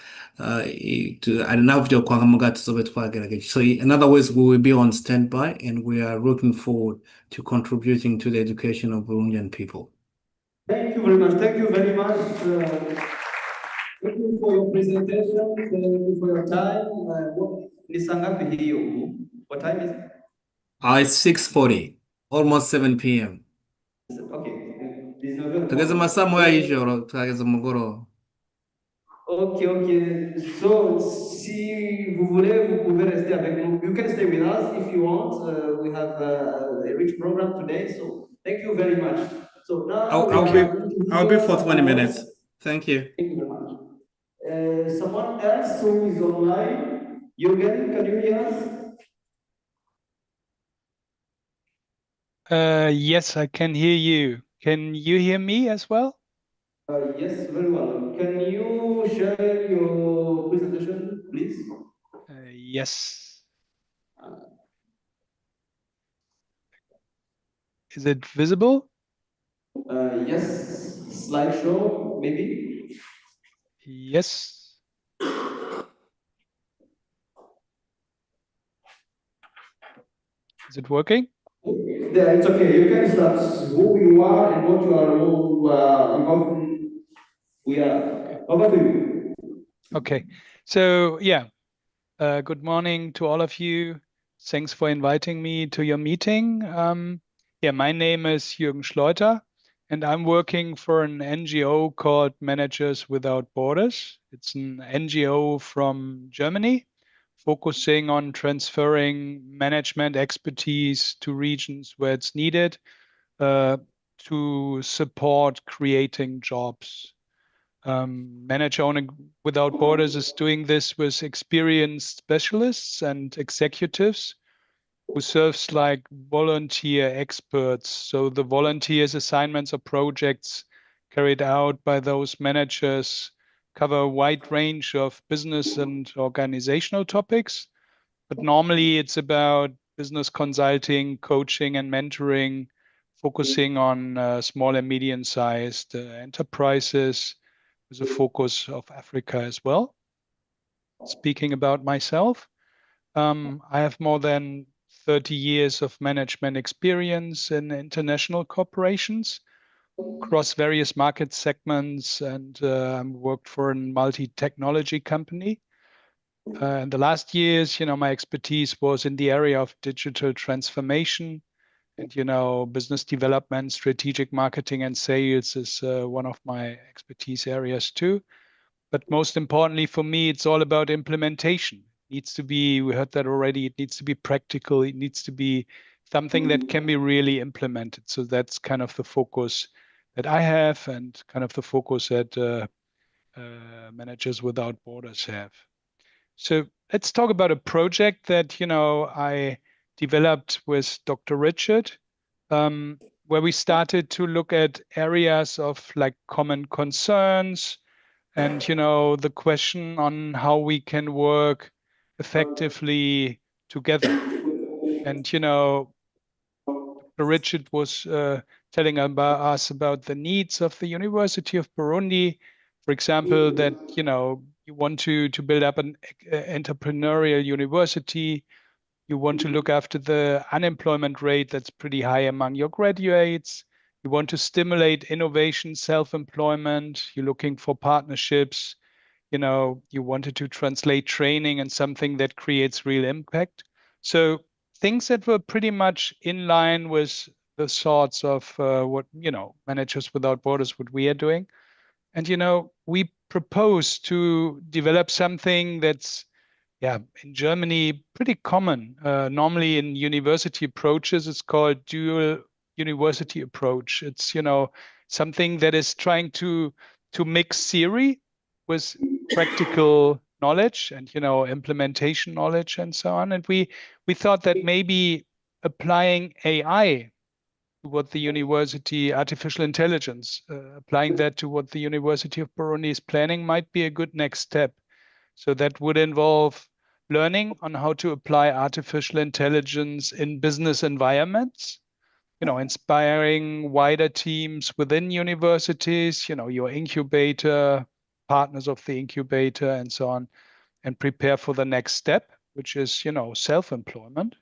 ari navyo kwanga muga tuzobe twagerageje. So in other words, we will be on standby and we are looking forward to contributing to the education of Burundian people. Thank you very much. Thank you very much. Thank you for your presentation. Thank you for your time. Ni saa ngapi hiyo? What time is it? It's 6:40, almost 7 p.m. Okay. 19h. Tugeze masaa moya y'ijoro, tugeze umugoroba. Ok, ok. So, si vous voulez, vous pouvez rester avec nous. You can stay with us if you want. We have a rich program today. So, thank you very much. So now I'll be for 20 minutes. Thank you. Thank you very much. Someone else who is online, Jürgen, can you hear us? Yes, I can hear you. Can you hear me as well? Yes, very well. Can you share your presentation, please? Yes. Is it visible? Yes, slideshow, maybe? Yes. Is it working? Yeah, it's okay. You can start who you are and what you are, we are. Over to you. Okay. So, yeah. Good morning to all of you. Thanks for inviting me to your meeting. Yeah, my name is Jürgen Schleuter, and I'm working for an NGO called Managers Without Borders. It's an NGO from Germany, focusing on transferring management expertise to regions where it's needed to support creating jobs. Manager Without Borders is doing this with experienced specialists and executives who serves like volunteer experts. So the volunteers assignments or projects carried out by those managers cover a wide range of business and organizational topics. But normally it's about business consulting, coaching and mentoring, focusing on small and medium-sized enterprises, with a focus of Africa as well. Speaking about myself, I have more than 30 years of management experience in international corporations across various market segments, and worked for a multi-technology company. In the last years, my expertise was in the area of digital transformation, and business development, strategic marketing, and sales is one of my expertise areas too. But most importantly for me, it's all about implementation. It needs to be, we heard that already, it needs to be practical. It needs to be something that can be really implemented. So that's kind of the focus that I have, and kind of the focus that Managers Without Borders have. So let's talk about a project that, I developed with Dr. Richard, where we started to look at areas of like common concerns, and the question on how we can work effectively together. And Dr. Richard was telling us about the needs of the University of Burundi, for example, that you want to build up an entrepreneurial university. You want to look after the unemployment rate that's pretty high among your graduates. You want to stimulate innovation, self-employment. You're looking for partnerships. You wanted to translate training and something that creates real impact. So things that were pretty much in line with the sorts of what, Managers Without Borders, what we are doing. And, we propose to develop something that's, yeah, in Germany, pretty common. Normally in university approaches, it's called dual university approach. It's, something that is trying to mix theory with practical knowledge and, implementation knowledge and so on. And we thought that maybe applying AI to what the university, artificial intelligence, applying that to what the University of Burundi is planning might be a good next step. So that would involve learning on how to apply artificial intelligence in business environments, inspiring wider teams within universities, your incubator, partners of the incubator, and so on, and prepare for the next step, which is, self-employment.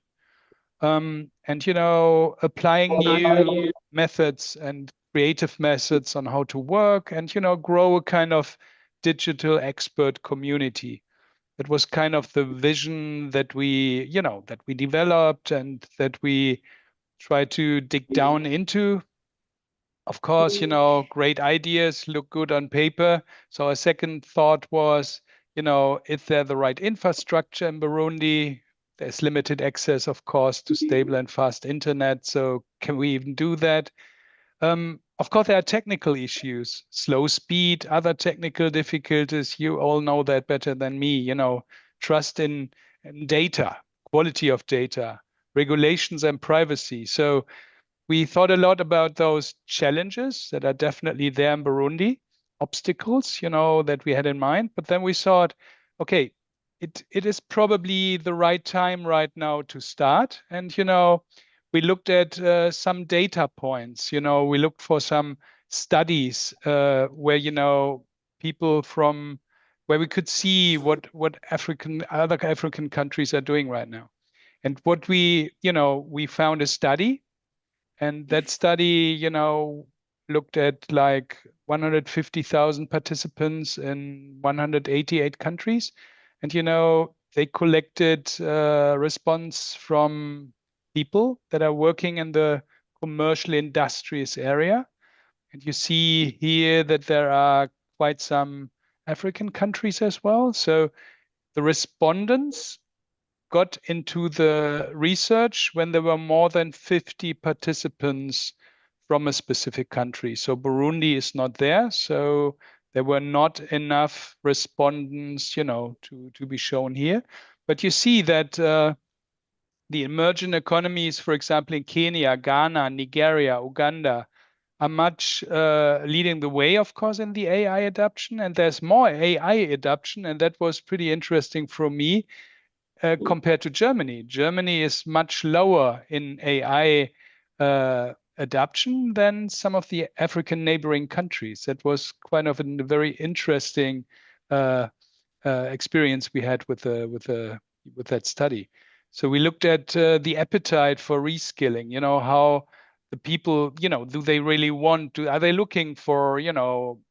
And, applying new methods and creative methods on how to work and, grow a kind of digital expert community. It was kind of the vision that we developed and that we try to dig down into. Of course, great ideas look good on paper. So a second thought was, is there the right infrastructure in Burundi? There's limited access, of course, to stable and fast internet. So can we even do that? Of course, there are technical issues, slow speed, other technical difficulties. You all know that better than me. Trust in data, quality of data, regulations and privacy. So we thought a lot about those challenges that are definitely there in Burundi, obstacles, that we had in mind. But then we thought, okay, it is probably the right time right now to start. And, we looked at some data points, we looked for some studies where, people from where we could see what other African countries are doing right now. And what we found a study, and that study, looked at like 150,000 participants in 188 countries. And, they collected response from people that are working in the commercial industrious area. And you see here that there are quite some African countries as well. So the respondents got into the research when there were more than 50 participants from a specific country. So Burundi is not there. So there were not enough respondents, to be shown here. But you see that the emerging economies, for example, in Kenya, Ghana, Nigeria, Uganda, are much leading the way, of course, in the AI adoption. And there's more AI adoption. And that was pretty interesting for me. Compared to Germany. Germany is much lower in AI adoption than some of the African neighboring countries. That was kind of a very interesting experience we had with that study. So we looked at the appetite for reskilling. How the people, do they really are they looking for,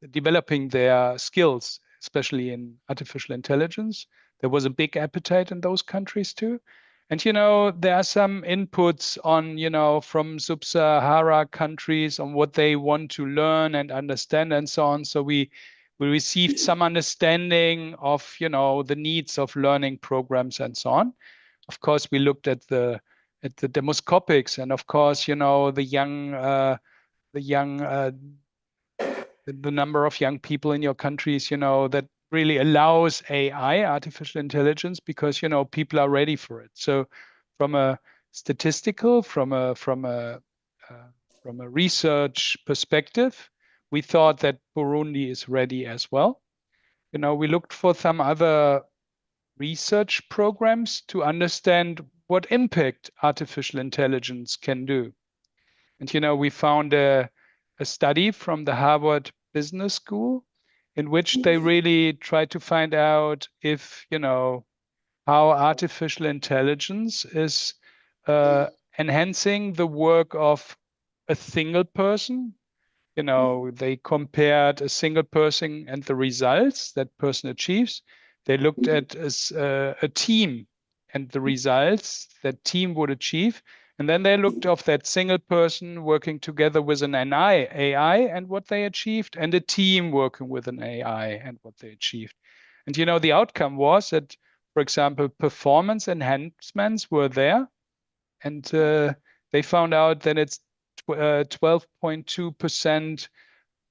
developing their skills, especially in artificial intelligence? There was a big appetite in those countries too. And, there are some inputs on, from sub-Sahara countries on what they want to learn and understand and so on. So we received some understanding of, the needs of learning programs and so on. Of course, we looked at the demoscopics and of course, the number of young people in your countries, that really allows AI, artificial intelligence, because, people are ready for it. So from a statistical, from a research perspective, we thought that Burundi is ready as well. We looked for some other research programs to understand what impact artificial intelligence can do. And, we found a study from the Harvard Business School in which they really tried to find out if, how artificial intelligence is enhancing the work of a single person. They compared a single person and the results that person achieves. They looked at a team and the results that team would achieve. And then they looked at that single person working together with an AI and what they achieved, and a team working with an AI and what they achieved. And, the outcome was that, for example, performance enhancements were there. And they found out that it's 12.2%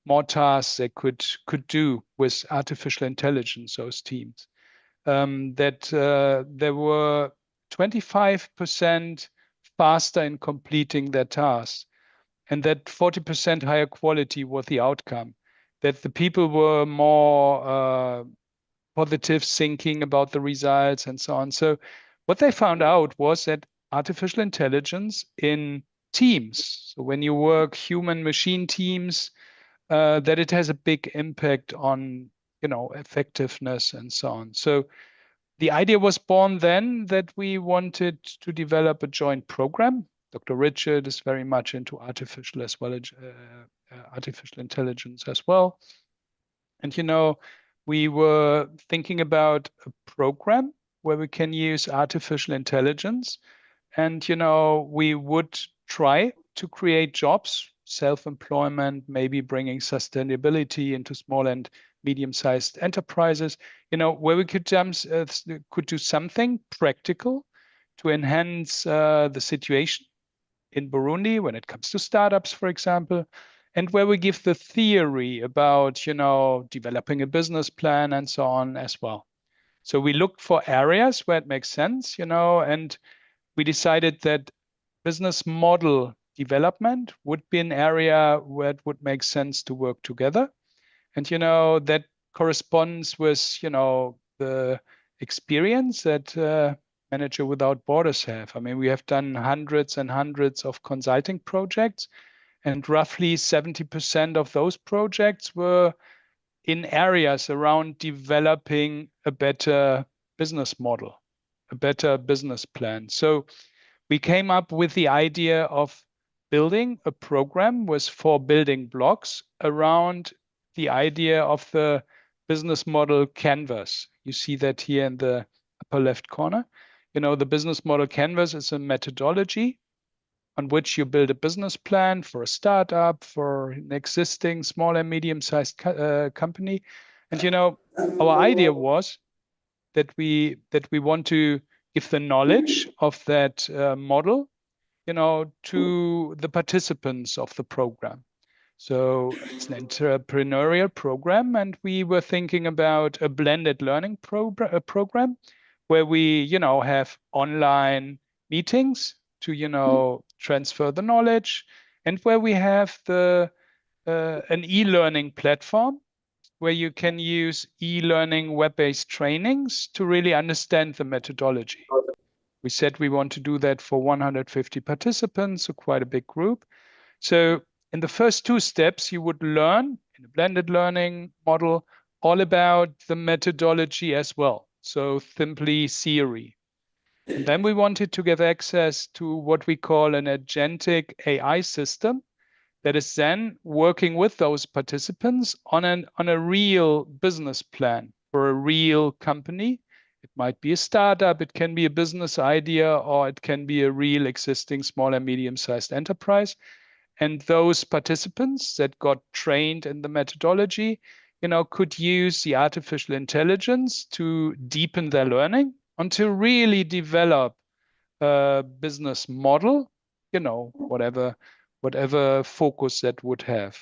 more tasks they could do with artificial intelligence, those teams. That there were 25% faster in completing their tasks, and that 40% higher quality was the outcome. That the people were more positive thinking about the results and so on. So what they found out was that artificial intelligence in teams, so when you work human-machine teams, that it has a big impact on, effectiveness and so on. So the idea was born then that we wanted to develop a joint program Dr. Richard is very much into artificial as well as artificial intelligence as well. And, you know, we were thinking about a program where we can use artificial intelligence. And, you know, we would try to create jobs, self-employment, maybe bringing sustainability into small and medium-sized enterprises, you know, where we could do something practical to enhance the situation in Burundi when it comes to startups, for example, and where we give the theory about, you know, developing a business plan and so on as well. So we looked for areas where it makes sense, you know, and we decided that business model development would be an area where it would make sense to work together. And, you know, that corresponds with, you know, the experience that Manager Without Borders have. I mean, we have done hundreds and hundreds of consulting projects, and roughly 70% of those projects were in areas around developing a better business model, a better business plan. So we came up with the idea of building a program with 4 building blocks around the idea of the business model canvas. You see that here in the upper left corner. You know, the business model canvas is a methodology on which you build a business plan for a startup, for an existing small and medium-sized company. And, you know, our idea was that we want to give the knowledge of that model, you know, to the participants of the program. So it's an entrepreneurial program, and we were thinking about a blended learning program where we, you know, have online meetings to, you know, transfer the knowledge, and where we have the an e-learning platform where you can use e-learning web-based trainings to really understand the methodology. We said we want to do that for 150 participants, so quite a big group. So in the first 2 steps, you would learn in a blended learning model all about the methodology as well. So simply theory. And then we wanted to give access to what we call an agentic AI system that is then working with those participants on a real business plan for a real company. It might be a startup, it can be a business idea, or it can be a real existing small and medium-sized enterprise. And those participants that got trained in the methodology, you know, could use the artificial intelligence to deepen their learning and to really develop a business model, you know, whatever focus that would have.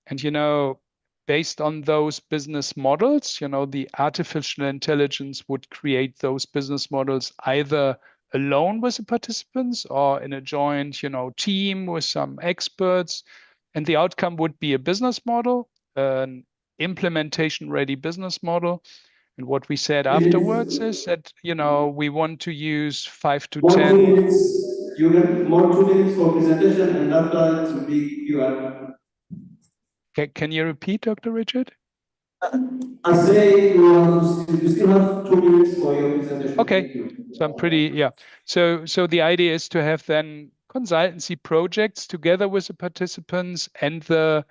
And, you know, based on those business models, you know, the artificial intelligence would create those business models either alone with the participants or in a joint, you know, team with some experts. And the outcome would be a business model, an implementation-ready business model. And what we said afterwards is that, you know, we want to use 5 to 10 minutes. You get more 2 minutes for presentation, and after it will be Q&A. Can you repeat, Dr. Richard? I say you still have 2 minutes for your presentation. Okay, so I'm pretty, yeah. So the idea is to have then consultancy projects together with the participants and the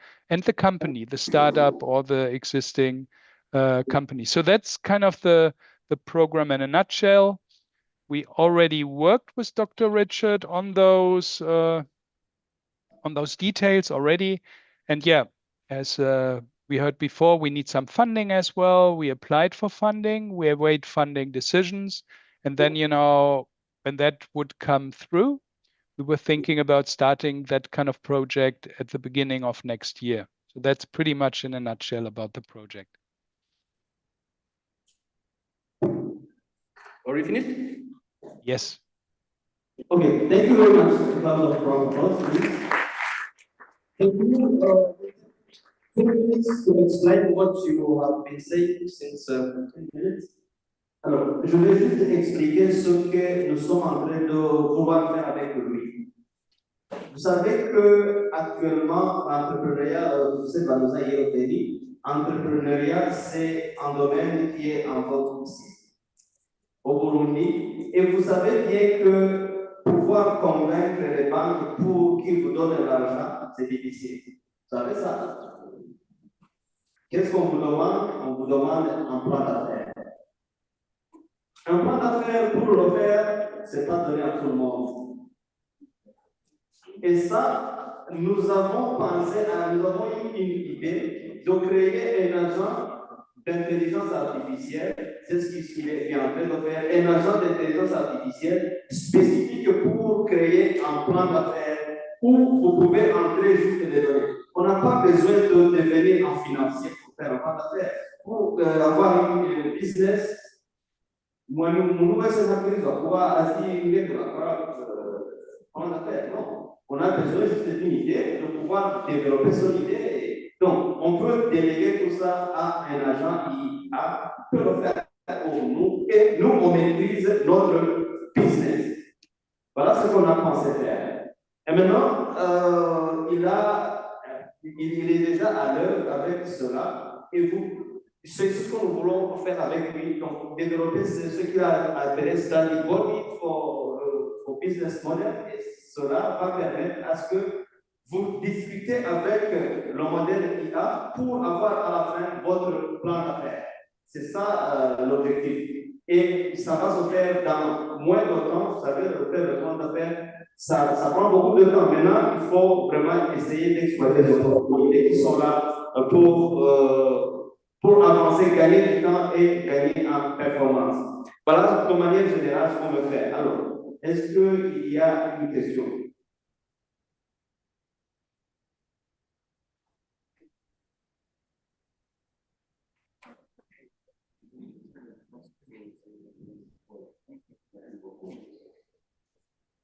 company, the startup or the existing company. So that's kind of the program in a nutshell. We already worked with Dr. Richard on those details already, and yeah, as we heard before, we need some funding as well. We applied for funding. We await funding decisions. And then, you know, when that would come through, we were thinking about starting that kind of project at the beginning of next year. So that's pretty much in a nutshell about the project. Are you finished? Yes. Okay, thank you very much. A couple of round of applause, please. Thank you. 2 minutes to explain what you have been saying since 15 minutes. Alors, je vais juste expliquer ce que nous sommes en train de vouloir faire avec lui. Vous savez que actuellement, l'entrepreneuriat, vous êtes dans entrepreneuriat, c'est un domaine qui est en vogue ici, au Burundi. Et vous savez bien que pour pouvoir convaincre les banques pour qu'ils vous donnent l'argent, c'est difficile. Vous savez ça? Qu'est-ce qu'on vous demande? On vous demande un plan d'affaires. Un plan d'affaires, pour le faire, c'est pas donné à tout le monde. Et ça, nous avons eu une idée de créer un agent d'intelligence artificielle. C'est ce qu'il est en train de faire, un agent d'intelligence artificielle spécifique pour créer un plan d'affaires où vous pouvez entrer juste les données. On n'a pas besoin de devenir un financier pour faire un plan d'affaires. Pour avoir un business, moi, nous va pouvoir assurer de la plan d'affaires. Non. On a besoin juste d'une idée, de pouvoir développer son idée. Donc, on peut déléguer tout ça à un agent qui peut le faire pour nous et nous, on maîtrise notre business. Voilà ce qu'on a pensé faire. Et maintenant, il est déjà à l'œuvre avec cela. Et c'est ce que nous voulons faire avec lui. Donc, développer ce qu'il a appelé study body for business model. Et cela va permettre à ce que vous discutez avec le modèle IA pour avoir à la fin votre plan d'affaires. C'est ça l'objectif. Et ça va se faire dans moins de temps. Vous savez, faire le plan d'affaires, ça prend beaucoup de temps. Maintenant, il faut vraiment essayer d'exploiter les opportunités qui sont là pour avancer, gagner du temps et gagner en performance. Voilà de manière générale ce qu'on veut faire. Alors, est-ce qu'il y a une question?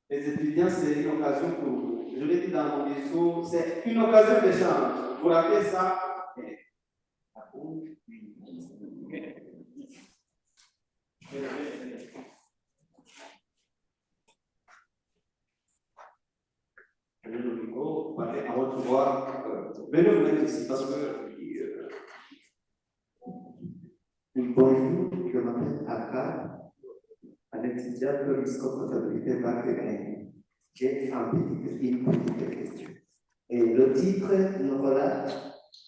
Les étudiants, c'est une occasion pour vous. Je l'ai dit dans mon discours, c'est une occasion d'échange. Vous rappelez ça? Venez vous mettre ici parce que. Bonjour, je m'appelle Aka, un étudiant de l'ISCO comptabilité marketing. J'ai une petite question. Et le titre nous relate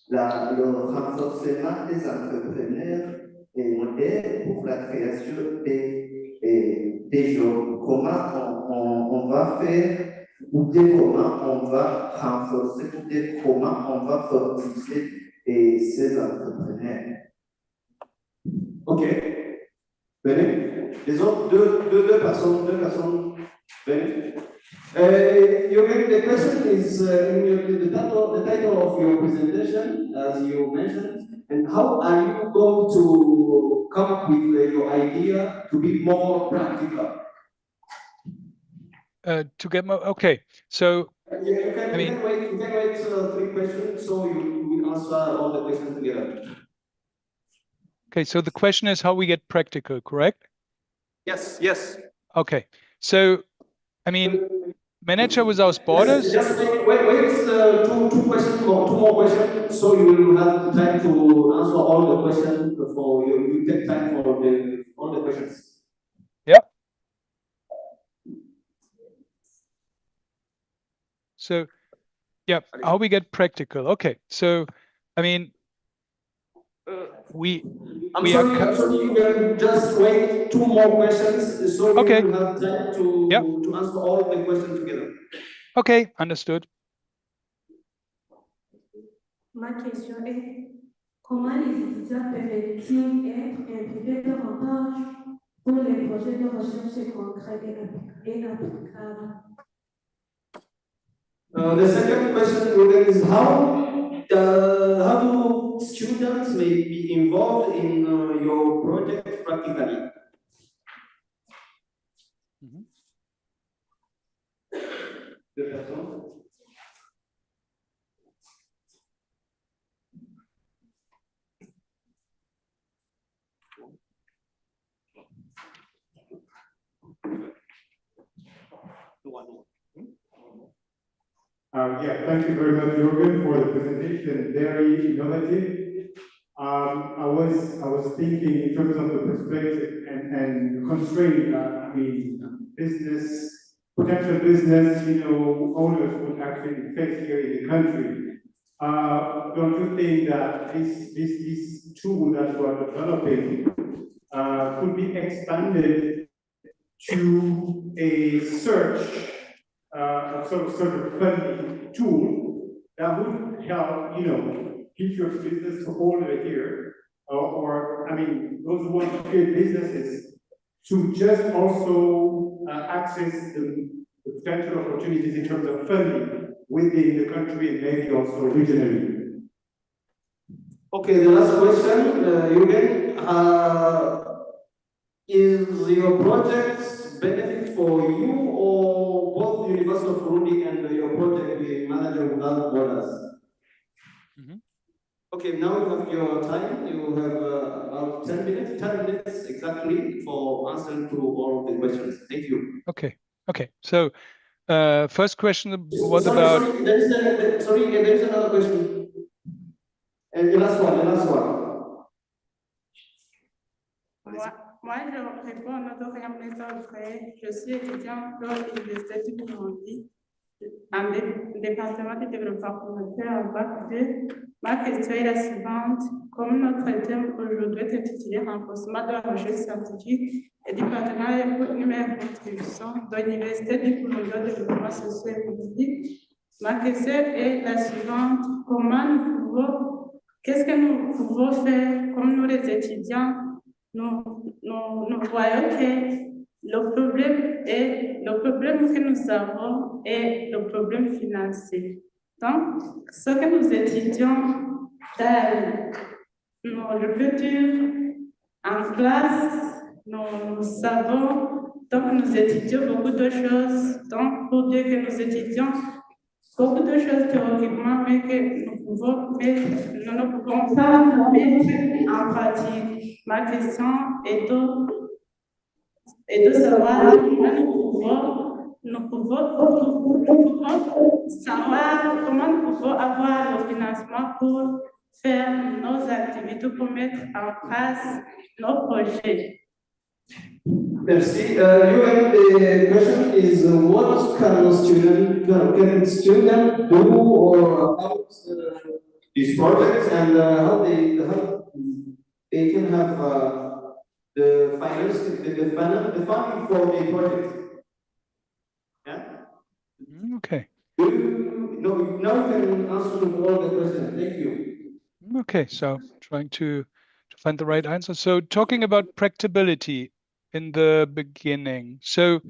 le renforcement des entrepreneurs et modèles pour la création des jobs. Comment on va faire, ou bien comment on va renforcer, ou bien comment on va fortifier ces entrepreneurs. Ok. Venez. Les autres, deux personnes. Venez. The question is in the title of your presentation, as you mentioned, and how are you going to come up with your idea to be more practical? To get more, okay. So, you can wait 3 questions, so you will answer all the questions together. Okay, so the question is how we get practical, correct? Yes. Okay, so, I mean, Manager Without Borders. Just wait two more questions, so you will have time to answer all the questions before you take time for all the questions. Yeah. So, yeah, how we get practical. Okay, so, I mean, I'm sorry, you can just wait 2 more questions, so you will have time to answer all the questions together. Okay, understood. Ma question est, comment les étudiants peuvent-ils être impliqués davantage pour les projets de recherche concrets et applicables? The second question is how do students may be involved in your project practically? Deux personnes. Yeah, thank you very much, Jorgen, for the presentation. Very innovative. I was thinking in terms of the perspective and constraint. I mean, business potential business, owners would actually face here in the country. Don't you think that this tool that we are developing could be expanded to a search, sort of funding tool that would help, future business holder here, or I mean, those who want to create businesses to just also access the potential opportunities in terms of funding within the country and maybe also regionally. Okay, the last question, Jürgen. Is your project benefit for you or both University of Burundi and your project with Manager Without Borders? Okay, now you have your time. You have about 10 minutes exactly for answering to all of the questions. Thank you. Okay. So, first question was sorry, about. Sorry, there is another question. And the last one. Moi, je réponds à notre frère. Je suis étudiant dans l'Université du Burundi, en département de développement communautaire en bac 2. Ma question est la suivante. Comme notre thème aujourd'hui est intitulé Renforcement de la recherche scientifique et du partenariat pour une meilleure contribution de l'Université du Burundi au développement socio-économique, ma question est la suivante. Qu'est-ce que nous pouvons faire comme nous les étudiants? Nous voyons que le problème que nous avons est le problème financier. Donc, ce que nous étudions dans le futur, en classe, nous savons, donc nous étudions beaucoup de choses. Donc, pour dire que nous étudions beaucoup de choses théoriquement, mais que nous ne pouvons pas mettre en pratique. Ma question est de savoir comment nous pouvons savoir comment nous pouvons avoir le financement pour faire nos activités, pour mettre en place nos projets. Merci. The question is what can student do or about these projects and how they can have the funding for the project. Yeah. Okay. Now you can answer all the questions. Thank you. Okay, so trying to find the right answer. So talking about practicability in the beginning. So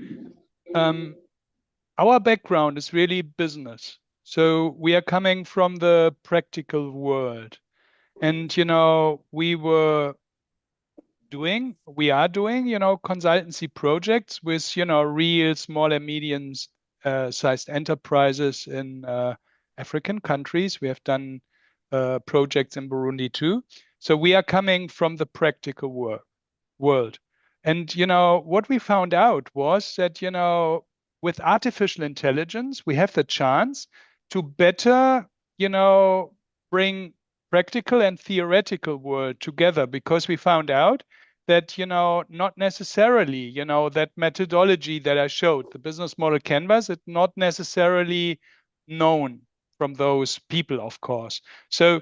our background is really business. So we are coming from the practical world. And, we are doing, consultancy projects with, real small and medium sized enterprises in African countries. We have done projects in Burundi too. So we are coming from the practical world. And, what we found out was that, with artificial intelligence, we have the chance to better, bring practical and theoretical world together, because we found out that, not necessarily, that methodology that I showed, the business model canvas, it's not necessarily known from those people, of course. So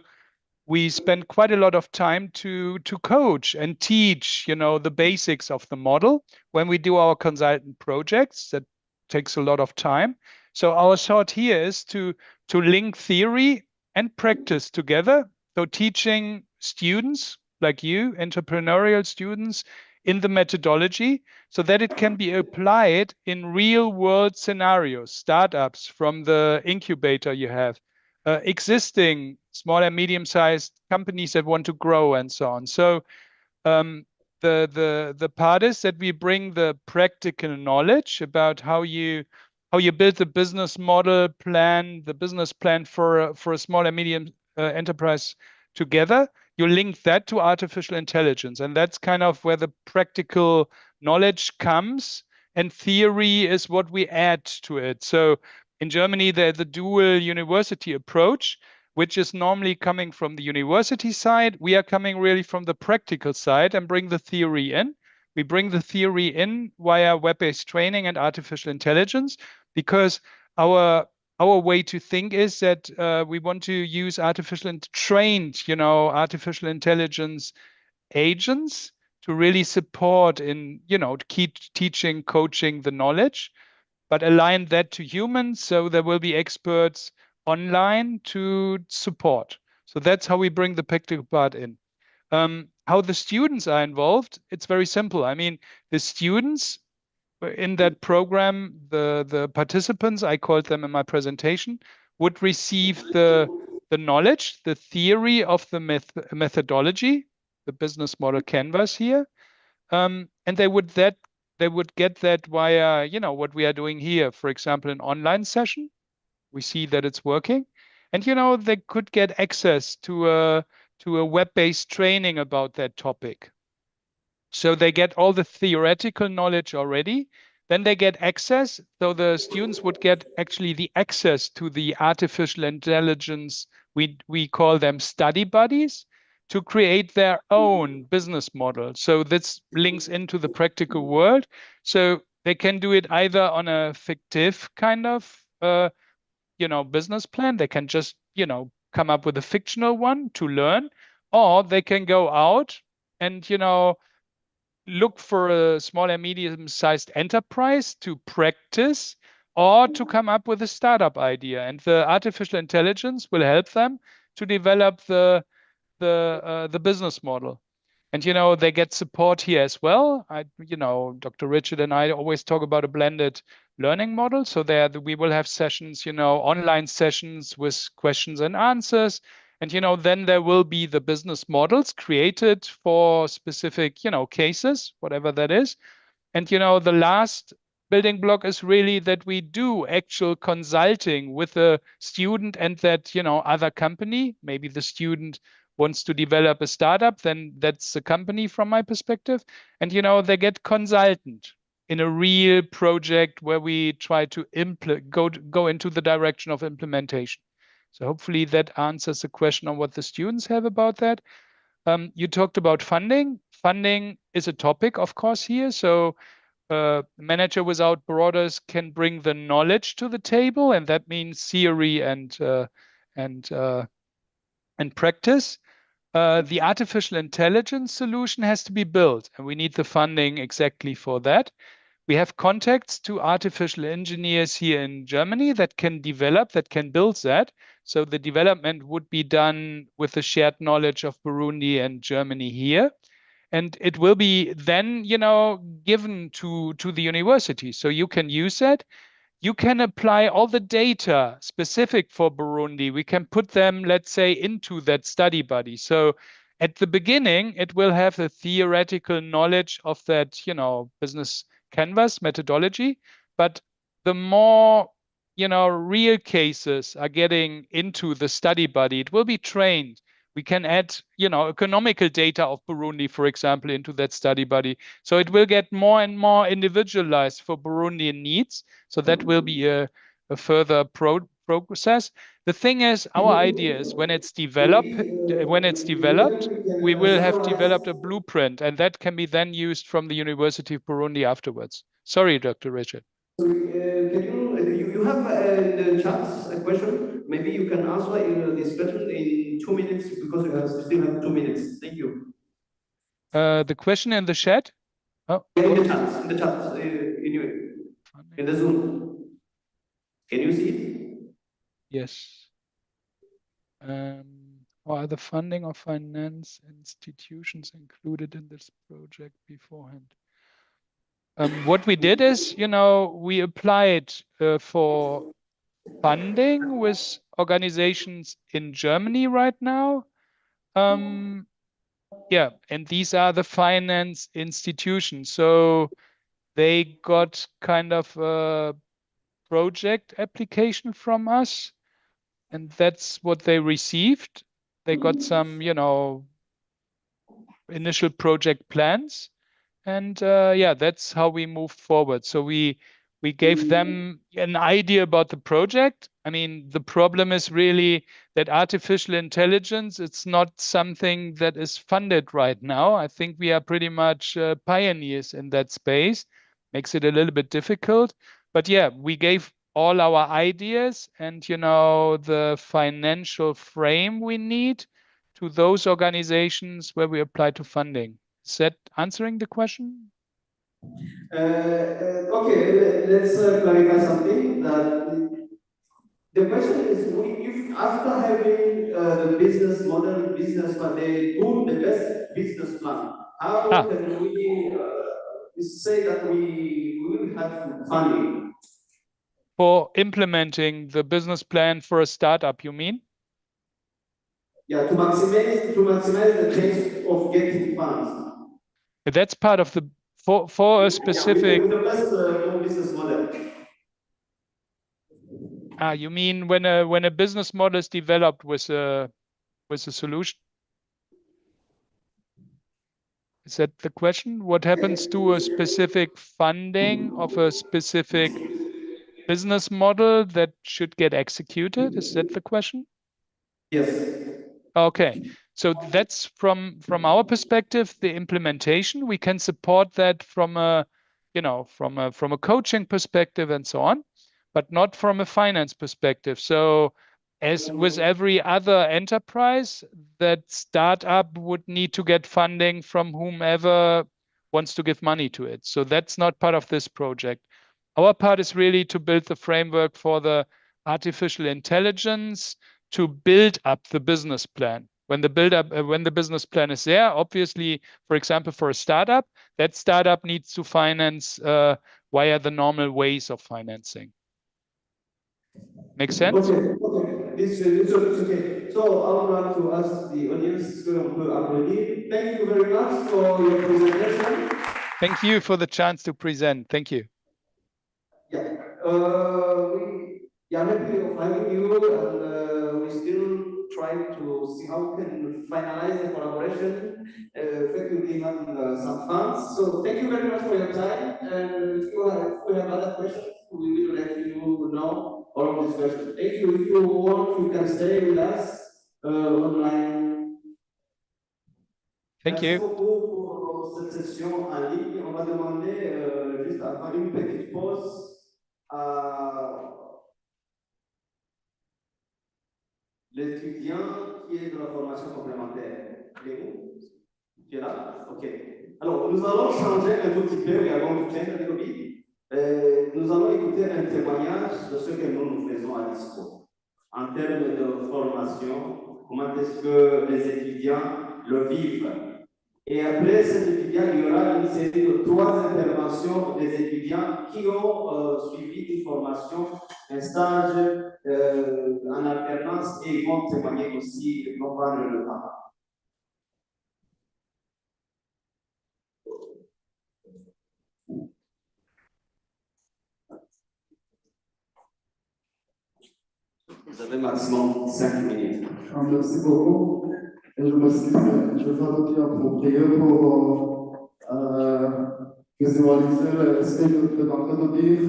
we spend quite a lot of time to coach and teach, the basics of the model when we do our consultant projects. That takes a lot of time. So our thought here is to link theory and practice together. So teaching students like you, entrepreneurial students, in the methodology so that it can be applied in real world scenarios, startups from the incubator you have, existing small and medium-sized companies that want to grow and so on. So the part is that we bring the practical knowledge about how you build the business model plan, the business plan for a small and medium enterprise together. You link that to artificial intelligence, and that's kind of where the practical knowledge comes, and theory is what we add to it. So in Germany, there's the dual university approach, which is normally coming from the university side. We are coming really from the practical side and bring the theory in. We bring the theory in via web-based training and artificial intelligence, because our way to think is that we want to use trained, artificial intelligence agents to really support in, to keep teaching, coaching the knowledge, but align that to humans. So there will be experts online to support. So that's how we bring the practical part in. How the students are involved, it's very simple. I mean, the students in that program, the participants, I called them in my presentation, would receive the knowledge, the theory of the methodology, the business model canvas here, and they would get that via, what we are doing here. For example, an online session, we see that it's working, and they could get access to a web-based training about that topic. So they get all the theoretical knowledge already. Then they get access. So the students would get actually the access to the artificial intelligence. We call them study buddies, to create their own business model. So this links into the practical world. So they can do it either on a fictive kind of, business plan. They can just, come up with a fictional one to learn, or they can go out and, look for a small and medium-sized enterprise to practice, or to come up with a startup idea. And the artificial intelligence will help them to develop the business model. And, they get support here as well. Dr. Richard and I always talk about a blended learning model. So there we will have sessions, online sessions with questions and answers. And, then there will be the business models created for specific, cases, whatever that is. And, the last building block is really that we do actual consulting with a student and that, other company. Maybe the student wants to develop a startup, then that's the company from my perspective. And, they get consultant in a real project where we try to go into the direction of implementation. So hopefully that answers the question on what the students have about that. You talked about funding. Funding is a topic, of course, here. So Manager Without Borders can bring the knowledge to the table, and that means theory and practice. The artificial intelligence solution has to be built, and we need the funding exactly for that. We have contacts to artificial engineers here in Germany that can build that. So the development would be done with the shared knowledge of Burundi and Germany here. And it will be then, given to the university. So you can use that. You can apply all the data specific for Burundi. We can put them, let's say, into that study buddy. So at the beginning, it will have the theoretical knowledge of that, business canvas methodology. But the more, real cases are getting into the study buddy, it will be trained. We can add, economical data of Burundi, for example, into that study buddy. So it will get more and more individualized for Burundian needs. So that will be a further process. The thing is, our idea is when it's developed, we will have developed a blueprint, and that can be then used from the University of Burundi afterwards. Sorry, Dr. Richard. Can you have in the chat a question? Maybe you can answer this question in 2 minutes, because we still have 2 minutes. Thank you. The question in the chat? Oh, in the chat, in the Zoom. Can you see it? Yes. Are the funding of finance institutions included in this project beforehand? What we did is, we applied for funding with organizations in Germany right now. Yeah, and these are the finance institutions. So they got kind of a project application from us, and that's what they received. They got some, initial project plans. And yeah, that's how we moved forward. So we We gave them an idea about the project. I mean, the problem is really that artificial intelligence, it's not something that is funded right now. I think we are pretty much pioneers in that space. Makes it a little bit difficult. But yeah, we gave all our ideas and, you know, the financial frame we need to those organizations where we apply to funding. Is that answering the question? Okay, let's clarify something. That the question is, if after having the business model, business plan, they do the best business plan, how can we say that we will have funding? For implementing the business plan for a startup, you mean? Yeah, to maximize the chance of getting funds. That's part of the for a specific. Yeah, with the best business model. You mean when a business model is developed with a solution? Is that the question? What happens to a specific funding of a specific business model that should get executed? Is that the question? Yes. Okay, so that's from our perspective, the implementation. We can support that from a, you know, from a coaching perspective and so on, but not from a finance perspective. So as with every other enterprise, that startup would need to get funding from whomever wants to give money to it. So that's not part of this project. Our part is really to build the framework for the artificial intelligence to build up the business plan. When the business plan is there, obviously, for example, for a startup, that startup needs to finance via the normal ways of financing. Make sense? Okay. This is okay. So I would like to ask the audience to applause. Thank you very much for your presentation. Thank you for the chance to present. Thank you. Yeah, we are happy of having you, and we still try to see how we can finalize the collaboration, effectively having some funds. So thank you very much for your time, and if we have other questions, we will let you know all of these questions. Thank you. If you want, you can stay with us online. Thank you. Merci beaucoup pour cette session en ligne. On va demander juste à faire une petite pause à l'étudiant qui est de la formation complémentaire. Il est où? Tu es là? Ok. Alors, nous allons changer un tout petit peu, we are going to change a little bit. Nous allons écouter un témoignage de ce que nous faisons à l'ISCO. En termes de formation, comment est-ce que les étudiants le vivent. Et après cet étudiant, il y aura une série de 3 interventions des étudiants qui ont suivi une formation, un stage en alternance, et ils vont témoigner aussi, ils vont prendre le temps. Vous avez maximum 5 minutes. Merci beaucoup. Et je vais adopter approprié pour visualiser ce que je suis en train de dire.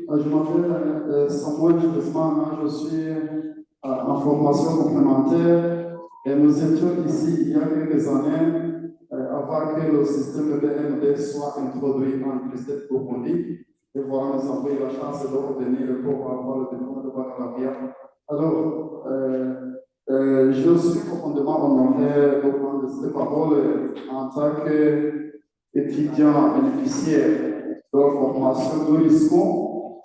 Je m'appelle Samuel Guzman, je suis en formation complémentaire et nous étions ici il y a quelques années avant que le système BMD soit introduit en Université de Burundi. Et voilà, nous avons eu la chance de revenir pour avoir le diplôme de baccalauréat. Alors, je suis profondément honoré de prendre cette parole en tant qu'étudiant bénéficiaire de la formation de l'ISCO.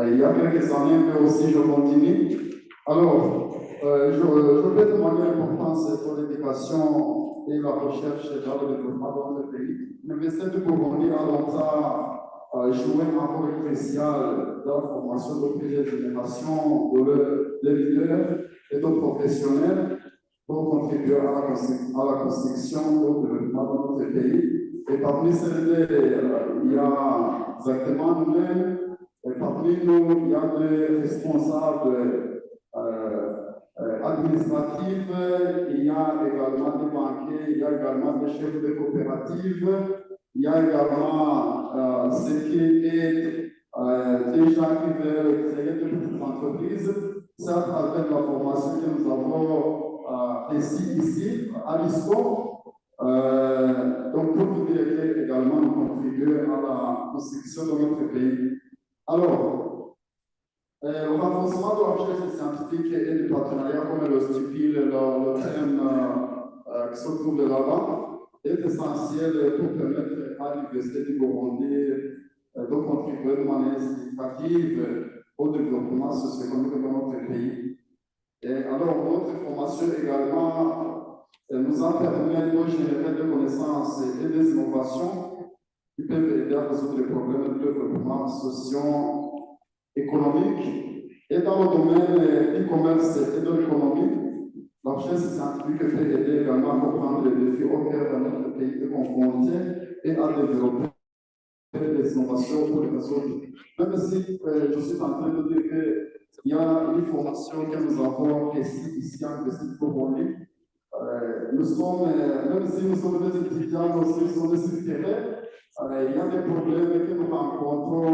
Il y a quelques années, mais aussi je continue. Alors, je vais témoigner l'importance de l'éducation et la recherche dans le développement dans notre pays. L'Université de Burundi a longtemps joué un rôle crucial dans la formation de plusieurs générations de leaders et de professionnels pour contribuer à la construction et au développement de notre pays. Et parmi ces il y a exactement nous-mêmes, et parmi nous, il y a des responsables administratifs, il y a également des banquiers, il y a également des chefs de coopératives, il y a également ceux qui aident des gens qui veulent créer de petites entreprises. C'est à travers la formation que nous avons ici, à l'ISCO. Donc, pour vous dire également, nous contribuons à la construction de notre pays. Alors, le renforcement de la recherche scientifique et du partenariat, comme le stipule le thème qui se trouve là-bas, est essentiel pour permettre à l'Université du Burundi de contribuer de manière significative au développement socio-économique de notre pays. Et alors, notre formation également nous a permis de générer des connaissances et des innovations qui peuvent aider à résoudre les problèmes de développement socio-économique. Et dans le domaine du commerce et de l'économie, la recherche scientifique peut aider également à comprendre les défis auxquels notre pays est confronté et à développer des innovations pour les résoudre. Même si je suis en train de dire qu'il y a une formation que nous avons ici en Université de Burundi, nous sommes, même si nous sommes des étudiants, aussi sur le terrain, il y a des problèmes que nous rencontrons,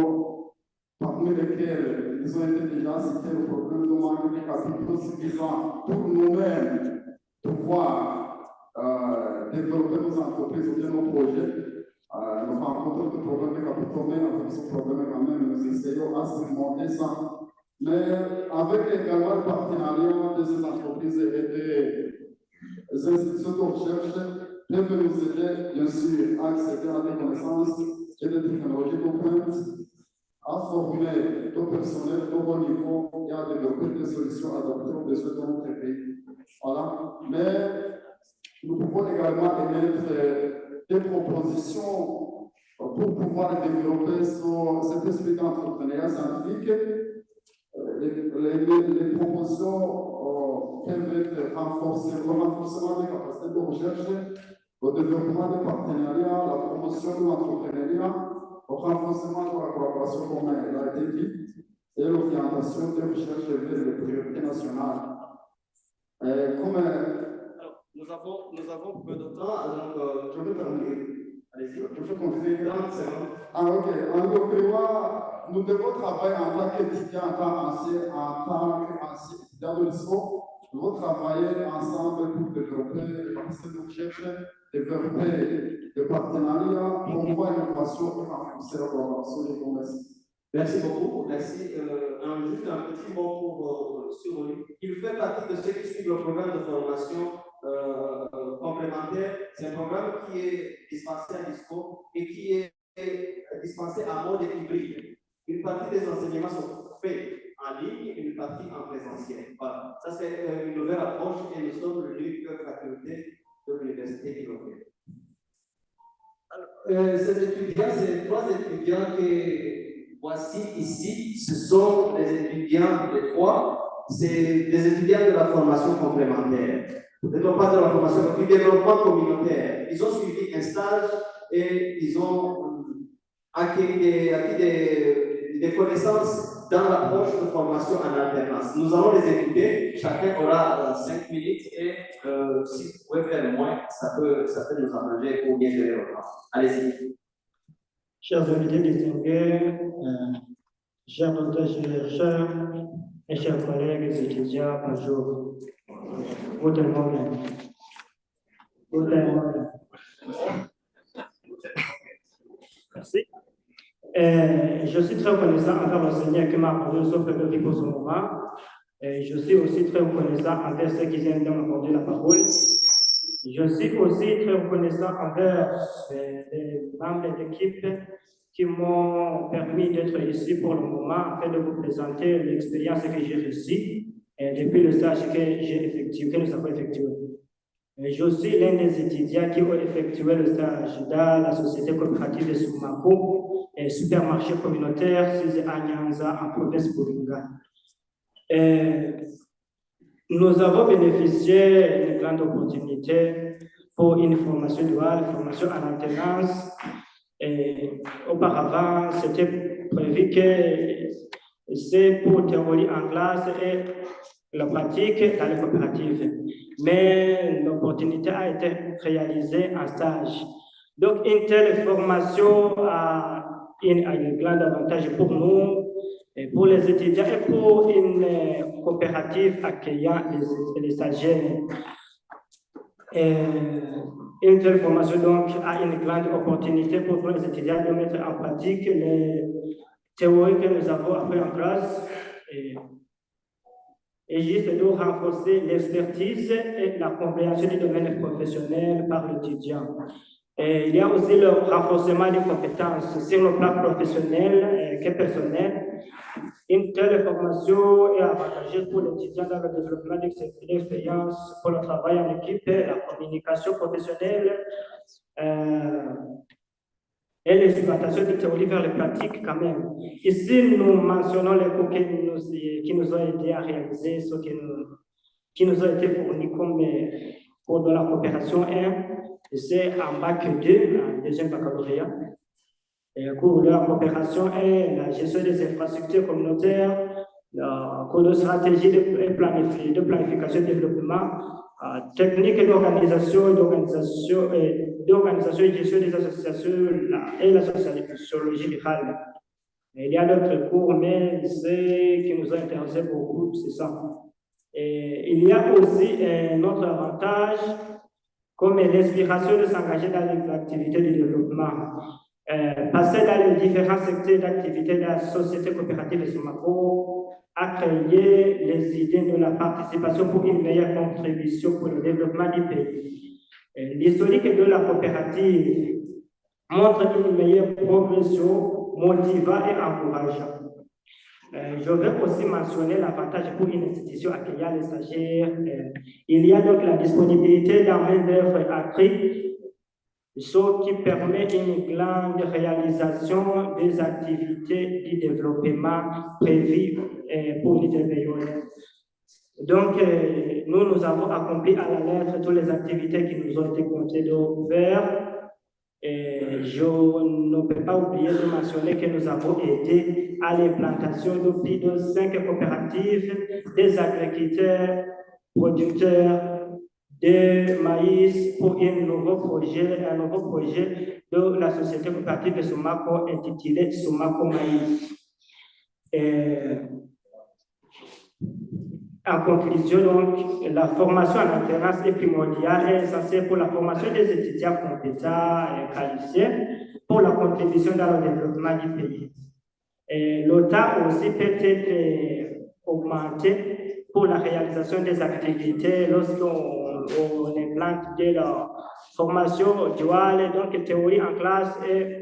parmi lesquels ils ont été déjà cités, le problème de manque de capitaux suffisants pour nous-mêmes pouvoir développer nos entreprises ou bien nos projets. Nous rencontrons des problèmes de capitaux, mais avec ce problème, quand même, nous essayons à surmonter ça. Mais avec également le partenariat de ces entreprises et des institutions de recherche, peuvent nous aider, bien sûr, à accéder à des connaissances et des technologies de pointe, à former nos personnels au bon niveau et à développer des solutions adaptées aux besoins de notre pays. Voilà. Mais nous pouvons également émettre des propositions pour pouvoir développer cet esprit d'entrepreneuriat scientifique. Les propositions peuvent être renforcées, le renforcement des capacités de recherche, le développement des partenariats, la promotion de l'entrepreneuriat, le renforcement de la collaboration comme elle a été dit, et l'orientation des recherches vers les priorités nationales. Nous avons peu de temps, donc je peux terminer. Allez-y, je peux continuer. 30 secondes. Ah, ok. En Europe, nous devons travailler en tant qu'étudiants, en tant qu'anciens étudiants de l'ISCO. Nous devons travailler ensemble pour développer les capacités de recherche, développer des partenariats, promouvoir l'innovation et renforcer la collaboration des commerces. Merci beaucoup. Merci. Juste un petit mot sur lui. Il fait partie de ceux qui suivent le programme de formation complémentaire. C'est un programme qui est dispensé à l'ISCO et qui est dispensé à mode hybride. Une partie des enseignements sont faits en ligne et une partie en présentiel. Voilà. Ça, c'est une nouvelle approche et nous sommes l'unique faculté de l'université qui le fait. Ces étudiants, c'est 3 étudiants que voici ici. Ce sont des étudiants, les 3, c'est des étudiants de la formation complémentaire. Non pas de la formation, mais du développement communautaire. Ils ont suivi un stage et ils ont acquis des connaissances dans l'approche de formation en alternance. Nous allons les écouter. Chacun aura 5 minutes et si vous pouvez faire moins, ça peut nous arranger pour bien gérer le temps. Allez-y. Chers invités distingués, chers docteurs chercheurs et chers collègues étudiants, bonjour. Vous tellement bien. Vous tellement bien. Merci. Je suis très reconnaissant envers le Seigneur qui m'a accordé ce peu de vie pour ce moment. Et je suis aussi très reconnaissant envers ceux qui viennent de m'accorder la parole. Je suis aussi très reconnaissant envers les membres de l'équipe qui m'ont permis d'être ici pour le moment afin de vous présenter l'expérience que j'ai reçue depuis le stage que nous avons effectué. Je suis l'un des étudiants qui ont effectué le stage dans la société coopérative de Soumako et supermarché communautaire situé à Nyanza en province Buringa. Nous avons bénéficié d'une grande opportunité pour une formation duale, formation en alternance. Et auparavant, c'était prévu que c'est pour théorie en classe et la pratique dans les coopératives. Mais l'opportunité a été réalisée en stage. Donc, une telle formation a un grand avantage pour nous, et pour les étudiants et pour une coopérative accueillant les stagiaires. Une telle formation donc a une grande opportunité pour les étudiants de mettre en pratique les théories que nous avons appris en classe et juste de renforcer l'expertise et la compréhension du domaine professionnel par l'étudiant. Il y a aussi le renforcement des compétences sur le plan professionnel et personnel. Une telle formation est avantageuse pour l'étudiant dans le développement d'expérience pour le travail en équipe, la communication professionnelle et l'exploitation de théories vers les pratiques quand même. Ici, nous mentionnons les cours qui nous ont aidés à réaliser ce qui nous ont été fournis comme cours de la coopération 1, c'est en bac 2, en deuxième baccalauréat. Le cours de la coopération est la gestion des infrastructures communautaires, le cours de stratégie de planification et développement, technique d'organisation et gestion des associations et la sociologie virale. Il y a d'autres cours, mais ceux qui nous ont intéressés beaucoup, c'est ça. Et il y a aussi un autre avantage, comme l'inspiration de s'engager dans les activités de développement. Passer dans les différents secteurs d'activité de la société coopérative de Somako a créé les idées de la participation pour une meilleure contribution pour le développement du pays. L'historique de la coopérative montre une meilleure progression motivante et encourageante. Je vais aussi mentionner l'avantage pour une institution accueillant les stagiaires. Il y a donc la disponibilité d'un main-d'œuvre accrue, ce qui permet une grande réalisation des activités du développement prévues pour l'unité périodique. Donc, nous avons accompli à la lettre toutes les activités qui nous ont été confiées de faire. Et je ne peux pas oublier de mentionner que nous avons aidé à l'implantation de plus de 5 coopératives des agriculteurs, producteurs de maïs pour un nouveau projet de la société coopérative de Somako intitulé Somako Maïs. En conclusion, donc, la formation en alternance est primordiale et essentielle pour la formation des étudiants compétents et qualifiés pour la contribution dans le développement du pays. Le temps aussi peut être augmenté pour la réalisation des activités lorsqu'on implante de la formation duale, donc théorie en classe et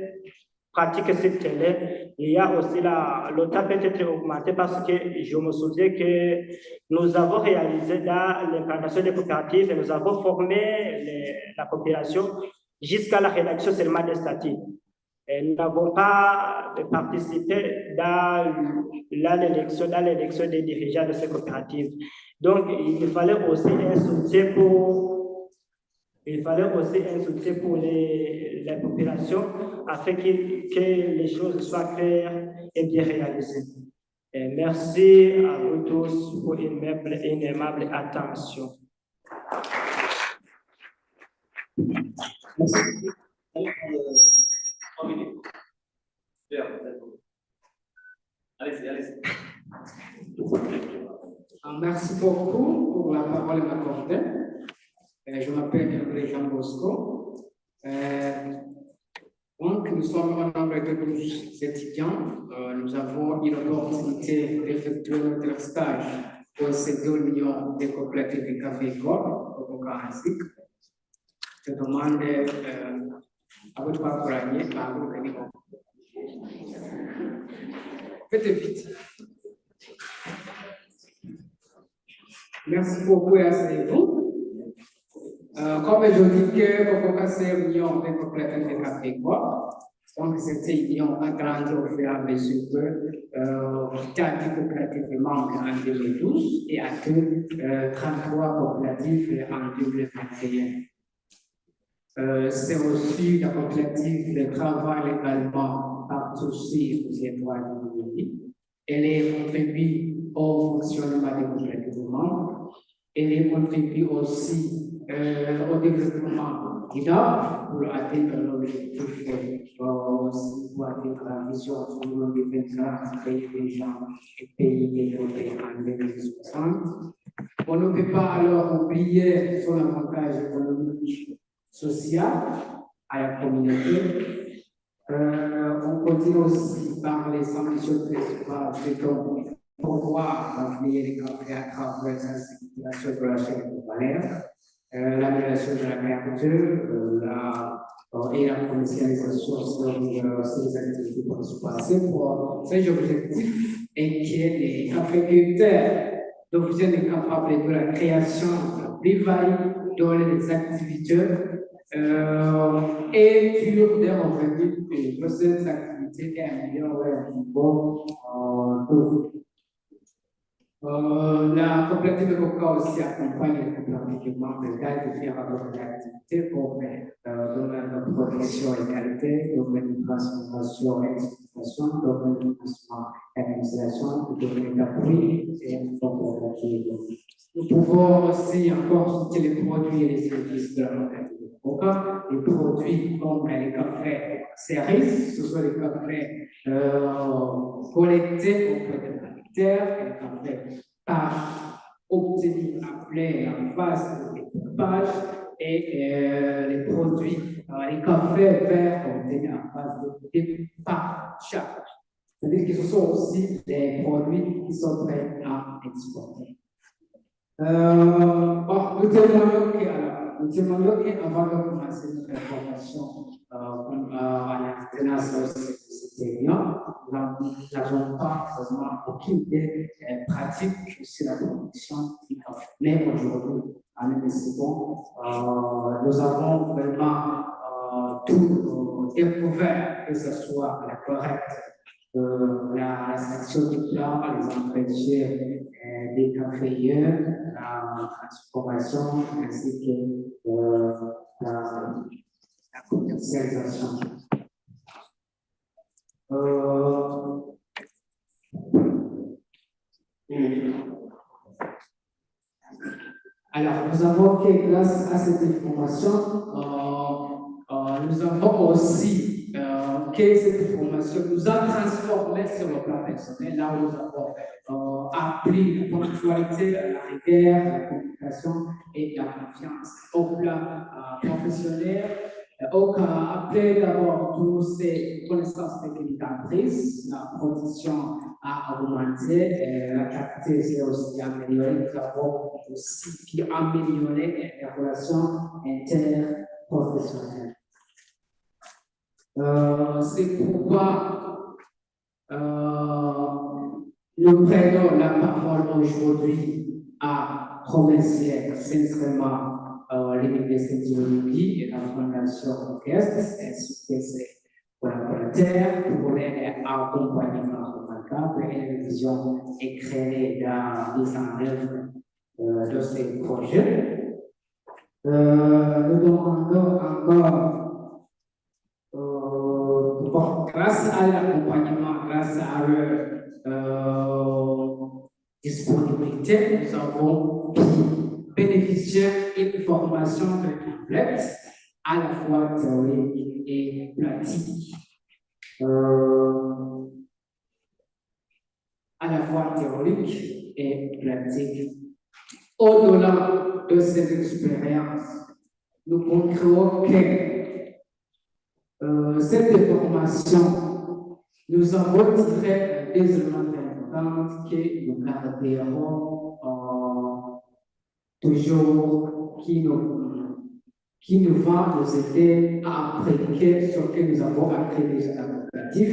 pratique sur télé. Il y a aussi le temps peut être augmenté parce que je me souviens que nous avons réalisé dans l'implantation des coopératives et nous avons formé la population jusqu'à la rédaction seulement des statuts. Nous n'avons pas participé dans l'élection des dirigeants de ces coopératives. Donc, il fallait aussi un soutien pour les populations afin que les choses soient claires et bien réalisées. Et merci à vous tous pour une aimable attention. Merci. Allez-y. Merci beaucoup pour la parole accordée. Je m'appelle Jean Bosco. Donc, nous sommes un nombre de 12 étudiants. Nous avons une opportunité d'effectuer notre stage au secteur Lyon des coopératives de café-école au Bocarazik. Je demande à votre accompagné à vous venir. Faites vite. Merci beaucoup et asseyez-vous. Comme je dis que au Bocarazik Lyon des coopératives de café-école, donc cette union a grandi au fur et à mesure que Tati coopérative manque en 2012 et à 33 coopératives en 2021. C'est aussi la coopérative de travail également partout sur les droits du pays. Elle contribue au fonctionnement des coopératives membres. Elle contribue aussi au développement pour atteindre l'objectif aussi pour atteindre la vision du monde de 24 pays déjà et pays développés en 2060. On ne peut pas alors oublier son avantage économique, social à la communauté. On continue aussi par les ambitions principales, c'est donc pouvoir améliorer les cafés à travers la sécurisation de la chaîne de valeur, l'amélioration de la carte, et la commercialisation sur ces activités principales. C'est pour ces objectifs et qui est des caféiculteurs deviennent capables de la création de plus-value dans les activités et sur des revenus de ces activités et améliorer le niveau la coopérative locale aussi accompagne les coopératives membres dans différentes activités comme domaine de production et qualité, domaine de transformation et exploitation, domaine de financement et administration, domaine d'appui et coopérative. Nous pouvons aussi encore citer les produits et les services de la coopérative locale, les produits comme les cafés services, ce sont les cafés collectés auprès des producteurs, les cafés par obtenir après la phase de découpage et les produits, les cafés verts obtenus en phase de découpage. C'est-à-dire que ce sont aussi des produits qui sont prêts à exporter. Nous témoignons qu'avant de commencer notre formation à l'alternance de cette réunion, nous n'avons pas vraiment aucune idée pratique sur la production du café. Mais aujourd'hui, à l'ISCO, nous avons vraiment tout découvert, que ce soit la collecte, la section du plan, les entretiens des caféiers, la transformation ainsi que la commercialisation. Alors, nous avons que grâce à cette information, nous avons aussi que cette information nous a transformés sur le plan personnel, là où nous avons appris la ponctualité, la rigueur, la communication et la confiance. Au plan professionnel, après d'avoir toutes ces connaissances techniques apprises, la production a augmenté, la qualité s'est aussi améliorée, nous avons aussi amélioré les relations interprofessionnelles. C'est pourquoi nous prenons la parole aujourd'hui à remercier sincèrement l'Université d'Ivonie et la Fondation Orchestre ainsi que ses collaborateurs pour les accompagnements remarquables et les visions éclairées dans la mise en œuvre de ces projets. Nous demandons encore grâce à l'accompagnement, grâce à leur disponibilité, nous avons bénéficié d'une formation très complète, à la fois théorique et pratique. À la fois théorique et pratique. Au-delà de ces expériences, nous concluons que cette formation, nous avons tiré des éléments importants que nous garderons toujours, qui nous va nous aider à appliquer ce que nous avons appris déjà dans le coopératif,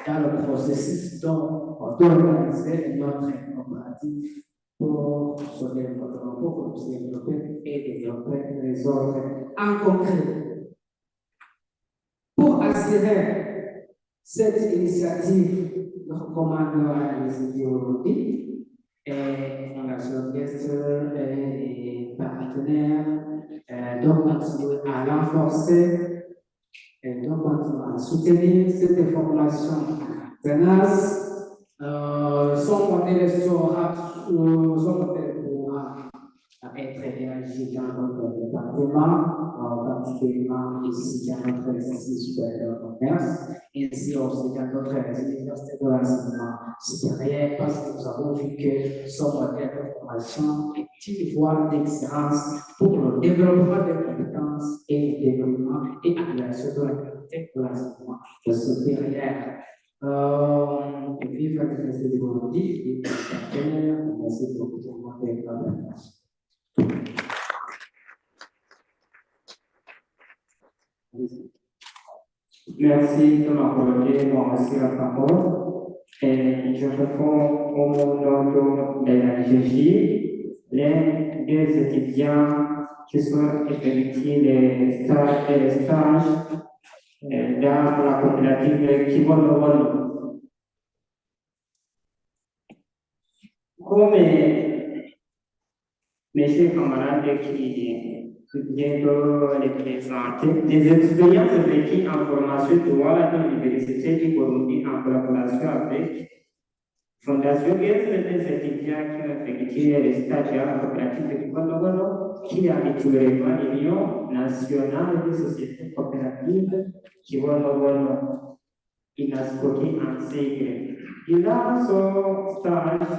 dans le processus d'organiser notre coopérative pour se développer, pour se développer et développer les autres en concret. Pour assurer cette initiative, nous recommandons à l'Université aujourd'hui et Fondation Orchestre et partenaires de continuer à renforcer et de continuer à soutenir cette formation tenace. Son modèle sera son modèle pourra être réalisé dans notre département, particulièrement ici dans notre institut supérieur de commerce, ainsi aussi dans notre université de l'enseignement supérieur, parce que nous avons vu que ce modèle de formation est une voie d'excellence pour le développement des compétences et le développement et l'amélioration de la qualité de l'enseignement supérieur. Vive la diversité de volonté et merci beaucoup pour votre intervention. Merci de m'accorder la parole. Et je réponds au nom de la GG, les deux étudiants qui sont effectués les stages dans la coopérative qui vont nous voir. Comme mes chers camarades qui viennent de les présenter, les expériences vécues en formation duale à l'Université du Burundi en collaboration avec Fondation Guest, des étudiants qui ont effectué les stages à la coopérative de Kibonobono, qui est habituellement l'Union nationale des sociétés coopératives Kibonobono, ISCO qui intègre. Durant son stage,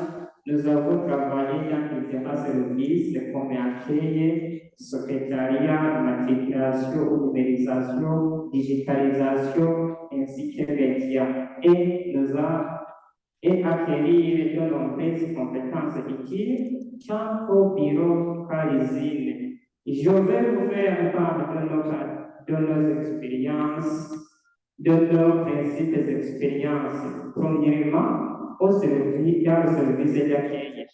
nous avons travaillé dans différents services comme accueil, secrétariat, matriculation, numérisation, digitalisation, ainsi que médias. Et nous avons acquérir de nombreuses compétences utiles tant au bureau qu'à l'usine. Je vais vous faire part de nos expériences, de nos principes d'expérience. Premièrement, au service d'accueil.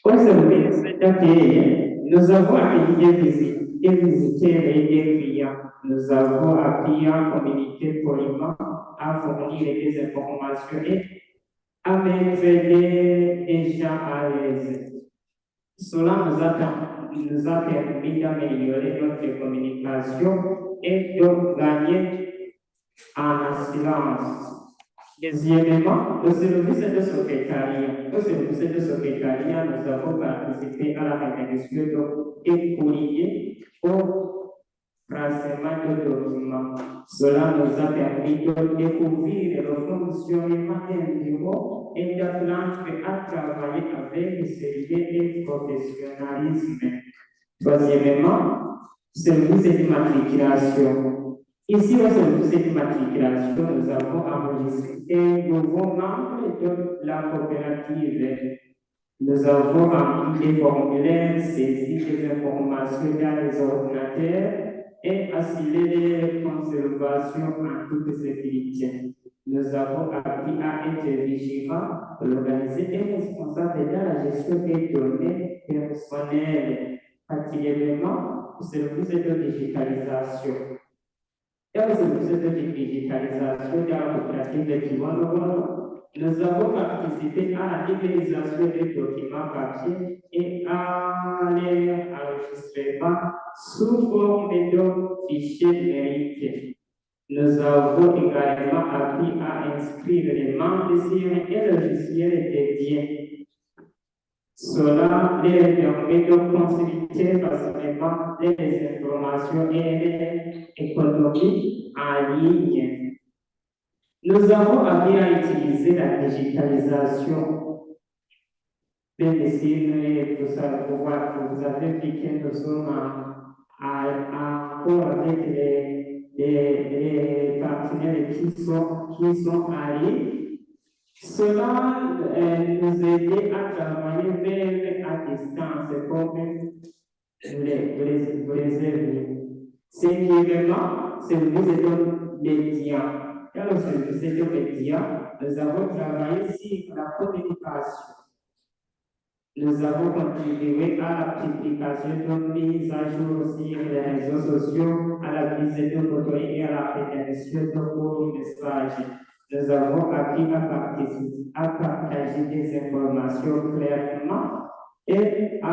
Au service d'accueil, nous avons accueilli et visité les clients. Nous avons appris à communiquer poliment, à fournir des informations et à mettre les gens à l'aise. Cela nous a permis d'améliorer notre communication et de gagner en assurance. Deuxièmement, au service de secrétariat. Au service de secrétariat, nous avons participé à la rédaction des courriers au tracement de documents. Cela nous a permis de découvrir le fonctionnement d'un bureau et d'apprendre à travailler avec sérieux et professionnalisme. Troisièmement, service d'immatriculation. Ici, au service d'immatriculation, nous avons enregistré un nouveau membre de la coopérative. Nous avons rempli des formulaires, saisi des informations dans les ordinateurs et assuré les conservations en toute sécurité. Nous avons appris à être vigilants, organisés et responsables dans la gestion des données personnelles, particulièrement au service de digitalisation. Et au service de digitalisation de la coopérative de Kibonobono, nous avons participé à la numérisation des documents papier et à leur enregistrement sous forme de fichiers numériques. Nous avons également appris à inscrire les membres sur un logiciel dédié. Cela leur permet de consulter facilement les informations et les économies en ligne. Nous avons appris à utiliser la digitalisation. Bien sûr, vous avez vu que nous sommes encore avec les partenaires qui sont allés. Cela nous aide à travailler même à distance, comme vous les avez vus. Cinquièmement, service de médias. Dans le service de médias, nous avons travaillé sur la communication. Nous avons contribué à la publication de mises à jour sur les réseaux sociaux, à la prise de photos et à la rédaction de courts messages. Nous avons appris à partager des informations clairement et à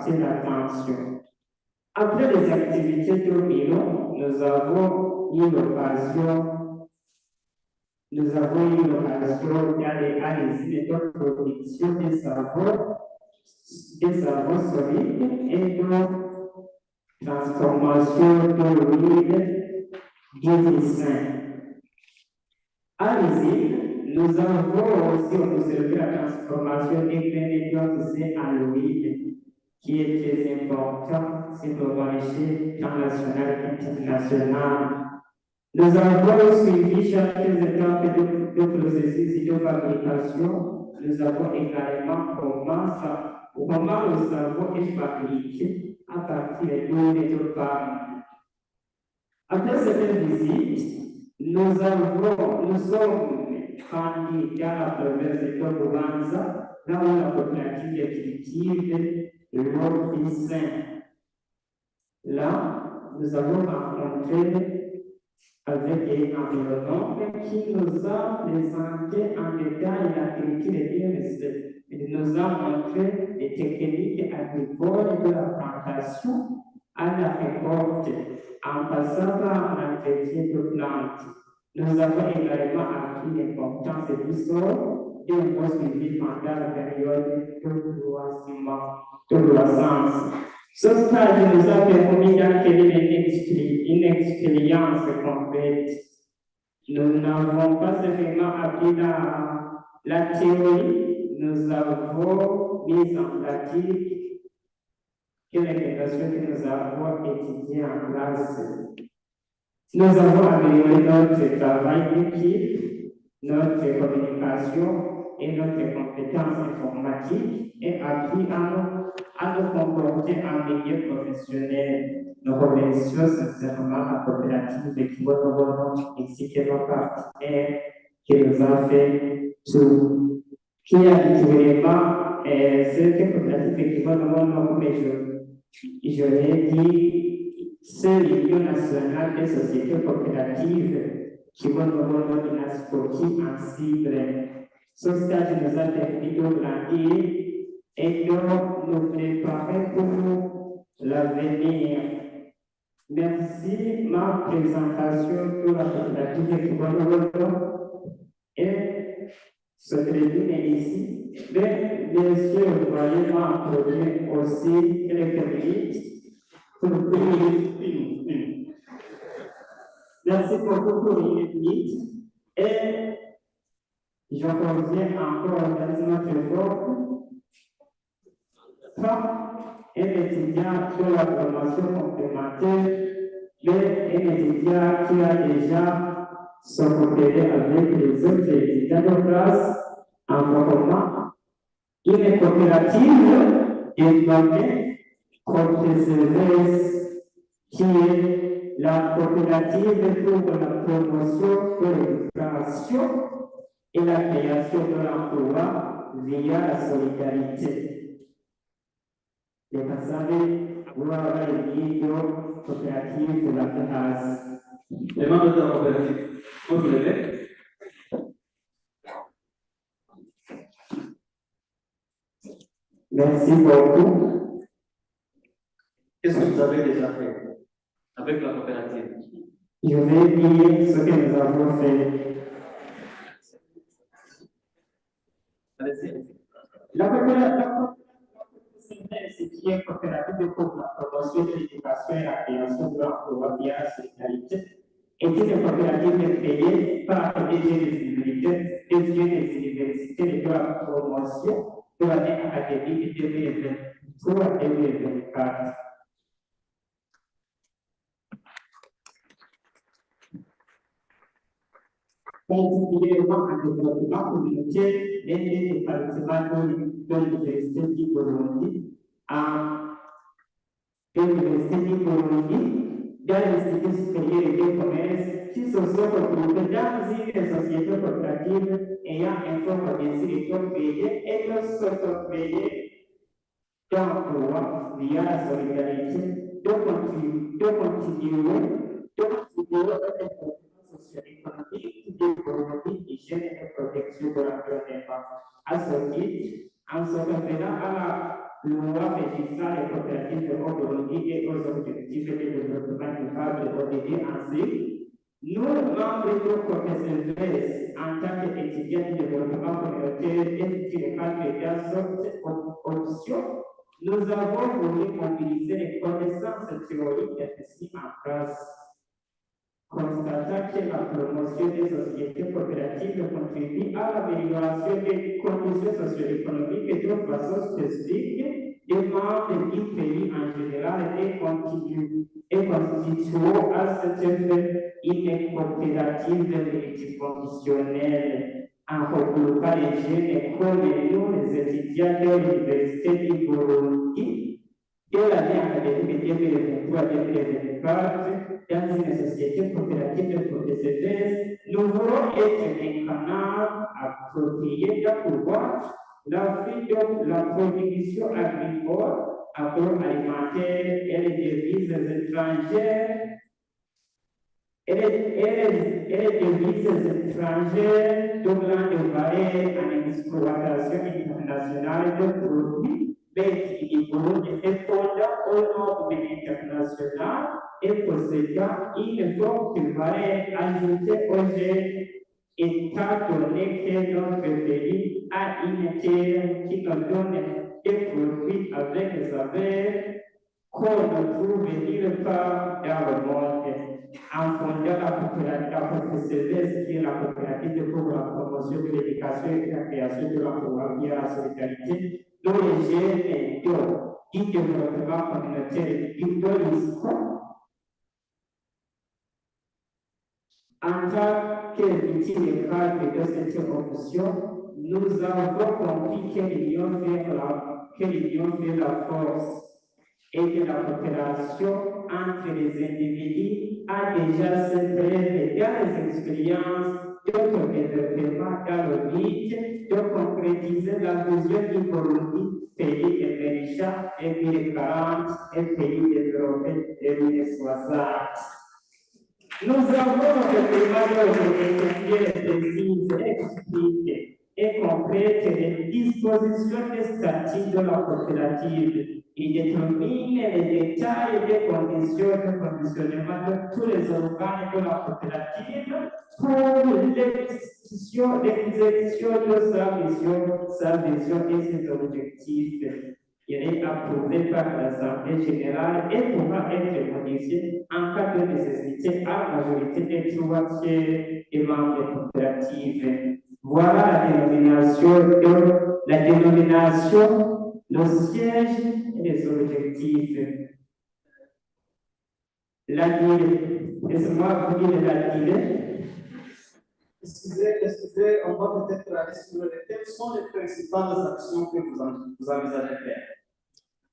capter l'attention. Après les activités de bureau, nous avons eu l'occasion d'aller à l'usine de production des savons des savons solides et de transformation de l'huile difficile. À l'usine, nous avons aussi observé la transformation des graines difficiles en huile, qui est très important sur le marché international et international. Nous avons suivi chaque étape de processus de fabrication. Nous avons également comment le savon est fabriqué à partir de femmes. Après cette visite, nous sommes rendus dans la province de Bobanza, là où la coopérative cultive l'Office. Là, nous avons rencontré avec un environnement qui nous a présenté en détail l'activité de l'ISCO. Il nous a montré les techniques agricoles de la plantation à la récolte, en passant par l'entretien de plantes. Nous avons également appris l'importance du sol et nous avons suivi pendant la période de croissance. Ce stage nous a permis d'acquérir une expérience complète. Nous n'avons pas seulement appris la théorie, nous avons mis en pratique les recommandations que nous avons étudiées en classe. Nous avons amélioré notre travail d'équipe, notre communication et notre compétence informatique et appris à nous comporter en milieu professionnel. Nous remercions sincèrement la coopérative de Kibonobono ainsi que nos partenaires qui nous ont fait tout. Qui habituellement, cette coopérative de Kibonobono, comme je l'ai dit, c'est l'Union nationale des sociétés coopératives qui vont nous ISCO qui en cible. Ce stage nous a permis de grandir et de nous préparer pour l'avenir. Merci, ma présentation pour la coopérative qui va nous et ce tribune est ici. Mais bien sûr, vous voyez m'introduire aussi quelques minutes. Merci beaucoup pour une minute. Et je reviens encore dans notre époque. Pas un étudiant sur la formation complémentaire, mais un étudiant qui a déjà se coopéré avec les autres étudiants de classe en formant une coopérative dénommée COPECVS, qui est la coopérative pour la promotion de l'éducation et la création de l'emploi via la solidarité. Les personnes voient les coopératives de la classe. Les membres de la coopérative, vous vous levez. Merci beaucoup. Qu'est-ce que vous avez déjà fait avec la coopérative? Je vais dire ce que nous avons fait. La coopérative, c'est une coopérative pour la promotion de l'éducation et la création de l'emploi via la solidarité. Et une coopérative créée par des universités de la promotion de l'année académique 2023 à 2024. Particulièrement en développement communautaire et des départements de l'Université du Burundi, dans l'Institut supérieur de commerce, qui se sont regroupés dans une société coopérative ayant un fonds de payé et de s'auto-payer d'emploi via la solidarité, de continuer socio-économique, d'économie, hygiène et protection de l'environnement. À ce titre, en se référant à la loi régissant les coopératives au Burundi et aux objectifs de développement durable ODD ainsi, nous, membres de COPECVS, en tant qu'étudiants du développement communautaire et du cadre d'ASSOT option, nous avons voulu mobiliser les connaissances théoriques ici en classe. Constatant que la promotion des sociétés coopératives contribue à l'amélioration des conditions socio-économiques de façon spécifique des membres du pays en général et constituant à cet effet une coopérative multifonctionnelle en regroupant les jeunes comme nous, les étudiants de l'Université du Burundi, de l'année académique 2023-2024 dans une société coopérative professionnelle, nous voulons être un canal approprié de pouvoir la production agricole, agroalimentaire et les devises étrangères et les devises étrangères de grande variété en exploitation internationale de produits, mais qui répondant aux normes internationales et possédant une forte valeur ajoutée aux jeunes, étant donné que notre pays a une terre qui nous donne des produits avec saveurs qu'on ne trouve nulle part dans le monde. En fondant la coopérative, qui est la coopérative pour la promotion de l'éducation et la création de l'emploi via la solidarité, dont les jeunes du développement communautaire de l'ISCO, en tant que victime cadre de cette option, nous avons compris que l'union fait la force et que la coopération entre les individus a déjà ses preuves dans les expériences de développement dans le but de concrétiser la vision du Burundi, pays émergent et 2040 et pays développé 2060. Nous avons demandé précises, expliquées et complètes les dispositions des statuts de la coopérative. Il détermine les détails des conditions de conditionnement de tous les organes de la coopérative pour l'exécution de sa vision et ses objectifs. Il est approuvé par l'Assemblée générale et pourra être modifié en cas de nécessité à la majorité des 3 tiers des membres coopératives. Voilà la dénomination, le siège et les objectifs. La durée, laissez-moi vous dire la durée. Excusez, on va peut-être aller sur quelles sont les principales actions que vous envisagez de faire.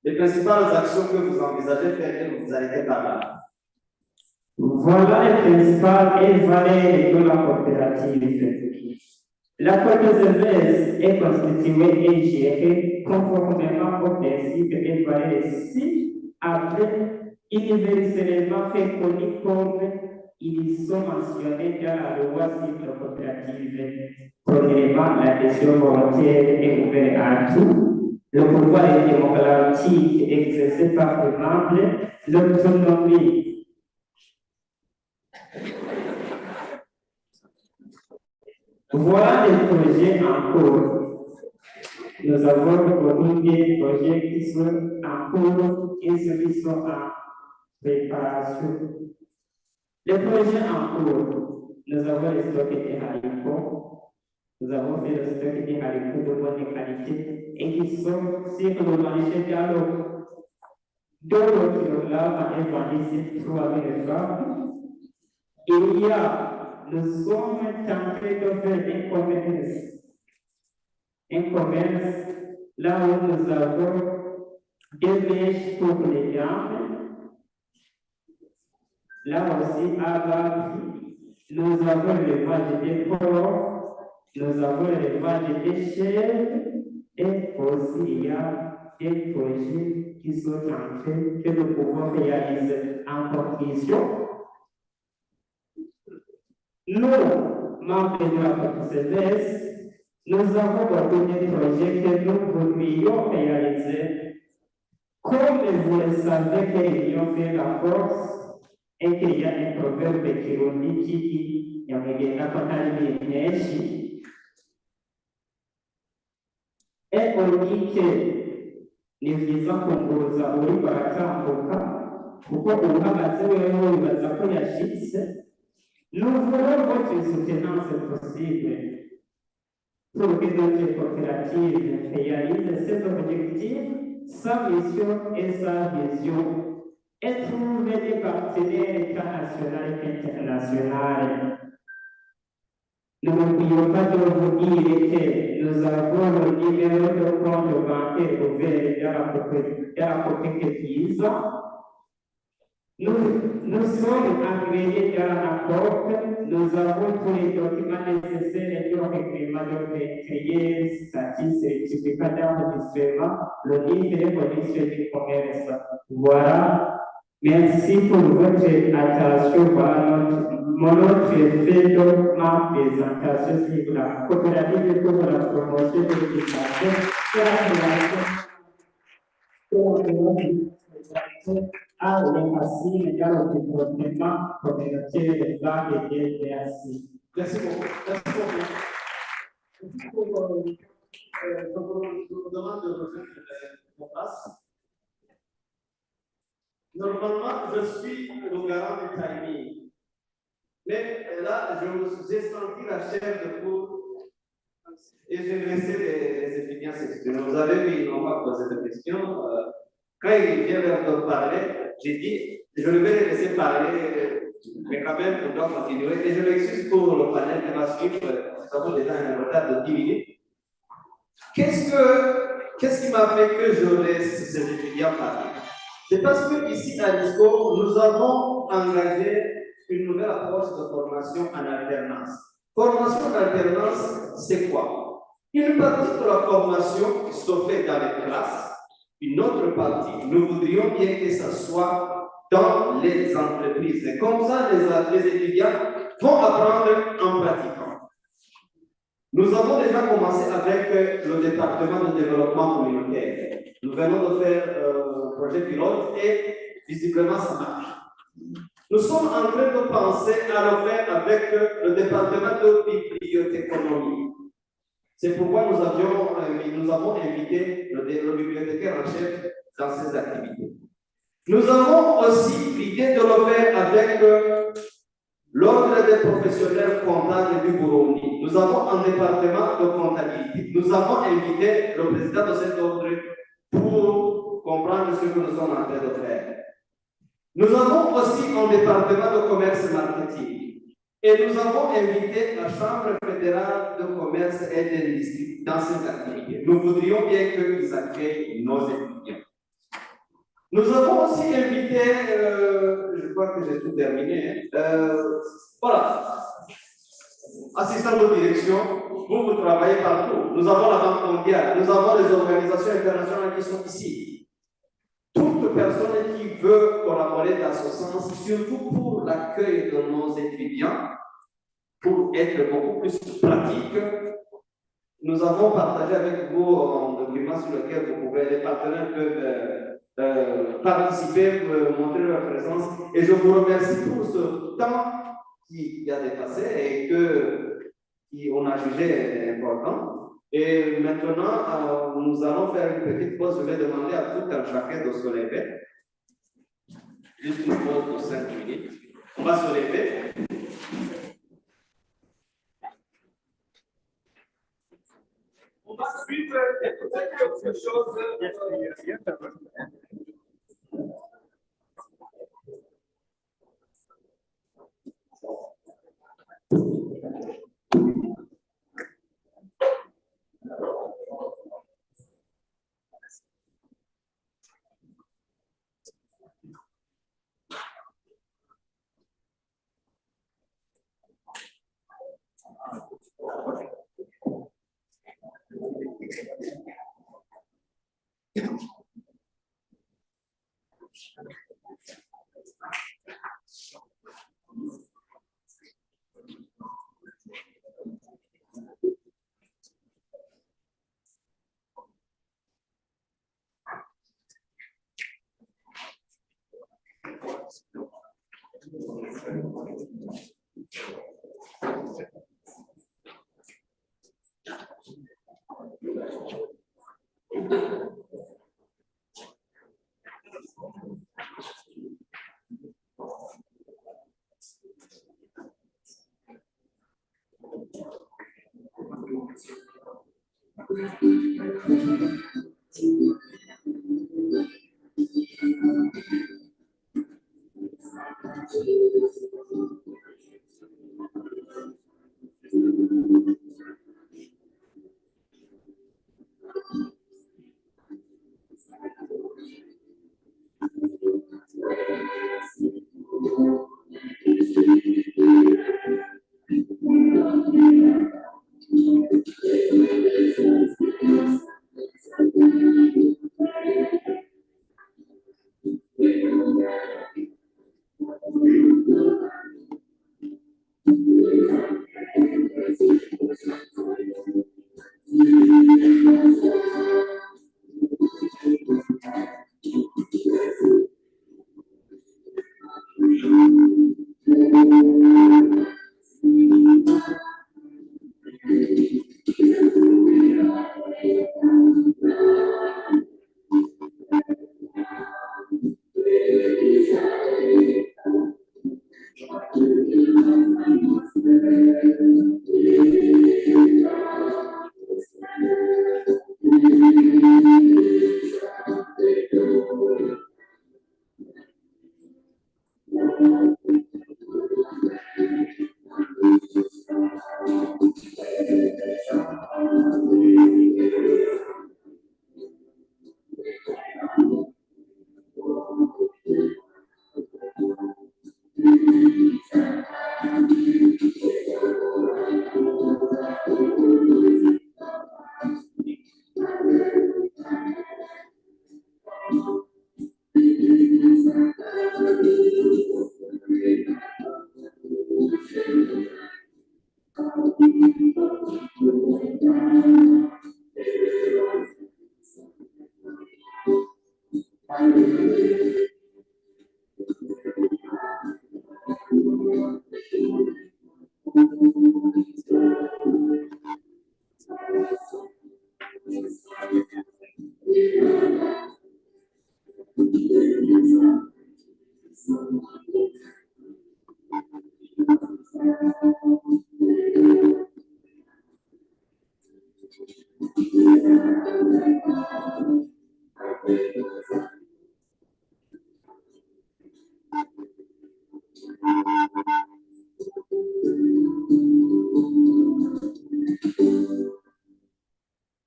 Les principales actions que vous envisagez de faire et vous arrêtez par là. Voilà les principales valeurs de la coopérative. La coopérative est constituée et gérée conformément aux principes et valeurs ci-après universellement reconnus comme ils sont mentionnés dans la loi sur la coopérative. Premièrement, l'adhésion volontaire est ouverte à tout. Le pouvoir démocratique exercé par les membres, l'autonomie. Voilà les projets en cours. Nous avons beaucoup de projets qui sont en cours et ceux qui sont en préparation. Les projets en cours, nous avons le stock des haricots. Nous avons fait le stock des haricots de bonne qualité et qui sont sur le marché d'alors. Dans le kilogramme est vendu sur 3 000 francs. Il y a nous sommes tentés de faire un commerce là où nous avons des mèches pour les dames. Là aussi, à bas nous avons l'élevage des porcs, nous avons l'élevage des chèvres et aussi il y a des projets qui sont en train que nous pouvons réaliser en conclusion. Nous, membres de la CDS, nous avons beaucoup de projets que nous voudrions réaliser. Comme vous le savez que l'union fait la force et qu'il y a un proverbe qui dit qu'il y a et on dit que ni byiza kunguruza uri baratambuka kuko uhagaze wewe wibaza ko yashitse. Nous voulons votre soutenance possible pour que notre coopérative réalise ses objectifs, sa mission et sa vision, et trouver des partenaires nationaux et internationaux. Nous ne pouvions pas de vous dire que nous avons le numéro de compte bancaire ouvert dans la coopérative. Nous sommes engagés dans la COP, nous avons tous les documents nécessaires pour recréer statut, certificat d'enregistrement, le livre de conditions du commerce. Voilà. Merci pour votre attention. Voilà notre fait de ma présentation sur la coopérative pour la promotion de l'éducation et la création à l'efficacité dans le développement communautaire des langues et des merci. Merci beaucoup. Merci beaucoup. Je vous demande de rejoindre mon place. Normalement, je suis le garant du timing. Mais là, j'ai senti la chair de poule et j'ai laissé les étudiants s'exprimer. Vous avez vu, ils n'ont pas posé de questions. Quand ils viennent de parler, j'ai dit, je vais les laisser parler, mais quand même, on doit continuer. Et je m'excuse pour le panel qui va suivre. Nous avons déjà un retard de 10 minutes. Qu'est-ce qui m'a fait que je laisse ces étudiants parler? C'est parce que ici à l'ISCO, nous avons engagé une nouvelle approche de formation en alternance. Formation en alternance, c'est quoi? Une partie de la formation se fait dans les classes, une autre partie, nous voudrions bien que ça soit dans les entreprises. Et comme ça, les étudiants vont apprendre en pratiquant. Nous avons déjà commencé avec le département de développement communautaire. Nous venons de faire un projet pilote et visiblement ça marche. Nous sommes en train de penser à le faire avec le département de bibliothéconomie. C'est pourquoi nous avons invité le bibliothécaire en chef dans ces activités. Nous avons aussi l'idée de le faire avec l'ordre des professionnels comptables du Burundi. Nous avons un département de comptabilité. Nous avons invité le président de cet ordre pour comprendre ce que nous sommes en train de faire. Nous avons aussi un département de commerce et marketing. Et nous avons invité la Chambre fédérale de commerce et d'industrie dans ces activités. Nous voudrions bien qu'ils accueillent nos étudiants. Nous avons aussi invité, je crois que j'ai tout terminé, voilà, assistant de direction, vous travaillez partout. Nous avons la Banque mondiale, nous avons les organisations internationales qui sont ici. Toute personne qui veut collaborer dans ce sens, surtout pour l'accueil de nos étudiants, pour être beaucoup plus pratique, nous avons partagé avec vous un document sur lequel les partenaires peuvent participer, montrer leur présence. Et je vous remercie pour ce temps qui a dépassé et qu'on a jugé important. Et maintenant, nous allons faire une petite pause. Je vais demander à tout un chacun de se lever. Juste une pause de 5 minutes. On va se lever. On va suivre quelque chose.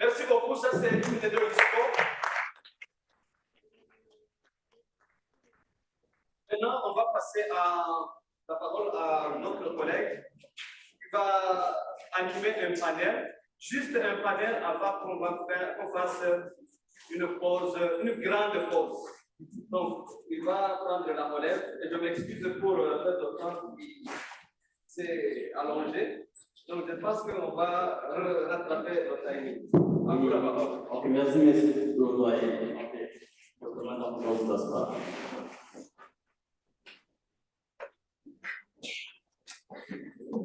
Merci beaucoup, ça c'est une des deux ISCO. Maintenant, on va passer la parole à notre collègue qui va animer un panel, juste un panel avant qu'on fasse une pause, une grande pause. Donc, il va prendre la relève et je m'excuse pour le temps qui s'est allongé. Donc, je pense qu'on va rattraper le timing. À vous la parole. Ok, merci, monsieur le doyen. Ok, maintenant, on va vous asseoir.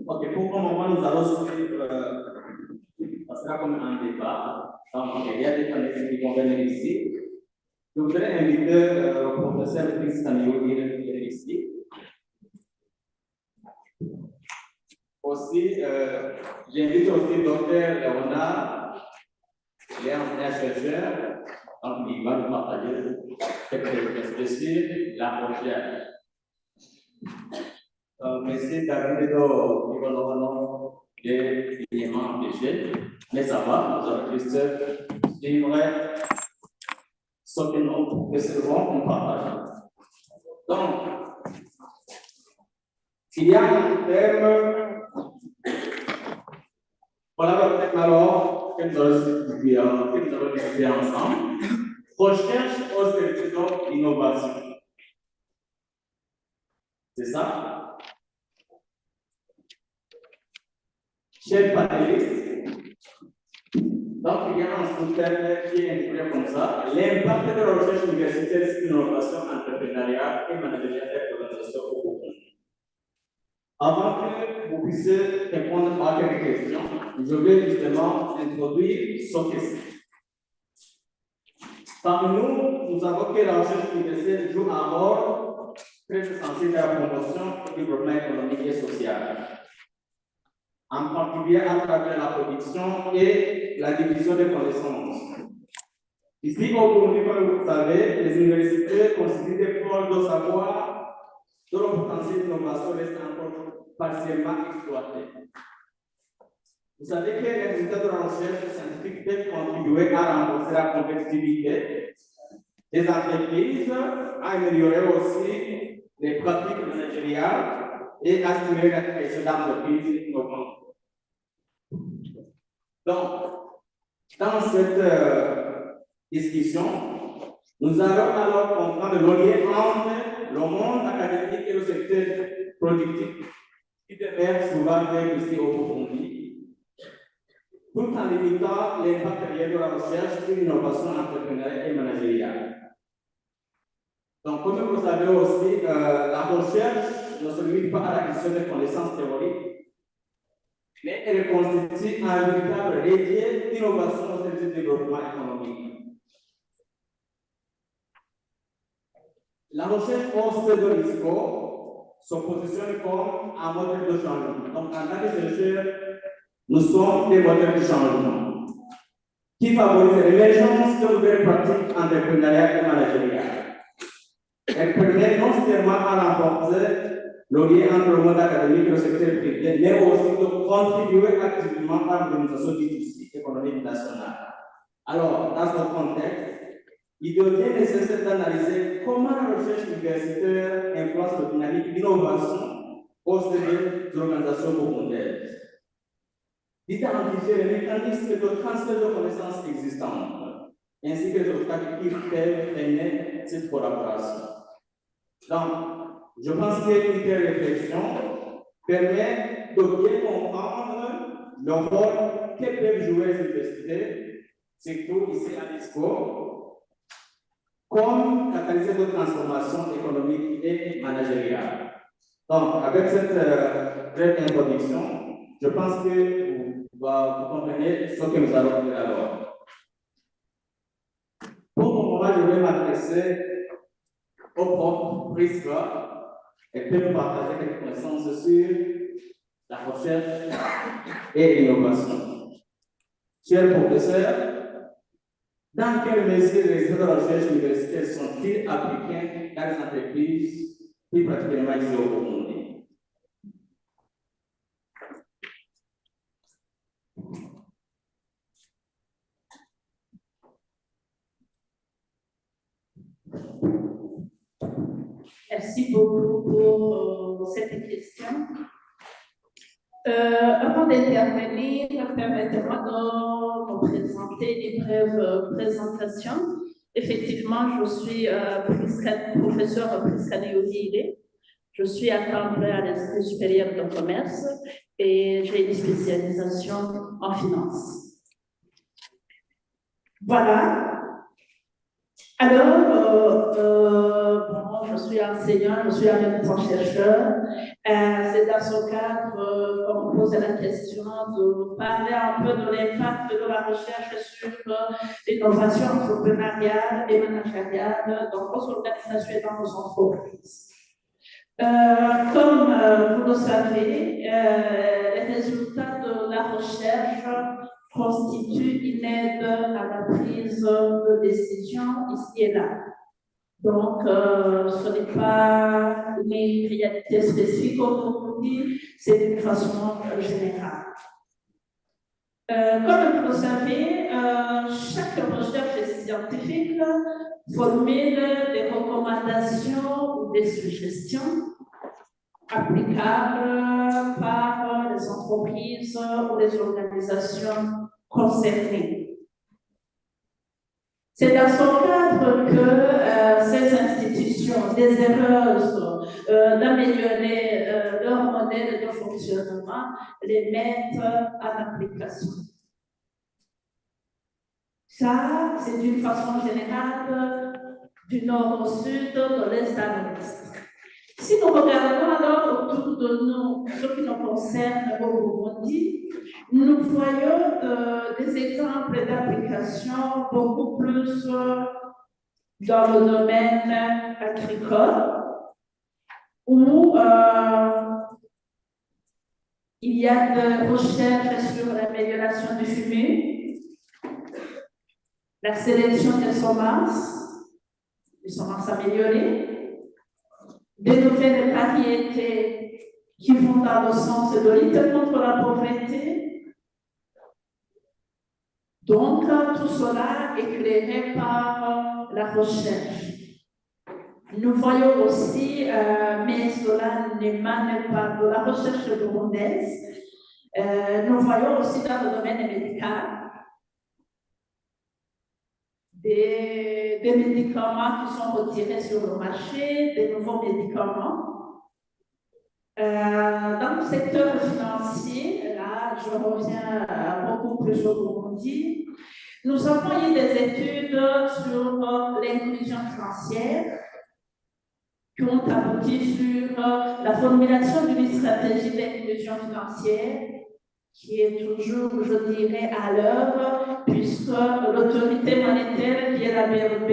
Ok, pour le moment, nous allons suivre, ça sera comme un débat. Donc, il y a des pannelistes qui vont venir ici. Je voudrais inviter le professeur Christian ici. Aussi, j'invite aussi le docteur Léonard, il est enseignant-chercheur, donc il va nous partager quelques expressions la recherche. Merci Davido, qui va nous des éléments empêchés, mais ça va, nous allons juste suivre ce que nous recevons en partage. Donc, il y a un terme. Voilà le thème alors que nous allons discuter ensemble. Recherche au service de l'innovation. C'est ça? Chers panélistes, donc il y a un sous-thème qui est intitulé comme ça, l'impact de la recherche universitaire sur l'innovation entrepreneuriale et managériale des organisations au Congo. Avant que vous puissiez répondre à quelques questions, je vais justement introduire ce question. Parmi nous, nous avons que la recherche universitaire joue un rôle très essentiel dans la promotion et le développement économique et social. en particulier à travers la production et la division des connaissances. Ici, au Burundi, comme vous le savez, les universités constituent des pôles de savoir dont le potentiel d'innovation reste encore partiellement exploité. Vous savez que les résultats de la recherche scientifique peuvent contribuer à renforcer la compétitivité des entreprises, à améliorer aussi les pratiques managériales et à stimuler la création d'entreprises innovantes. Donc, dans cette discussion, nous allons alors comprendre le lien entre le monde académique et le secteur productif, qui demeure souvent fait ici au Burundi, tout en limitant l'impact réel de la recherche sur l'innovation entrepreneuriale et managériale. Donc, comme vous le savez aussi, la recherche ne se limite pas à l'acquisition de connaissances théoriques, mais elle constitue un véritable levier d'innovation au service du développement économique. La recherche au sein de l'ISCO se positionne comme un modèle de changement. Donc, en tant que chercheurs, nous sommes des modèles de changement qui favorisent l'émergence de nouvelles pratiques entrepreneuriales et managériales. Elle permet non seulement à renforcer le lien entre le monde académique et le secteur privé, mais aussi de contribuer activement à l'organisation du tissu économique national. Alors, dans ce contexte, il devient nécessaire d'analyser comment la recherche universitaire influence la dynamique d'innovation au sein des organisations burundaises, d'identifier les mécanismes de transfert de connaissances existantes, ainsi que les obstacles qui peuvent freiner cette collaboration. Donc, je pense qu'une telle réflexion permet de bien comprendre le rôle que peuvent jouer les universités, surtout ici à l'ISCO, comme catalyseur de transformation économique et managériale. Donc, avec cette brève introduction, je pense que vous comprenez ce que nous allons faire alors. Pour le moment, je vais m'adresser au prof Prisca et peut nous partager quelques connaissances sur la recherche et l'innovation. Chers professeurs, dans quelle mesure les résultats de la recherche universitaire sont-ils appliqués dans les entreprises, plus particulièrement ici au Burundi? Merci beaucoup pour cette question. Avant d'intervenir, permettez-moi de me présenter une brève présentation. Effectivement, je suis professeur Prisca Niyohile. Je suis encadrée à l'Institut supérieur de commerce et j'ai une spécialisation en finance. Voilà. Alors, bon, je suis enseignant, je suis en même temps chercheur. C'est dans ce cadre qu'on me pose la question de parler un peu de l'impact de la recherche sur l'innovation entrepreneuriale et managériale dans nos organisations et dans nos entreprises. Comme vous le savez, les résultats de la recherche constituent une aide à la prise de décision ici et là. Donc, ce n'est pas une réalité spécifique comme on dit, c'est d'une façon générale. Comme vous le savez, chaque recherche scientifique formule des recommandations ou des suggestions applicables par les entreprises ou les organisations concernées. C'est dans ce cadre que ces institutions désireuses d'améliorer leur modèle de fonctionnement les mettent en application. Ça, c'est d'une façon générale du nord au sud, de l'est à l'ouest. Si nous regardons alors autour de nous ce qui nous concerne au Burundi, nous voyons des exemples d'application beaucoup plus dans le domaine agricole, où Il y a des recherches sur l'amélioration du fumier, la sélection des semences améliorées, des nouvelles variétés qui vont dans le sens de lutter contre la pauvreté. Donc, tout cela éclairé par la recherche. Nous voyons aussi, mais cela n'émane pas de la recherche burundaise, nous voyons aussi dans le domaine médical des médicaments qui sont retirés sur le marché, des nouveaux médicaments. Dans le secteur financier, là, je reviens beaucoup plus au Burundi, nous avons eu des études sur l'inclusion financière qui ont abouti sur la formulation d'une stratégie d'inclusion financière qui est toujours, je dirais, à l'heure, puisque l'autorité monétaire, qui est la BRB,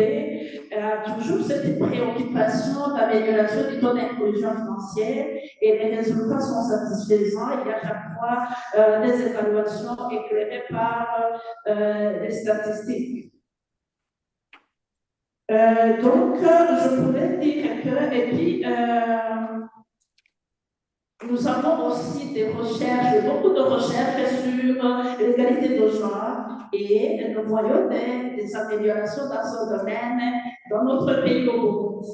a toujours cette préoccupation d'amélioration du taux d'inclusion financière et les résultats sont satisfaisants. Il y a à chaque fois des évaluations éclairées par les statistiques. Donc, je pourrais dire que, et puis, nous avons aussi des recherches, beaucoup de recherches sur l'égalité de genre et nous voyons des améliorations dans ce domaine dans notre pays au Burundi.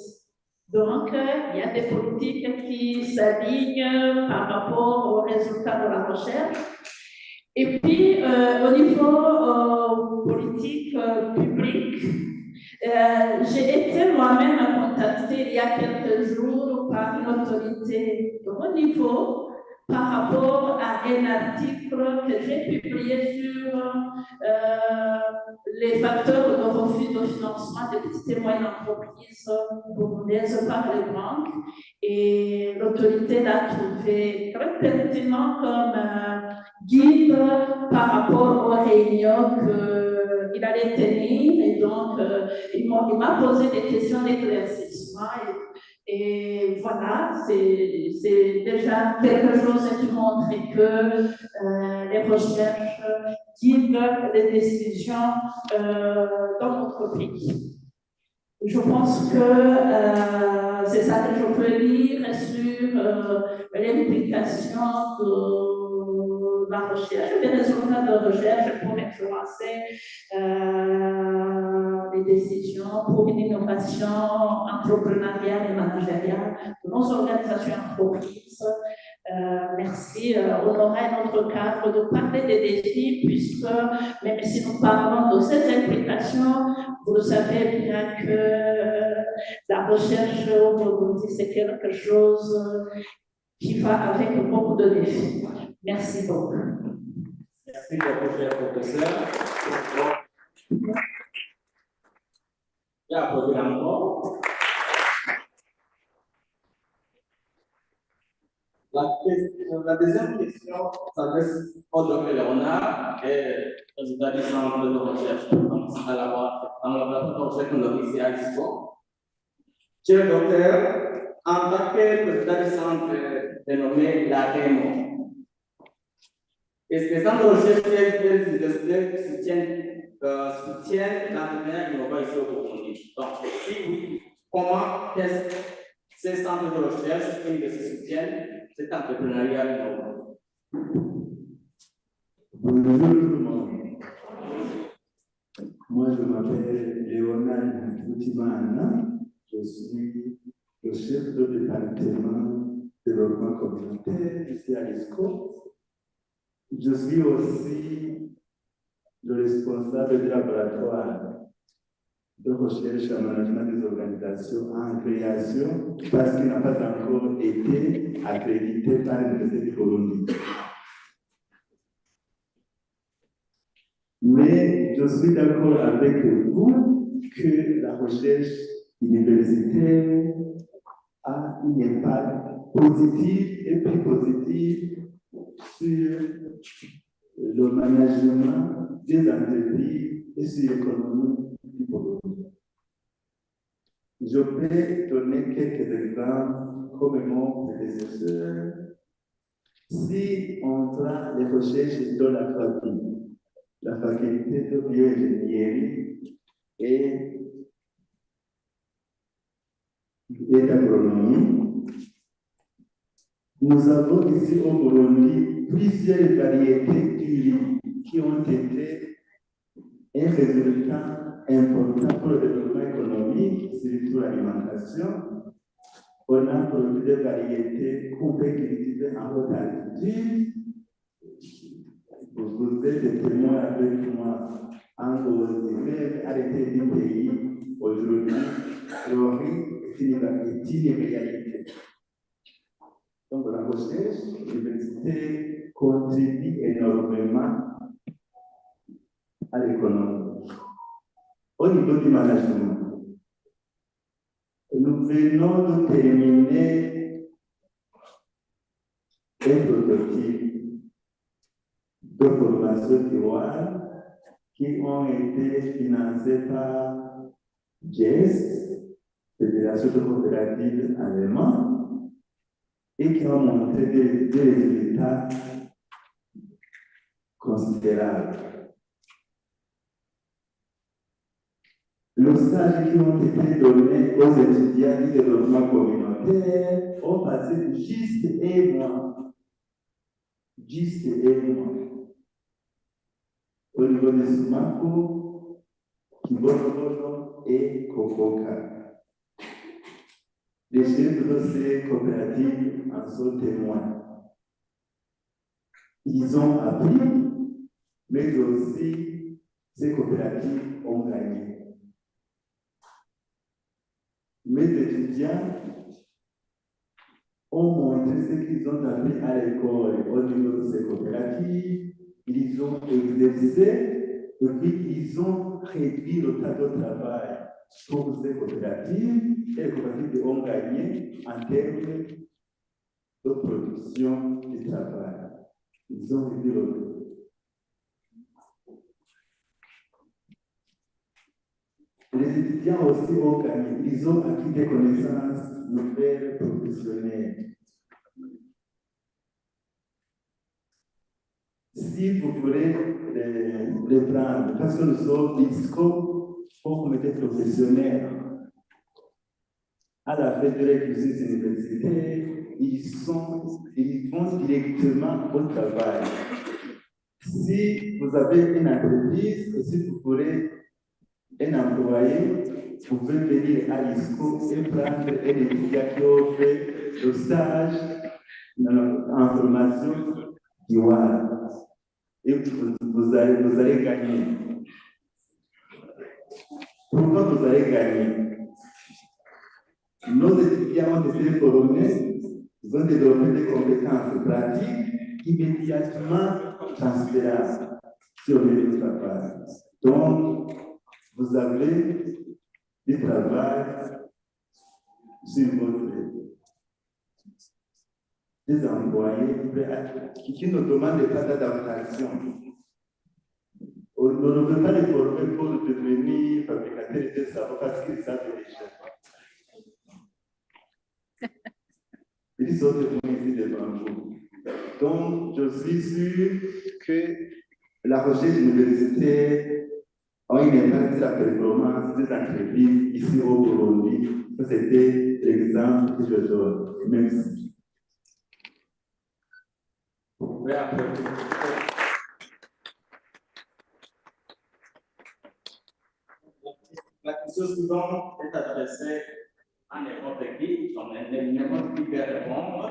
Donc, il y a des politiques qui s'alignent par rapport aux résultats de la recherche. Et puis, au niveau politique public, j'ai été moi-même contactée il y a quelques jours par une autorité de haut niveau par rapport à un article que j'ai publié sur les facteurs de refus de financement des petites et moyennes entreprises burundaises par les banques. Et l'autorité l'a trouvé très pertinent comme guide par rapport aux réunions qu'il allait tenir. Et donc, il m'a posé des questions d'éclaircissement. Et voilà, c'est déjà quelque chose qui montre que les recherches guident les décisions dans notre pays. Je pense que c'est ça que je peux dire sur l'implication de la recherche, des résultats de recherche pour influencer les décisions pour une innovation entrepreneuriale et managériale de nos organisations entreprises. Merci. On aura un autre cadre de parler des défis, puisque même si nous parlons de ces implications, vous savez bien que la recherche au Burundi, c'est quelque chose qui va avec beaucoup de défis. Merci beaucoup. Merci beaucoup, cher professeur. Et applaudir encore. La deuxième question s'adresse au docteur Léonard, président du centre de recherche dans le laboratoire de recherche ici à ISCO. Cher docteur, en tant que président du centre dénommé la REMO, est-ce que le centre de recherche soutient l'entrepreneuriat innovant ici au Burundi? Donc, si oui, comment est-ce que ces centres de recherche soutiennent cet entrepreneuriat innovant? Bonjour tout le monde. Moi, je m'appelle Léonard Boutimana. Je suis le chef de département développement communautaire ici à ISCO. Je suis aussi le responsable du laboratoire de recherche et management des organisations en création parce qu'il n'a pas encore été accrédité par l'Université du Burundi. Mais je suis d'accord avec vous que la recherche universitaire a un impact positif et plus positif sur le management des entreprises et sur l'économie du Burundi. Je peux donner quelques exemples comme mon prédécesseur Si on prend les recherches dans la faculté de bioingénierie et d'agronomie, nous avons ici au Burundi plusieurs variétés du riz qui ont été un résultat important pour le développement économique, surtout l'alimentation. On a produit des variétés qu'on peut cultiver en haute altitude. Vous êtes témoin avec moi. En gros, arrêter du pays aujourd'hui, le riz est une réalité. Donc, la recherche, l'université contribue énormément à l'économie. Au niveau du management, nous venons de terminer un prototype de formation duale qui ont été financés par GEST, Fédération de coopératives allemandes, et qui ont montré des résultats considérables. Les stages qui ont été donnés aux étudiants du développement communautaire ont passé juste un mois. Juste un mois. Au niveau de Sumako, Kibono et Kokoka. Les chefs de ces coopératives en sont témoins. Ils ont appris, mais aussi ces coopératives ont gagné. Mes étudiants ont montré ce qu'ils ont appris à l'école au niveau de ces coopératives. Ils ont exercé et puis ils ont réduit le tas de travail pour ces coopératives et les coopératives ont gagné en termes de production du travail. Ils ont réduit le temps. Les étudiants aussi ont gagné. Ils ont acquis des connaissances nouvelles professionnelles. Si vous voulez les prendre, parce que nous sommes ISCO, forme des professionnels. À la fête de l'exercice universitaire, ils vont directement au travail. Si vous avez une entreprise et si vous voulez un employé, vous pouvez venir à l'ISCO et prendre un étudiant qui offre le stage en formation duale. Et vous allez gagner. Pourquoi vous allez gagner? Nos étudiants ont été formés, ils ont développé des compétences pratiques immédiatement transférables sur le travail. Donc, vous avez du travail sur votre des employés qui ne demandent pas d'adaptation. On ne peut pas les former pour devenir fabricateurs de savon parce qu'ils savent déjà. Ils sont devenus ici devant vous. Donc, je suis sûr que la recherche universitaire a une impact sur la performance des entreprises ici au Burundi. Ça, c'était l'exemple que je donne. Merci. La question suivante est adressée à n'importe qui, donc n'importe qui peut répondre.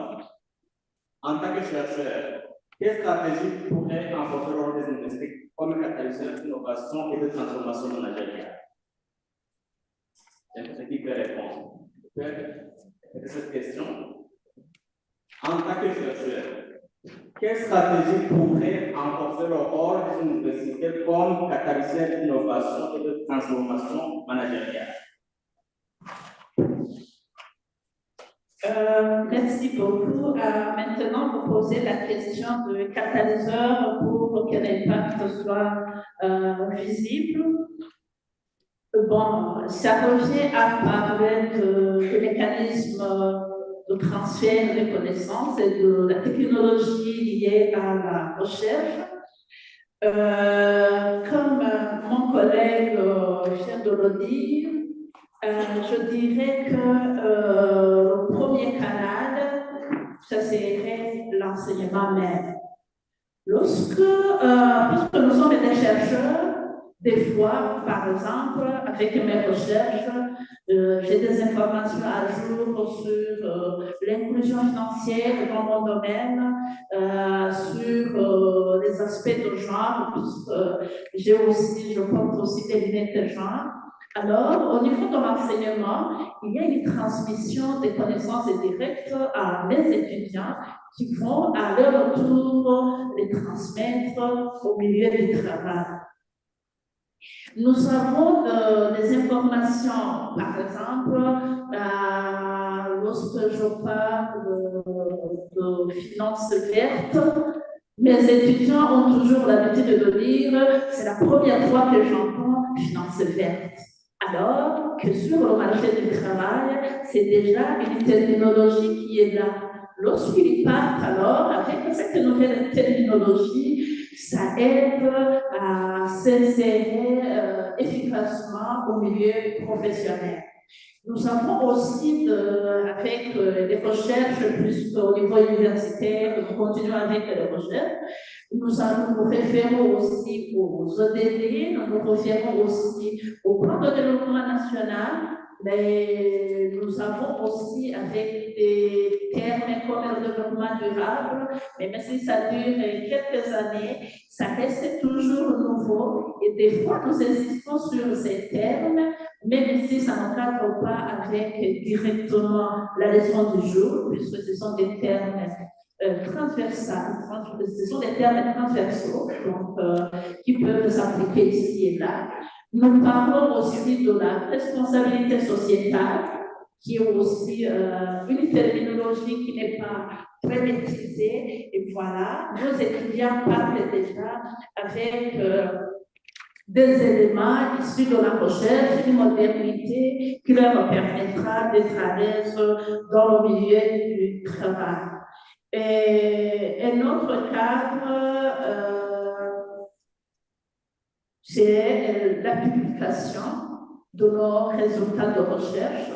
En tant que chercheur, quelle stratégie pourrait renforcer le rôle des universités comme catalyseur d'innovation et de transformation managériale? N'importe qui peut répondre. Cette question. En tant que chercheur, quelle stratégie pourrait renforcer le rôle des universités comme catalyseur d'innovation et de transformation managériale? Merci beaucoup. Maintenant, vous posez la question de catalyseur pour que l'impact soit visible. Bon, ça revient à parler de mécanismes de transfert de connaissances et de la technologie liée à la recherche. Comme mon collègue vient de le dire, je dirais que le premier canal, ça serait l'enseignement même. Puisque nous sommes des chercheurs, des fois, par exemple, avec mes recherches, j'ai des informations à jour sur l'inclusion financière dans mon domaine, sur les aspects de genre, puisque je porte aussi des lunettes de genre. Alors, au niveau de l'enseignement, il y a une transmission des connaissances directes à mes étudiants qui vont à leur tour les transmettre au milieu du travail. Nous avons des informations, par exemple, lorsque je parle de finances vertes, mes étudiants ont toujours l'habitude de dire c'est la première fois que j'entends finances vertes. Alors que sur le marché du travail, c'est déjà une terminologie qui est là. Lorsqu'ils partent alors avec cette nouvelle terminologie, ça aide à s'insérer efficacement au milieu professionnel. Nous avons aussi, avec les recherches, puisqu'au niveau universitaire, nous continuons avec les recherches, nous nous référons aussi aux ODD, nous nous référons aussi au plan de développement national, mais nous avons aussi avec des termes comme le développement durable, mais même si ça dure quelques années, ça reste toujours nouveau et des fois nous insistons sur ces termes, même si ça ne cadre pas avec directement la leçon du jour, puisque ce sont des termes transversales, ce sont des termes transversaux donc, qui peuvent s'appliquer ici et là. Nous parlons aussi de la responsabilité sociétale, qui est aussi une terminologie qui n'est pas très maîtrisée. Et voilà, nos étudiants parlent déjà avec des éléments issus de la recherche, une modernité qui leur permettra d'être à l'aise dans le milieu du travail. Et un autre cadre, c'est la publication de nos résultats de recherche.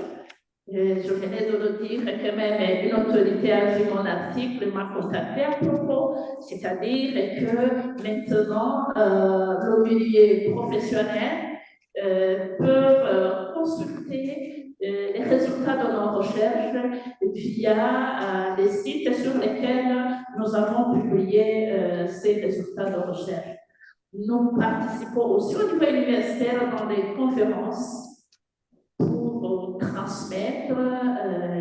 Et je venais de le dire que même une autorité a vu mon article, m'a contacté à propos, c'est-à-dire que maintenant le milieu professionnel peut consulter les résultats de nos recherches via les sites sur lesquels nous avons publié ces résultats de recherche. Nous participons aussi au niveau universitaire dans des conférences pour transmettre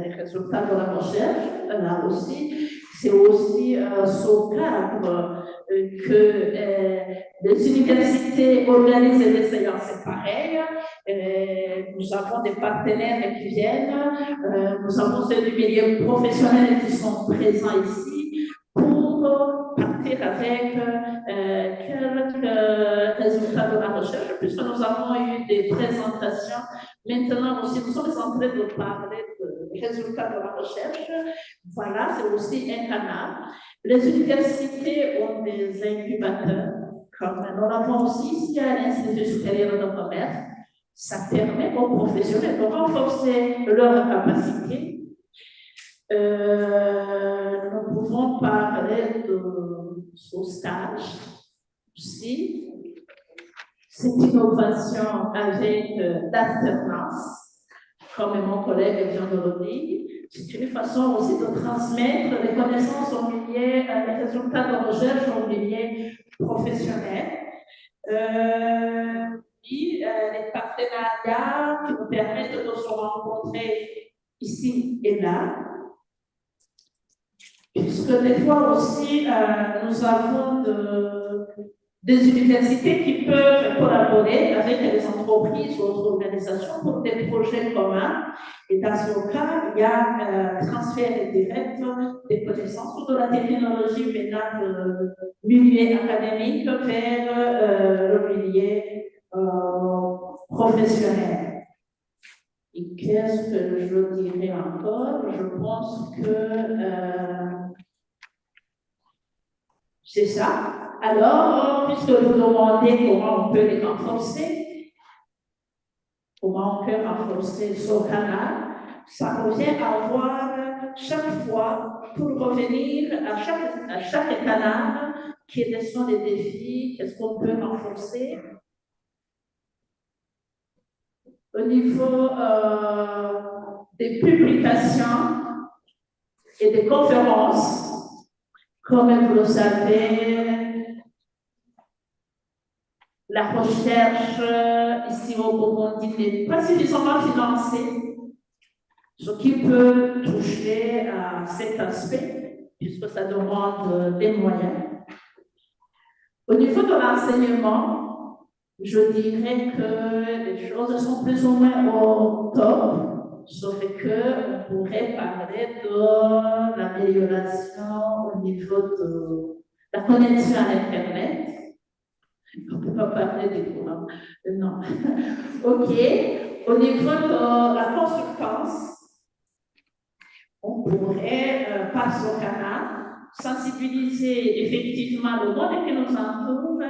les résultats de la recherche. Là aussi, c'est aussi ce cadre que les universités organisent des séances pareilles. Nous avons des partenaires qui viennent, nous avons ceux du milieu professionnel qui sont présents ici pour partir avec quelques résultats de la recherche, puisque nous avons eu des présentations. Maintenant aussi, nous sommes en train de parler des résultats de la recherche. Voilà, c'est aussi un canal. Les universités ont des incubateurs, comme nous l'avons aussi ici à l'Institut supérieur de commerce. Ça permet aux professionnels de renforcer leur capacité. Nous pouvons parler de ce stage aussi. Cette innovation avec l'alternance, comme mon collègue vient de le dire, c'est une façon aussi de transmettre les connaissances au milieu, les résultats de recherche au milieu professionnel. Puis les partenariats qui nous permettent de se rencontrer ici et là. Puisque des fois aussi, nous avons des universités qui peuvent collaborer avec les entreprises ou autres organisations pour des projets communs. Et dans ce cas, il y a transfert direct des connaissances ou de la technologie venant du milieu académique vers le milieu professionnel. Et qu'est-ce que je dirais encore? Je pense C'est ça. Alors, puisque vous demandez comment on peut les renforcer, comment on peut renforcer ce canal, ça revient à voir chaque fois, pour revenir à chaque canal, quels sont les défis, qu'est-ce qu'on peut renforcer. Au niveau des publications et des conférences, comme vous le savez, la recherche ici au Burundi n'est pas suffisamment financée, ce qui peut toucher à cet aspect, puisque ça demande des moyens. Au niveau de l'enseignement, je dirais que les choses sont plus ou moins au top, sauf qu'on pourrait parler de l'amélioration au niveau de la connexion à l'Internet. On ne peut pas parler des courants. Non. OK. Au niveau de la consultance, on pourrait, par ce canal, sensibiliser effectivement le monde qui nous entoure,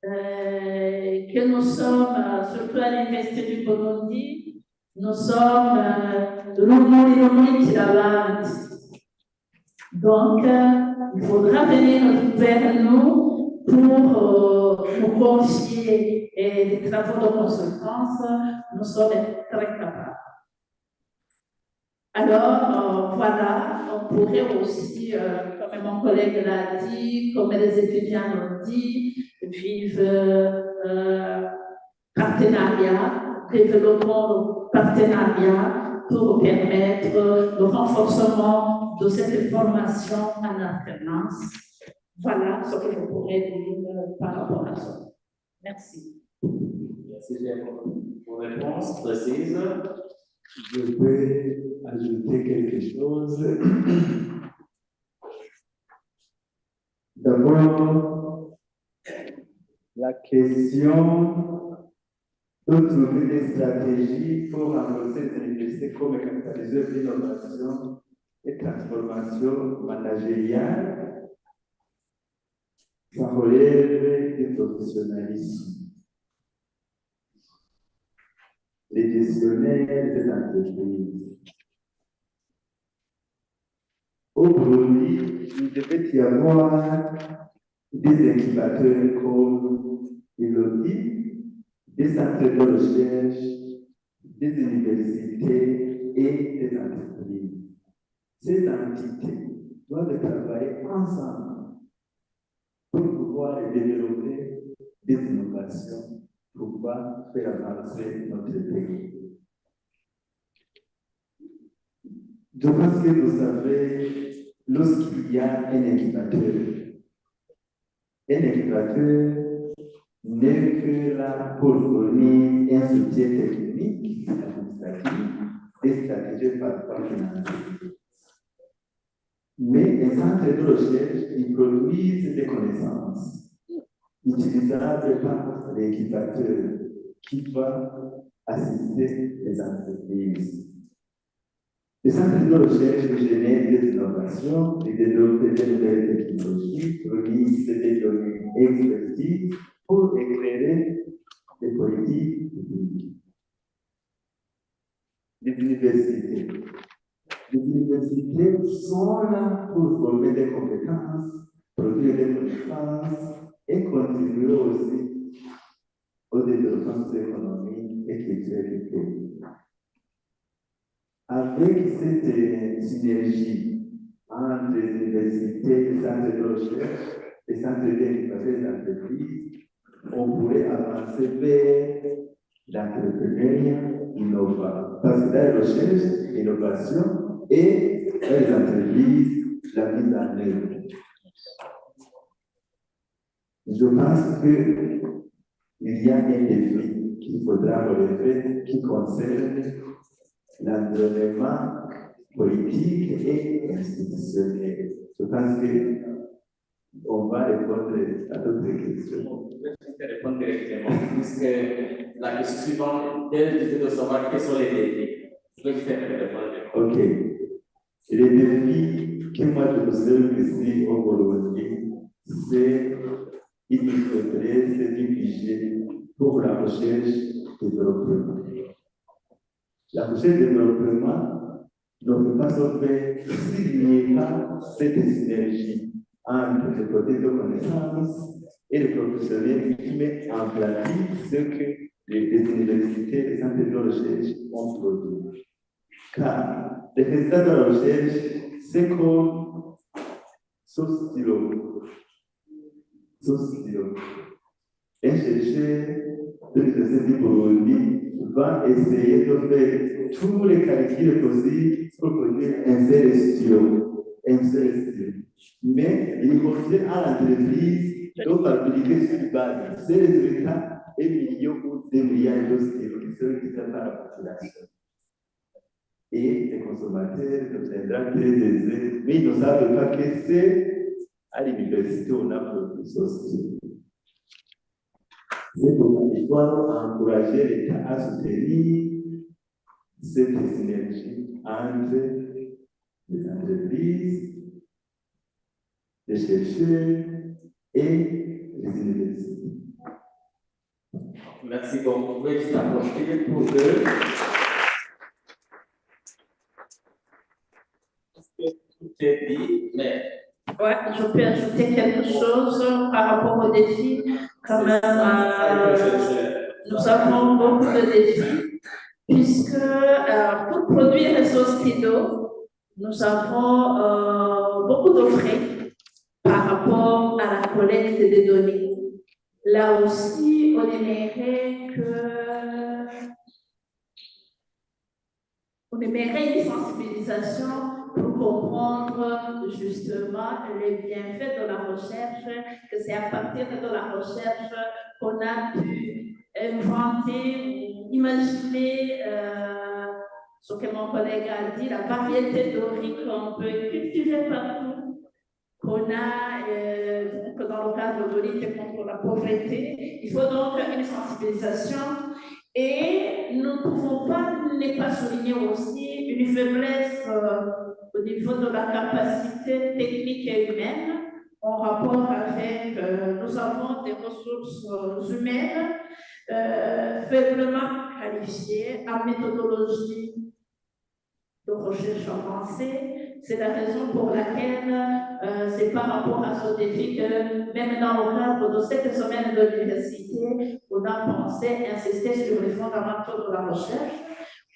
que nous sommes, surtout à l'Université du Burundi, nous sommes donc, il faudra venir vers nous pour nous confier des travaux de consultance. Nous sommes très capables. Alors, voilà, on pourrait aussi, comme mon collègue l'a dit, comme les étudiants l'ont dit, vivre partenariat, développement partenariat pour permettre le renforcement de cette formation en alternance. Voilà ce que je pourrais dire par rapport à ça. Merci. Merci pour la réponse précise. Je peux ajouter quelque chose. D'abord, la question de trouver des stratégies pour renforcer les universités comme capitaliseur d'innovation et transformation managériale, ça relève du professionnalisme. Les gestionnaires des entreprises. Au Burundi, il devait y avoir des incubateurs comme il le dit, des centres de recherche, des universités et des entreprises. Ces entités doivent travailler ensemble pour pouvoir développer des innovations, pour pouvoir faire avancer notre pays. Je pense que vous savez, lorsqu'il y a un incubateur n'est que là pour fournir un soutien technique, administratif et stratégique parfois financier. Mais un centre de recherche, il produit des connaissances utilisables par l'incubateur qui va assister les entreprises. Les centres de recherche génèrent des innovations et développent de nouvelles technologies, produisent des données expertises pour éclairer les politiques publiques. Les universités. Les universités sont là pour former des compétences, produire des connaissances et contribuer aussi au développement économique et culturel du pays. Avec cette synergie entre les universités, les centres de recherche, les centres d'innovation des entreprises, on pourrait avancer vers l'entrepreneuriat innovant. Parce que dans la recherche, l'innovation et dans les entreprises, la mise en œuvre. Je pense qu'il y a un défi qu'il faudra relever qui concerne l'environnement politique et institutionnel. Je pense qu'on va répondre à d'autres questions. Je vais répondre directement, puisque la question suivante, elle disait de savoir quels sont les défis. Je vais répondre. Ok. Les défis que moi je observe ici au Burundi, c'est il nous faudrait du budget pour la recherche et développement. La recherche et développement ne peut pas se faire s'il n'y a pas cette synergie entre les côtés de connaissances et les professionnels qui mettent en pratique ce que les universités, les centres de recherche ont produit. Car les résultats de la recherche, c'est comme ce stylo. Un chercheur de l'Université du Burundi va essayer de faire tous les calculs possibles pour produire un seul stylo. Mais il revient à l'entreprise de fabriquer sur base de ces résultats 1 million ou 2 milliards de stylos qui seront utilisés par la population. Et les consommateurs deviendront très aisés, mais ils ne savent pas que c'est à l'université où on a produit ce stylo. C'est pourquoi il faut encourager l'État à soutenir cette synergie entre les entreprises, les chercheurs et les universités. Merci beaucoup. Vous pouvez juste approcher pour que tout est dit, mais. Ouais, je peux ajouter quelque chose par rapport aux défis. Quand même, nous avons beaucoup de défis, puisque pour produire ce stylo, nous avons beaucoup de frais par rapport à la collecte des données. Là aussi, on aimerait une sensibilisation pour comprendre justement les bienfaits de la recherche, que c'est à partir de la recherche qu'on a pu inventer, imaginer ce que mon collègue a dit, la variété de riz qu'on peut cultiver partout, qu'on a dans le cadre de lutte contre la pauvreté. Il faut donc une sensibilisation et nous ne pouvons pas ne pas souligner aussi une faiblesse au niveau de la capacité technique et humaine en rapport avec, nous avons des ressources humaines faiblement qualifiées en méthodologie de recherche avancée. C'est la raison pour laquelle c'est par rapport à ce défi que même dans le cadre de cette semaine de l'université, on a pensé insister sur les fondamentaux de la recherche.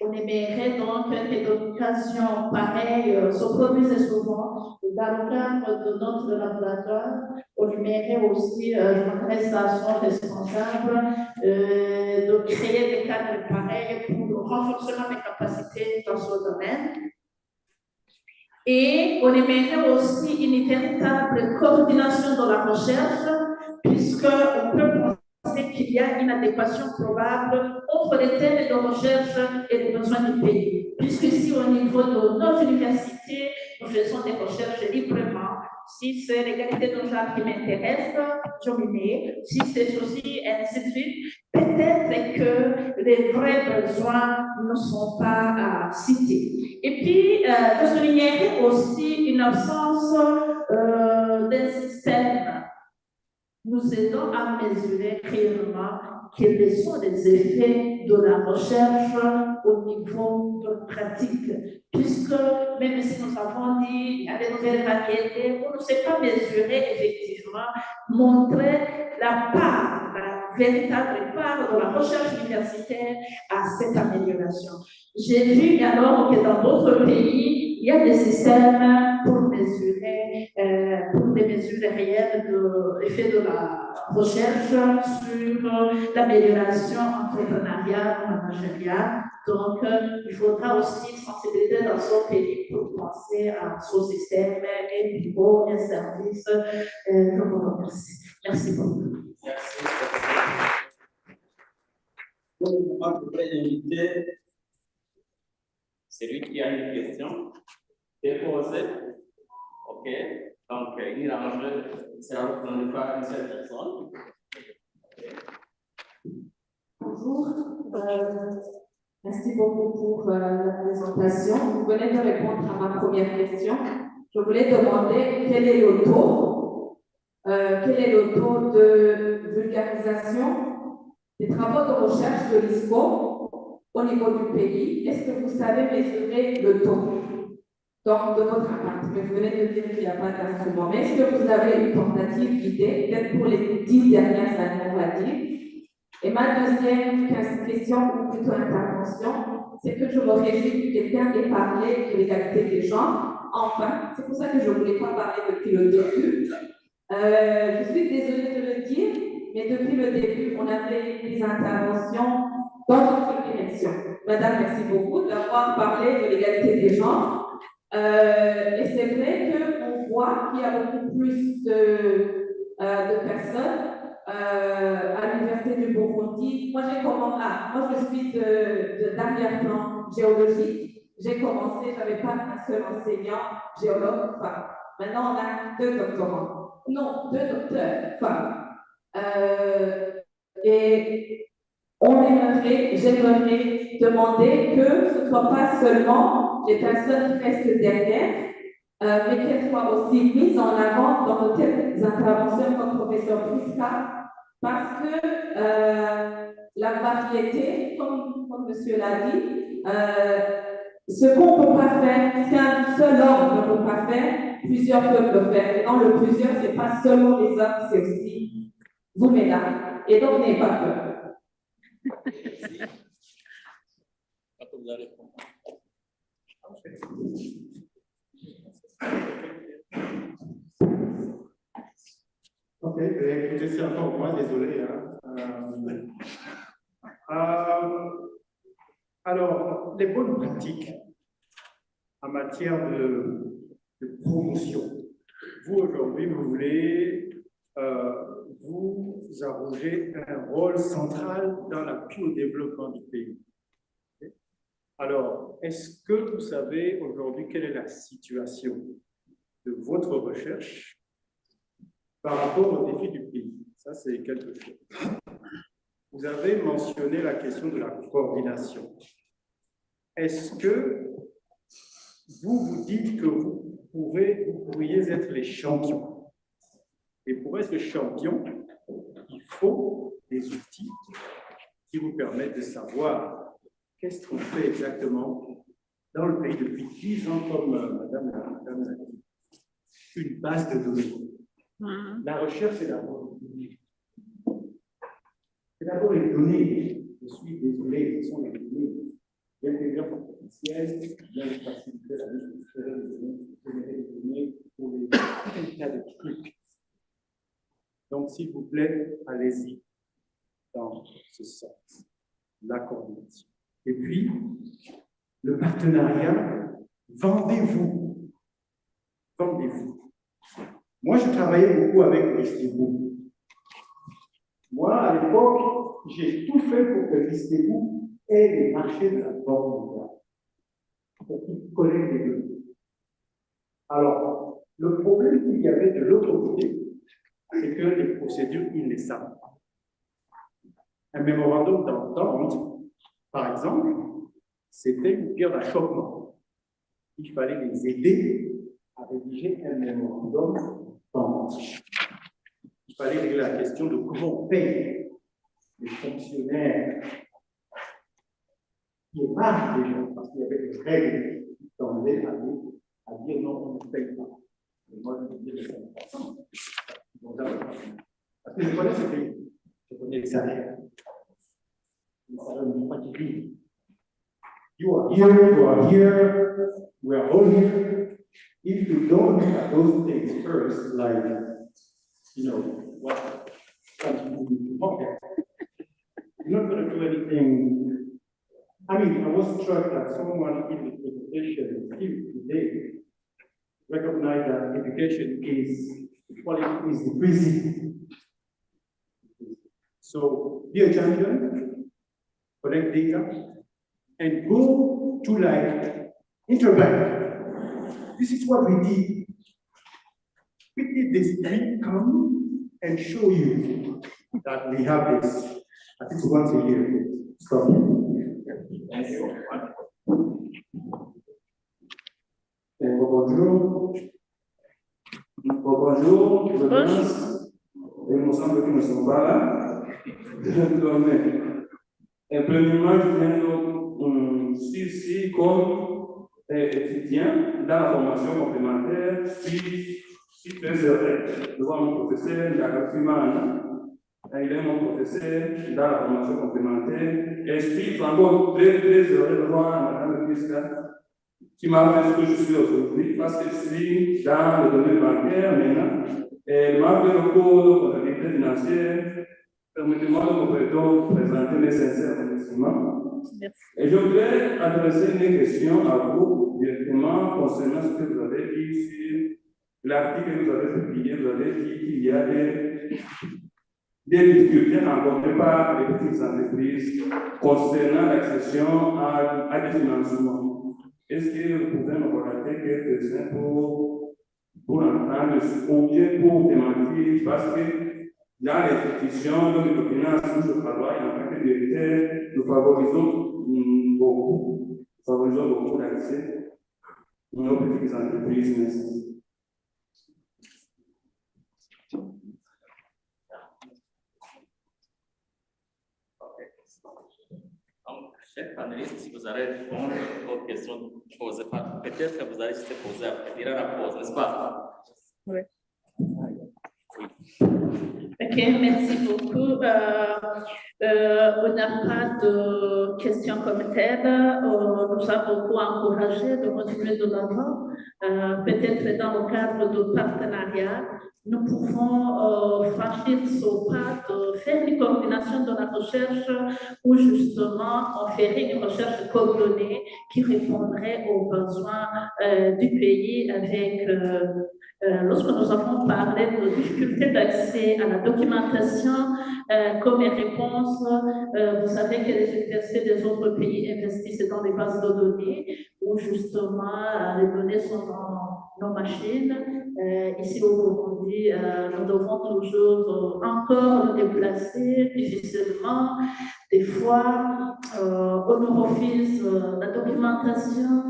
On aimerait donc que des occasions pareilles se produisent souvent. Dans le cadre de notre laboratoire, on aimerait aussi, je m'adresse à son responsable, de créer des cadres pareils pour le renforcement des capacités dans ce domaine. Et on aimerait aussi une véritable coordination de la recherche, puisqu'on peut penser qu'il y a une adéquation probable entre les thèmes de recherche et les besoins du pays. Puisqu'ici, au niveau de nos universités, nous faisons des recherches librement. Si c'est l'égalité de genre qui m'intéresse, je m'y mets. Si c'est ceci, et ainsi de suite, peut-être que les vrais besoins ne sont pas cités. Et puis, je soulignerai aussi une absence d'un système nous aidant à mesurer réellement quels sont les effets de la recherche au niveau de la pratique. Puisque même si nous avons dit il y a des nouvelles variétés, on ne sait pas mesurer effectivement, montrer la part, la véritable part de la recherche universitaire à cette amélioration. J'ai vu alors que dans d'autres pays, il y a des systèmes pour mesurer, pour des mesures réelles de l'effet de la recherche sur l'amélioration entrepreneuriale, managériale. Donc, il faudra aussi sensibiliser dans ce pays pour penser à ce système, un bureau, un service. Je vous remercie. Merci beaucoup. Merci. Donc, on pourrait inviter celui qui a une question déposée. OK. Donc, il range, sera représenté par une seule personne. Okay. Bonjour. Merci beaucoup pour la présentation. Vous venez de répondre à ma première question. Je voulais demander quel est le taux Quel est le taux de vulgarisation des travaux de recherche de l'ISCO au niveau du pays? Est-ce que vous savez mesurer le taux donc, de votre impact? Mais vous venez de dire qu'il n'y a pas d'instrument. Mais est-ce que vous avez une tentative d'idée, peut-être pour les 10 dernières années, on va dire? Et ma deuxième question, ou plutôt intervention, c'est que je me réjouis que quelqu'un ait parlé de l'égalité des genres. Enfin, c'est pour ça que je ne voulais pas parler depuis le début. Je suis désolée de le dire, mais depuis le début, on avait des interventions dans notre direction. Madame, merci beaucoup d'avoir parlé de l'égalité des genres. Et c'est vrai qu'on voit qu'il y a beaucoup plus de personnes à l'Université du Burundi. Moi, moi, je suis d'arrière-plan géologique. J'ai commencé, je n'avais pas un seul enseignant géologue femme. Maintenant, on a 2 doctorants. Non, 2 docteurs femmes. Et j'aimerais demander que ce ne soit pas seulement les personnes qui restent derrière, mais qu'elles soient aussi mises en avant dans de telles interventions comme le professeur Priska, parce que la variété, comme monsieur l'a dit, ce qu'on ne peut pas faire, ce qu'un seul homme ne peut pas faire, plusieurs peuvent le faire. Et dans le plusieurs, ce n'est pas seulement les hommes, c'est aussi vous, mesdames. Et donc, n'ayez pas peur. Ok, écoutez, c'est encore moi, désolé. Alors, les bonnes pratiques en matière de promotion. Vous, aujourd'hui, vous voulez vous arroger un rôle central dans l'appui au développement du pays. Alors, est-ce que vous savez aujourd'hui quelle est la situation de votre recherche par rapport aux défis du pays? Ça, c'est quelque chose. Vous avez mentionné la question de la coordination. Est-ce que vous vous dites que vous pourriez être les champions? Et pour être champion, il faut des outils qui vous permettent de savoir qu'est-ce qu'on fait exactement dans le pays depuis 10 ans, comme Madame l'a dit. Une base de données. La recherche, c'est d'abord les données. C'est d'abord les données. Je suis désolé, ce sont les données. L'intelligence artificielle vient faciliter la vie de générer des données pour les cas de trucs. Donc, s'il vous plaît, allez-y dans ce sens. La coordination. Et puis, le partenariat, vendez-vous. Vendez-vous. Moi, je travaillais beaucoup avec l'ISCO. Moi, à l'époque, j'ai tout fait pour que l'ISCO ait les marchés de la Banque mondiale. Pour qu'ils collectent les données. Alors, le problème qu'il y avait de l'autre côté, c'est que les procédures, ils ne les savent pas. Un mémorandum d'entente, par exemple, c'était une pierre d'achoppement. Il fallait les aider à rédiger un mémorandum d'entente. Il fallait régler la question de comment on paye les fonctionnaires qui émargent les gens, parce qu'il y avait des règles qui tendaient à dire non, on ne paye pas. Et moi, je me disais, c'est 5%. Parce que je connais ce pays, je connais les salaires. Les salaires ne pas qui vivent. You are here, we are all here. If you don't look at those things first, like, what country you market, you're not going to do anything. I mean, I was struck that someone in the presentation today recognized that education quality is decreasing. So, be a champion, collect data, and go to Interbank. This is what we did. We did this. We come and show you that we have this at least once a year. Stop. Bonjour. Bonjour, il me semble qu'ils ne sont pas là. Premièrement, je viens ici comme étudiant dans la formation complémentaire, je suis très heureux de voir mon professeur il est mon professeur dans la formation complémentaire et je suis encore très heureux de voir Madame Christa qui m'a fait ce que je suis aujourd'hui parce que je suis dans le domaine bancaire maintenant. Elle m'a fait le cours de comptabilité financière. Permettez-moi de vous présenter mes sincères remerciements. Et je voudrais adresser une question à vous directement concernant ce que vous avez dit sur l'article que vous avez publié. Vous avez dit qu'il y a des difficultés rencontrées par les petites entreprises concernant l'accession à des financements. Est-ce que vous pouvez me relater quelques-uns pour entendre ou bien pour démentir, parce que dans l'institution de microfinance où je travaille en tant que directeur, nous favorisons beaucoup l'accès aux petites entreprises. Merci. Donc, chers panélistes, si vous allez répondre aux questions posées, peut-être que vous allez se poser après dire la pause, n'est-ce pas? Oui. Ok, merci beaucoup. On n'a pas de questions comme telles. On nous a beaucoup encouragé de continuer de l'avant. Peut-être dans le cadre de partenariat, nous pouvons franchir ce pas de faire une coordination de la recherche où justement on ferait une recherche coordonnée qui répondrait aux besoins du pays avec lorsque nous avons parlé de difficultés d'accès à la documentation comme réponse, vous savez que les universités des autres pays investissent dans des bases de données où justement les données sont dans nos machines. Ici au Burundi, nous devons toujours encore nous déplacer difficilement. Des fois, on nous refuse la documentation.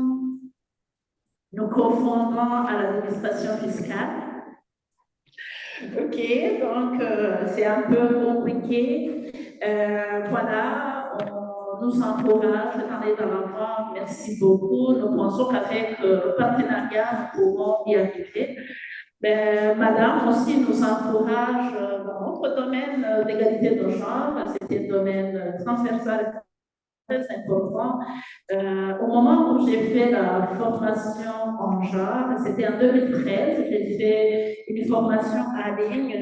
Nous confondons à l'administration fiscale. Ok, donc c'est un peu compliqué. Voilà, on nous encourage d'aller de l'avant. Merci beaucoup. Nous pensons qu'avec le partenariat, nous pourrons y arriver. Madame aussi nous encourage dans notre domaine d'égalité de genre. C'est un domaine transversal très important. Au moment où j'ai fait la formation en genre, c'était en 2013, j'ai fait une formation en ligne,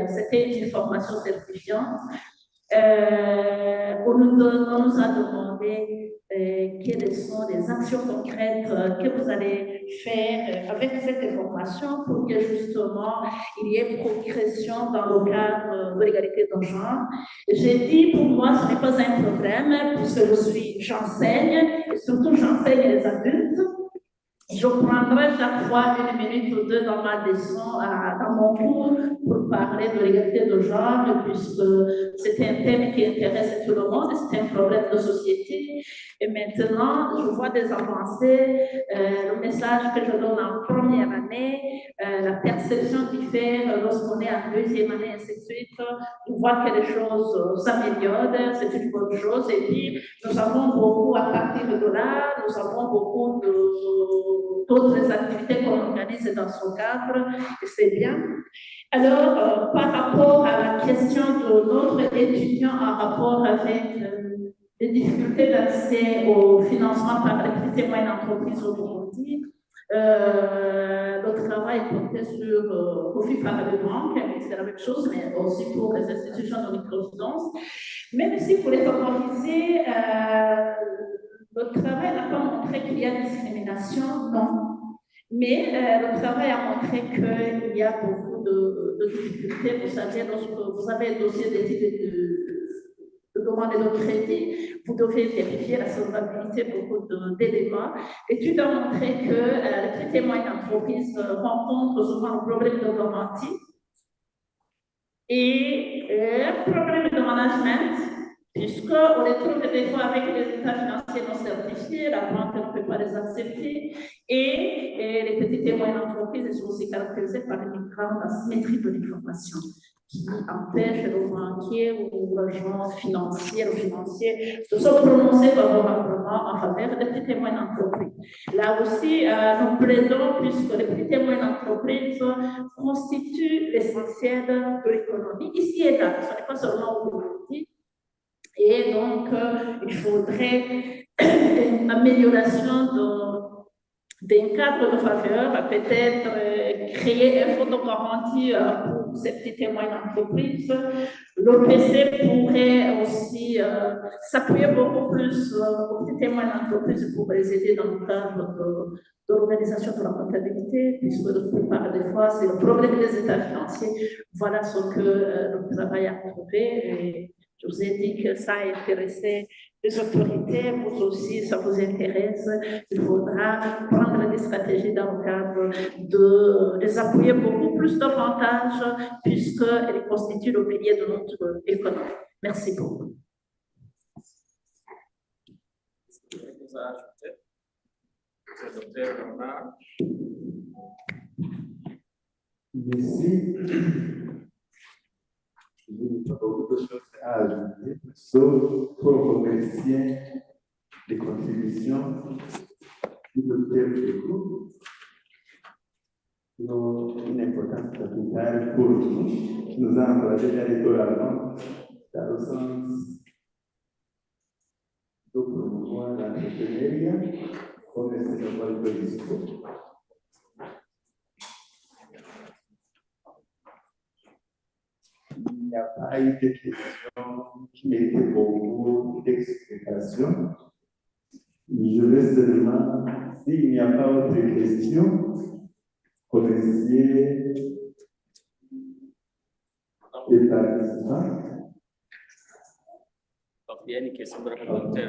c'était une formation certifiante. On nous a demandé quelles sont les actions concrètes que vous allez faire avec cette formation pour que justement il y ait progression dans le cadre de l'égalité de genre. J'ai dit pour moi ce n'est pas un problème puisque j'enseigne et surtout j'enseigne les adultes. Je prendrai chaque fois 1 minute ou 2 dans ma leçon, dans mon cours, pour parler de l'égalité de genre, puisque c'est un thème qui intéresse tout le monde, c'est un problème de société. Et maintenant, je vois des avancées, le message que je donne en première année, la perception diffère lorsqu'on est en deuxième année, ainsi de suite. Je vois que les choses s'améliorent, c'est une bonne chose. Et puis, nous avons beaucoup, à partir de là, nous avons beaucoup d'autres activités qu'on organise dans ce cadre, et c'est bien. Alors, par rapport à la question de notre étudiant en rapport avec les difficultés d'accès au financement par les petites et moyennes entreprises au Burundi, le travail portait sur profit par les banques, c'est la même chose, mais aussi pour les institutions de microfinance. Même si pour les favoriser, le travail n'a pas montré qu'il y a discrimination, non. Mais le travail a montré qu'il y a beaucoup de difficultés. Vous savez, lorsque vous avez un dossier d'études de demande de crédit, vous devez vérifier la solvabilité de beaucoup d'éléments. L'étude a montré que les petites et moyennes entreprises rencontrent souvent le problème de garantie et un problème de management puisqu'on les trouve des fois avec les états financiers non certifiés, la banque ne peut pas les accepter, et les petites et moyennes entreprises sont aussi caractérisées par une grande asymétrie de l'information qui empêche le banquier ou l'agent financier ou financier de se prononcer favorablement en faveur des petites et moyennes entreprises. Là aussi, nous plaidons, puisque les petites et moyennes entreprises constituent l'essentiel de l'économie, ici et là, ce n'est pas seulement au Burundi. Et donc, il faudrait une amélioration d'un cadre de faveur, peut-être créer un fonds de garantie pour ces petites et moyennes entreprises. L'OPC pourrait aussi s'appuyer beaucoup plus aux petites et moyennes entreprises pour les aider dans le cadre de l'organisation de la comptabilité, puisque la plupart des fois, c'est le problème des états financiers. Voilà ce que le travail a trouvé. Et je vous ai dit que ça a intéressé les autorités, vous aussi, ça vous intéresse. Il faudra prendre des stratégies dans le cadre de les appuyer beaucoup plus davantage, puisqu'elles constituent le pilier de notre économie. Merci beaucoup. Merci. Je n'ai pas beaucoup de choses à ajouter, sauf pour remercier les contributions du docteur Fécou, qui ont une importance capitale pour nous, qui nous a encouragé à l'école allemande dans le sens de promouvoir l'entrepreneuriat comme c'est le rôle de l'ISCO. Il n'y a pas eu de questions qui méritaient beaucoup d'explications. Je vais seulement, s'il n'y a pas autre question, remercier les participants. Il y a une question pour le docteur.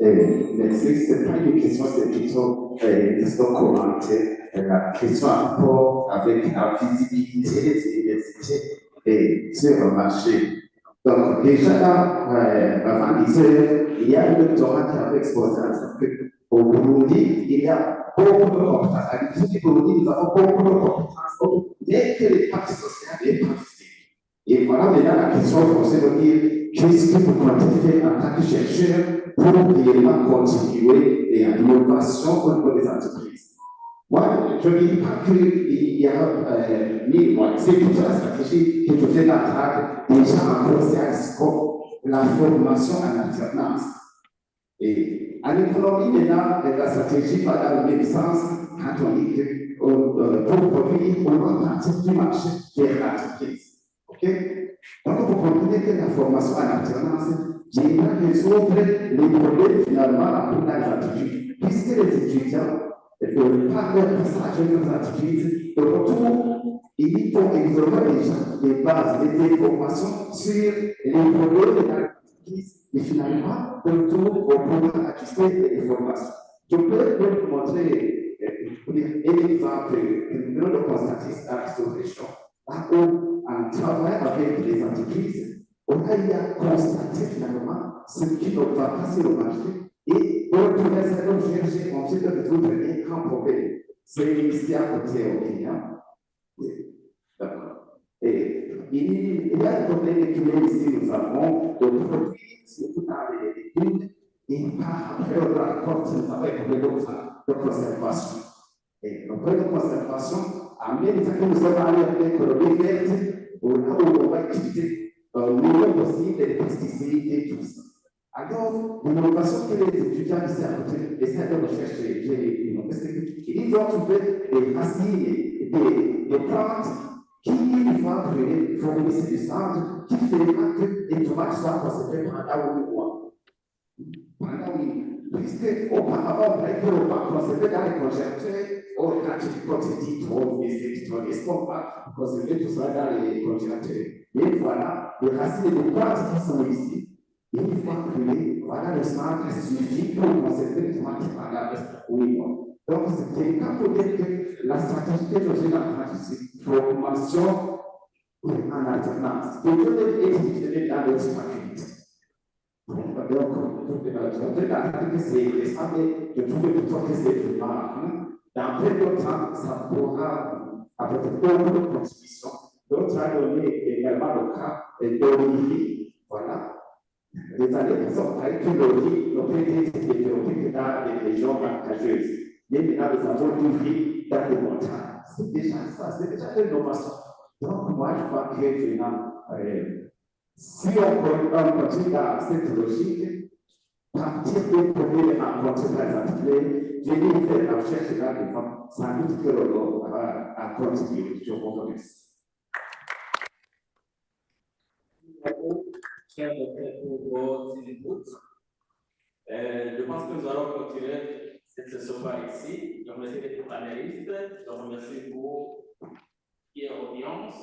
Merci, ce n'est pas une question, c'est plutôt une question commentée. La question a rapport avec la visibilité des universités sur le marché. Donc, déjà là, avant il y a une doctorat qui avait exposé au Burundi, il y a beaucoup de compétences. À l'Université du Burundi, nous avons beaucoup de compétences, mais que les parties sociales et pratiques. Et voilà maintenant la question posée de dire qu'est-ce que vous comptez faire en tant que chercheur pour réellement continuer l'innovation au niveau des entreprises. Moi, je ne dis pas qu'il y a 1000 mois. C'est plutôt la stratégie que je fais dans le cadre déjà en cours à ISCO, la formation en alternance. Et en économie, maintenant, la stratégie va dans le même sens quand on dit que pour produire, on va partir du marché vers l'entreprise. OK? Donc, vous comprenez que la formation en alternance viendra résoudre les problèmes finalement pour les entreprises, puisque les étudiants, par leur passage dans les entreprises, de retour, ils font exactement déjà les bases, les informations sur les problèmes de l'entreprise, et finalement, de retour, on pourra ajuster les formations. Je peux vous montrer un exemple que nous venons de constater dans cette région. Là où, en travaillant avec les entreprises, on a constaté finalement ce qui ne va pas sur le marché et on pourrait chercher ensuite de résoudre un grand problème. C'est ici à côté au Kenya. D'accord. Et il y a un problème qui est ici, nous avons de produits, surtout dans les études, et par après on rapporte, nous avons un problème de conservation. Et le problème de conservation, en même temps que nous sommes allés avec l'économie verte, on va utiliser le moins possible les pesticides et tout ça. Alors, l'innovation que les étudiants ici à côté essaient de rechercher, ils ont trouvé des racines, des plantes qui vont fournir des centres qui feront que les tomates soient conservées pendant 8 mois. Puisque auparavant, on va conserver dans les congélateurs, quand tu dis trop, est-ce qu'on va conserver tout ça dans les congélateurs? Mais voilà, les racines des plantes qui sont ici, il faut créer voilà, le smart suffit pour conserver les thématiques variables. Oui, donc, c'était quand vous dites que la stratégie que je suis en train de formation en alternance, peut être utilisée dans d'autres activités. Donc, je regarde que c'est ça, mais je trouve plutôt que c'est plus mal. Dans très peu de temps, ça pourra apporter beaucoup de contributions. D'autres a donné également le cas d'Olivier. Voilà. Les années qui sont avec l'Olivier, le PD s'est développé dans des régions avantageuses. Et maintenant, nous avons l'ouvrier dans les montagnes. C'est déjà ça, c'est déjà une innovation. Donc, moi, je crois que finalement, si on continue dans cette logique, partir des premiers rencontres par exemple, venir faire la recherche de la défense, sans doute que l'on a continué. Je vous remercie. Chers docteurs, pour vos inputs. Je pense que nous allons continuer cette session par ici. Je remercie les panélistes, je remercie vous qui est audience.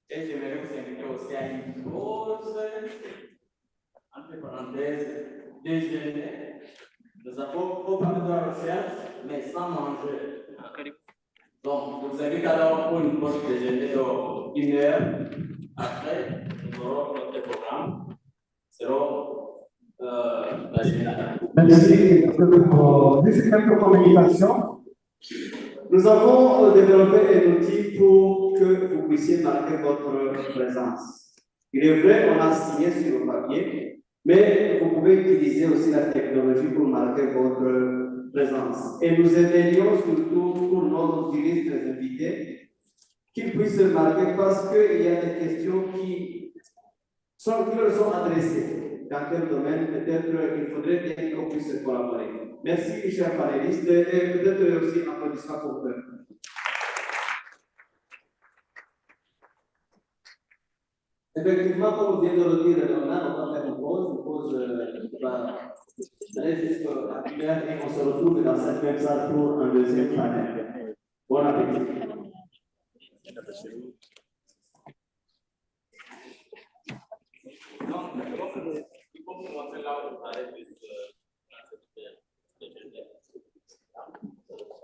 Et j'aimerais vous inviter aussi à une pause, entre parenthèses, déjeuner. Nous avons beaucoup parlé de la recherche, mais sans manger. Donc, je vous invite alors pour une pause déjeuner d'1 heure. Après, nous aurons notre programme. Selon la générale. Merci pour cette communication. Nous avons développé un outil pour que vous puissiez marquer votre présence. Il est vrai, on a signé sur le papier, mais vous pouvez utiliser aussi la technologie pour marquer votre présence. Et nous aimerions surtout pour nos illustres invités qu'ils puissent marquer parce qu'il y a des questions qui leur sont adressées. Dans quel domaine, peut-être il faudrait bien qu'on puisse collaborer. Merci, chers panélistes, et peut-être aussi un applaudissement pour eux. Effectivement, comme vous venez de le dire, Léonard, on va faire une pause va aller jusqu'à 1 heure et on se retrouve dans cette même salle pour un deuxième panel. Bon appétit.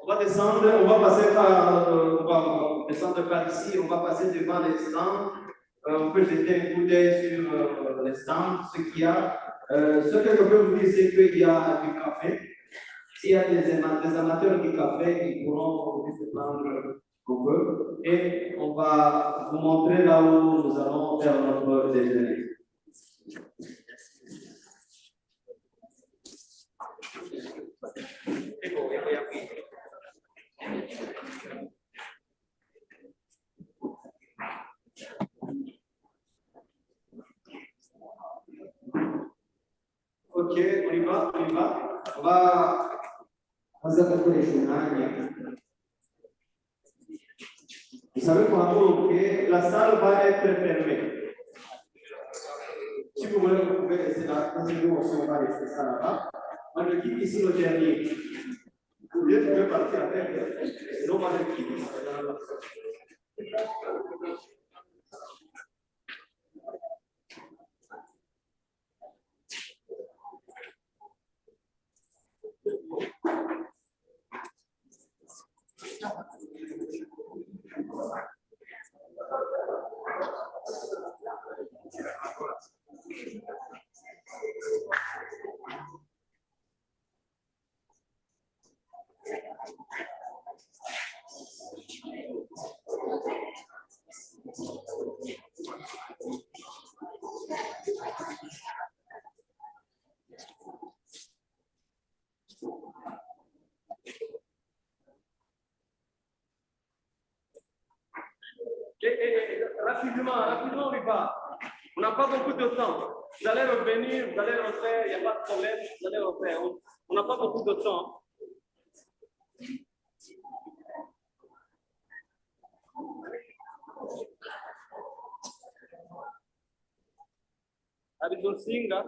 On va descendre, on va passer par, on va descendre par ici, on va passer devant les stands. On peut jeter un coup d'œil sur les stands, ce qu'il y a. Ce que je peux vous dire, c'est qu'il y a du café. S'il y a des amateurs du café, ils pourront se prendre un peu. Et on va vous montrer là où nous allons faire notre déjeuner. Ok, on y va, on y va. On va passer à peu les journaux. Vous savez comment la salle va être fermée. Si vous voulez, vous pouvez laisser là, parce que nous, on va laisser ça là-bas. Moi, je quitte ici le dernier. Vous pouvez partir avec, sinon, moi, je quitte ici. Rapidement, on y va. On n'a pas beaucoup de temps. Vous allez revenir, vous allez refaire, il n'y a pas de problème, vous allez refaire. On n'a pas beaucoup de temps. Singa.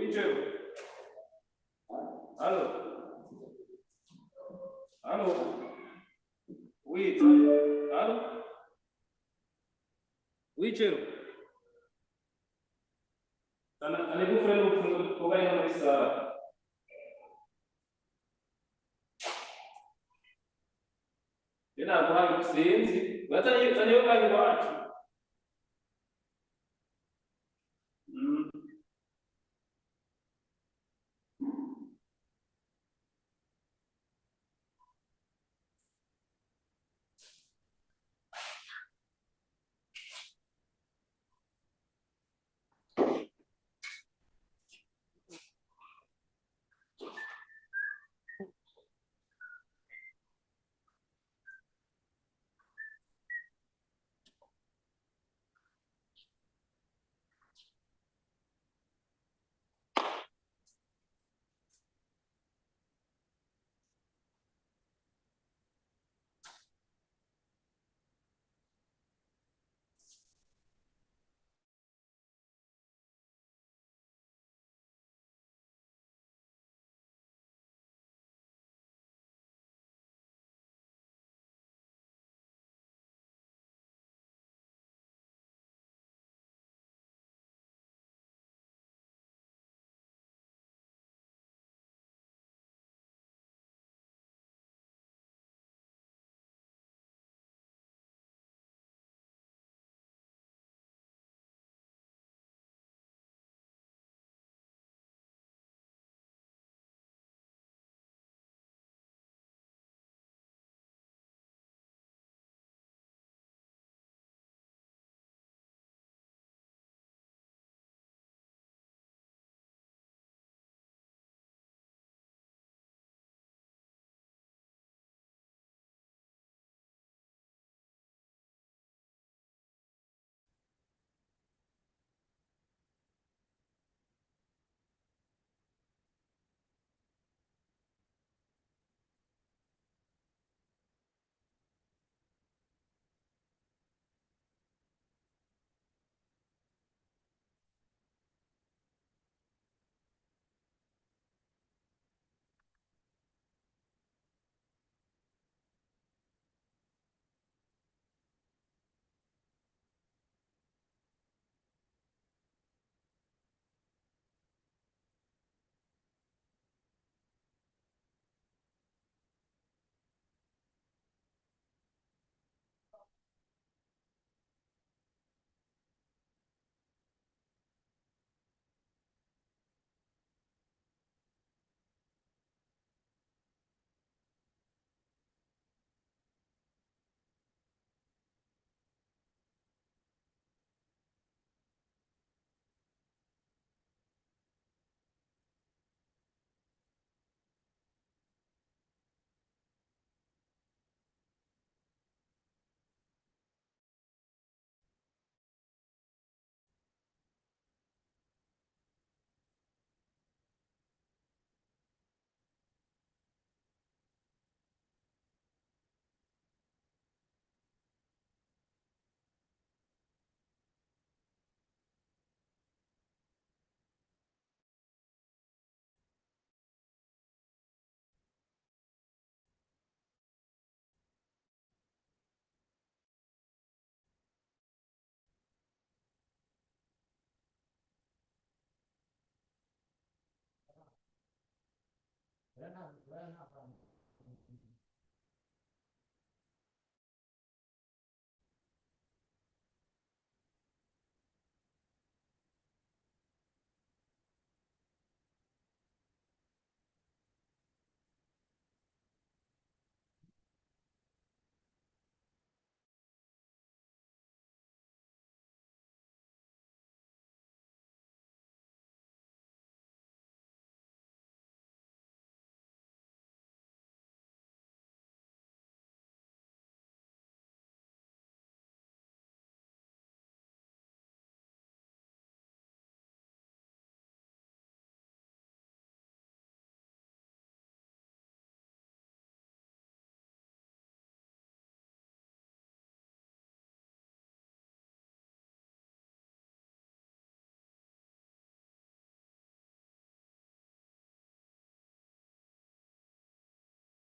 Oui, Joe. Allô? Allô? Oui, allô? Oui, Joe. Allez-vous faire le travail dans les salles? Ntabwo sinzi bataniyo bari iwacu.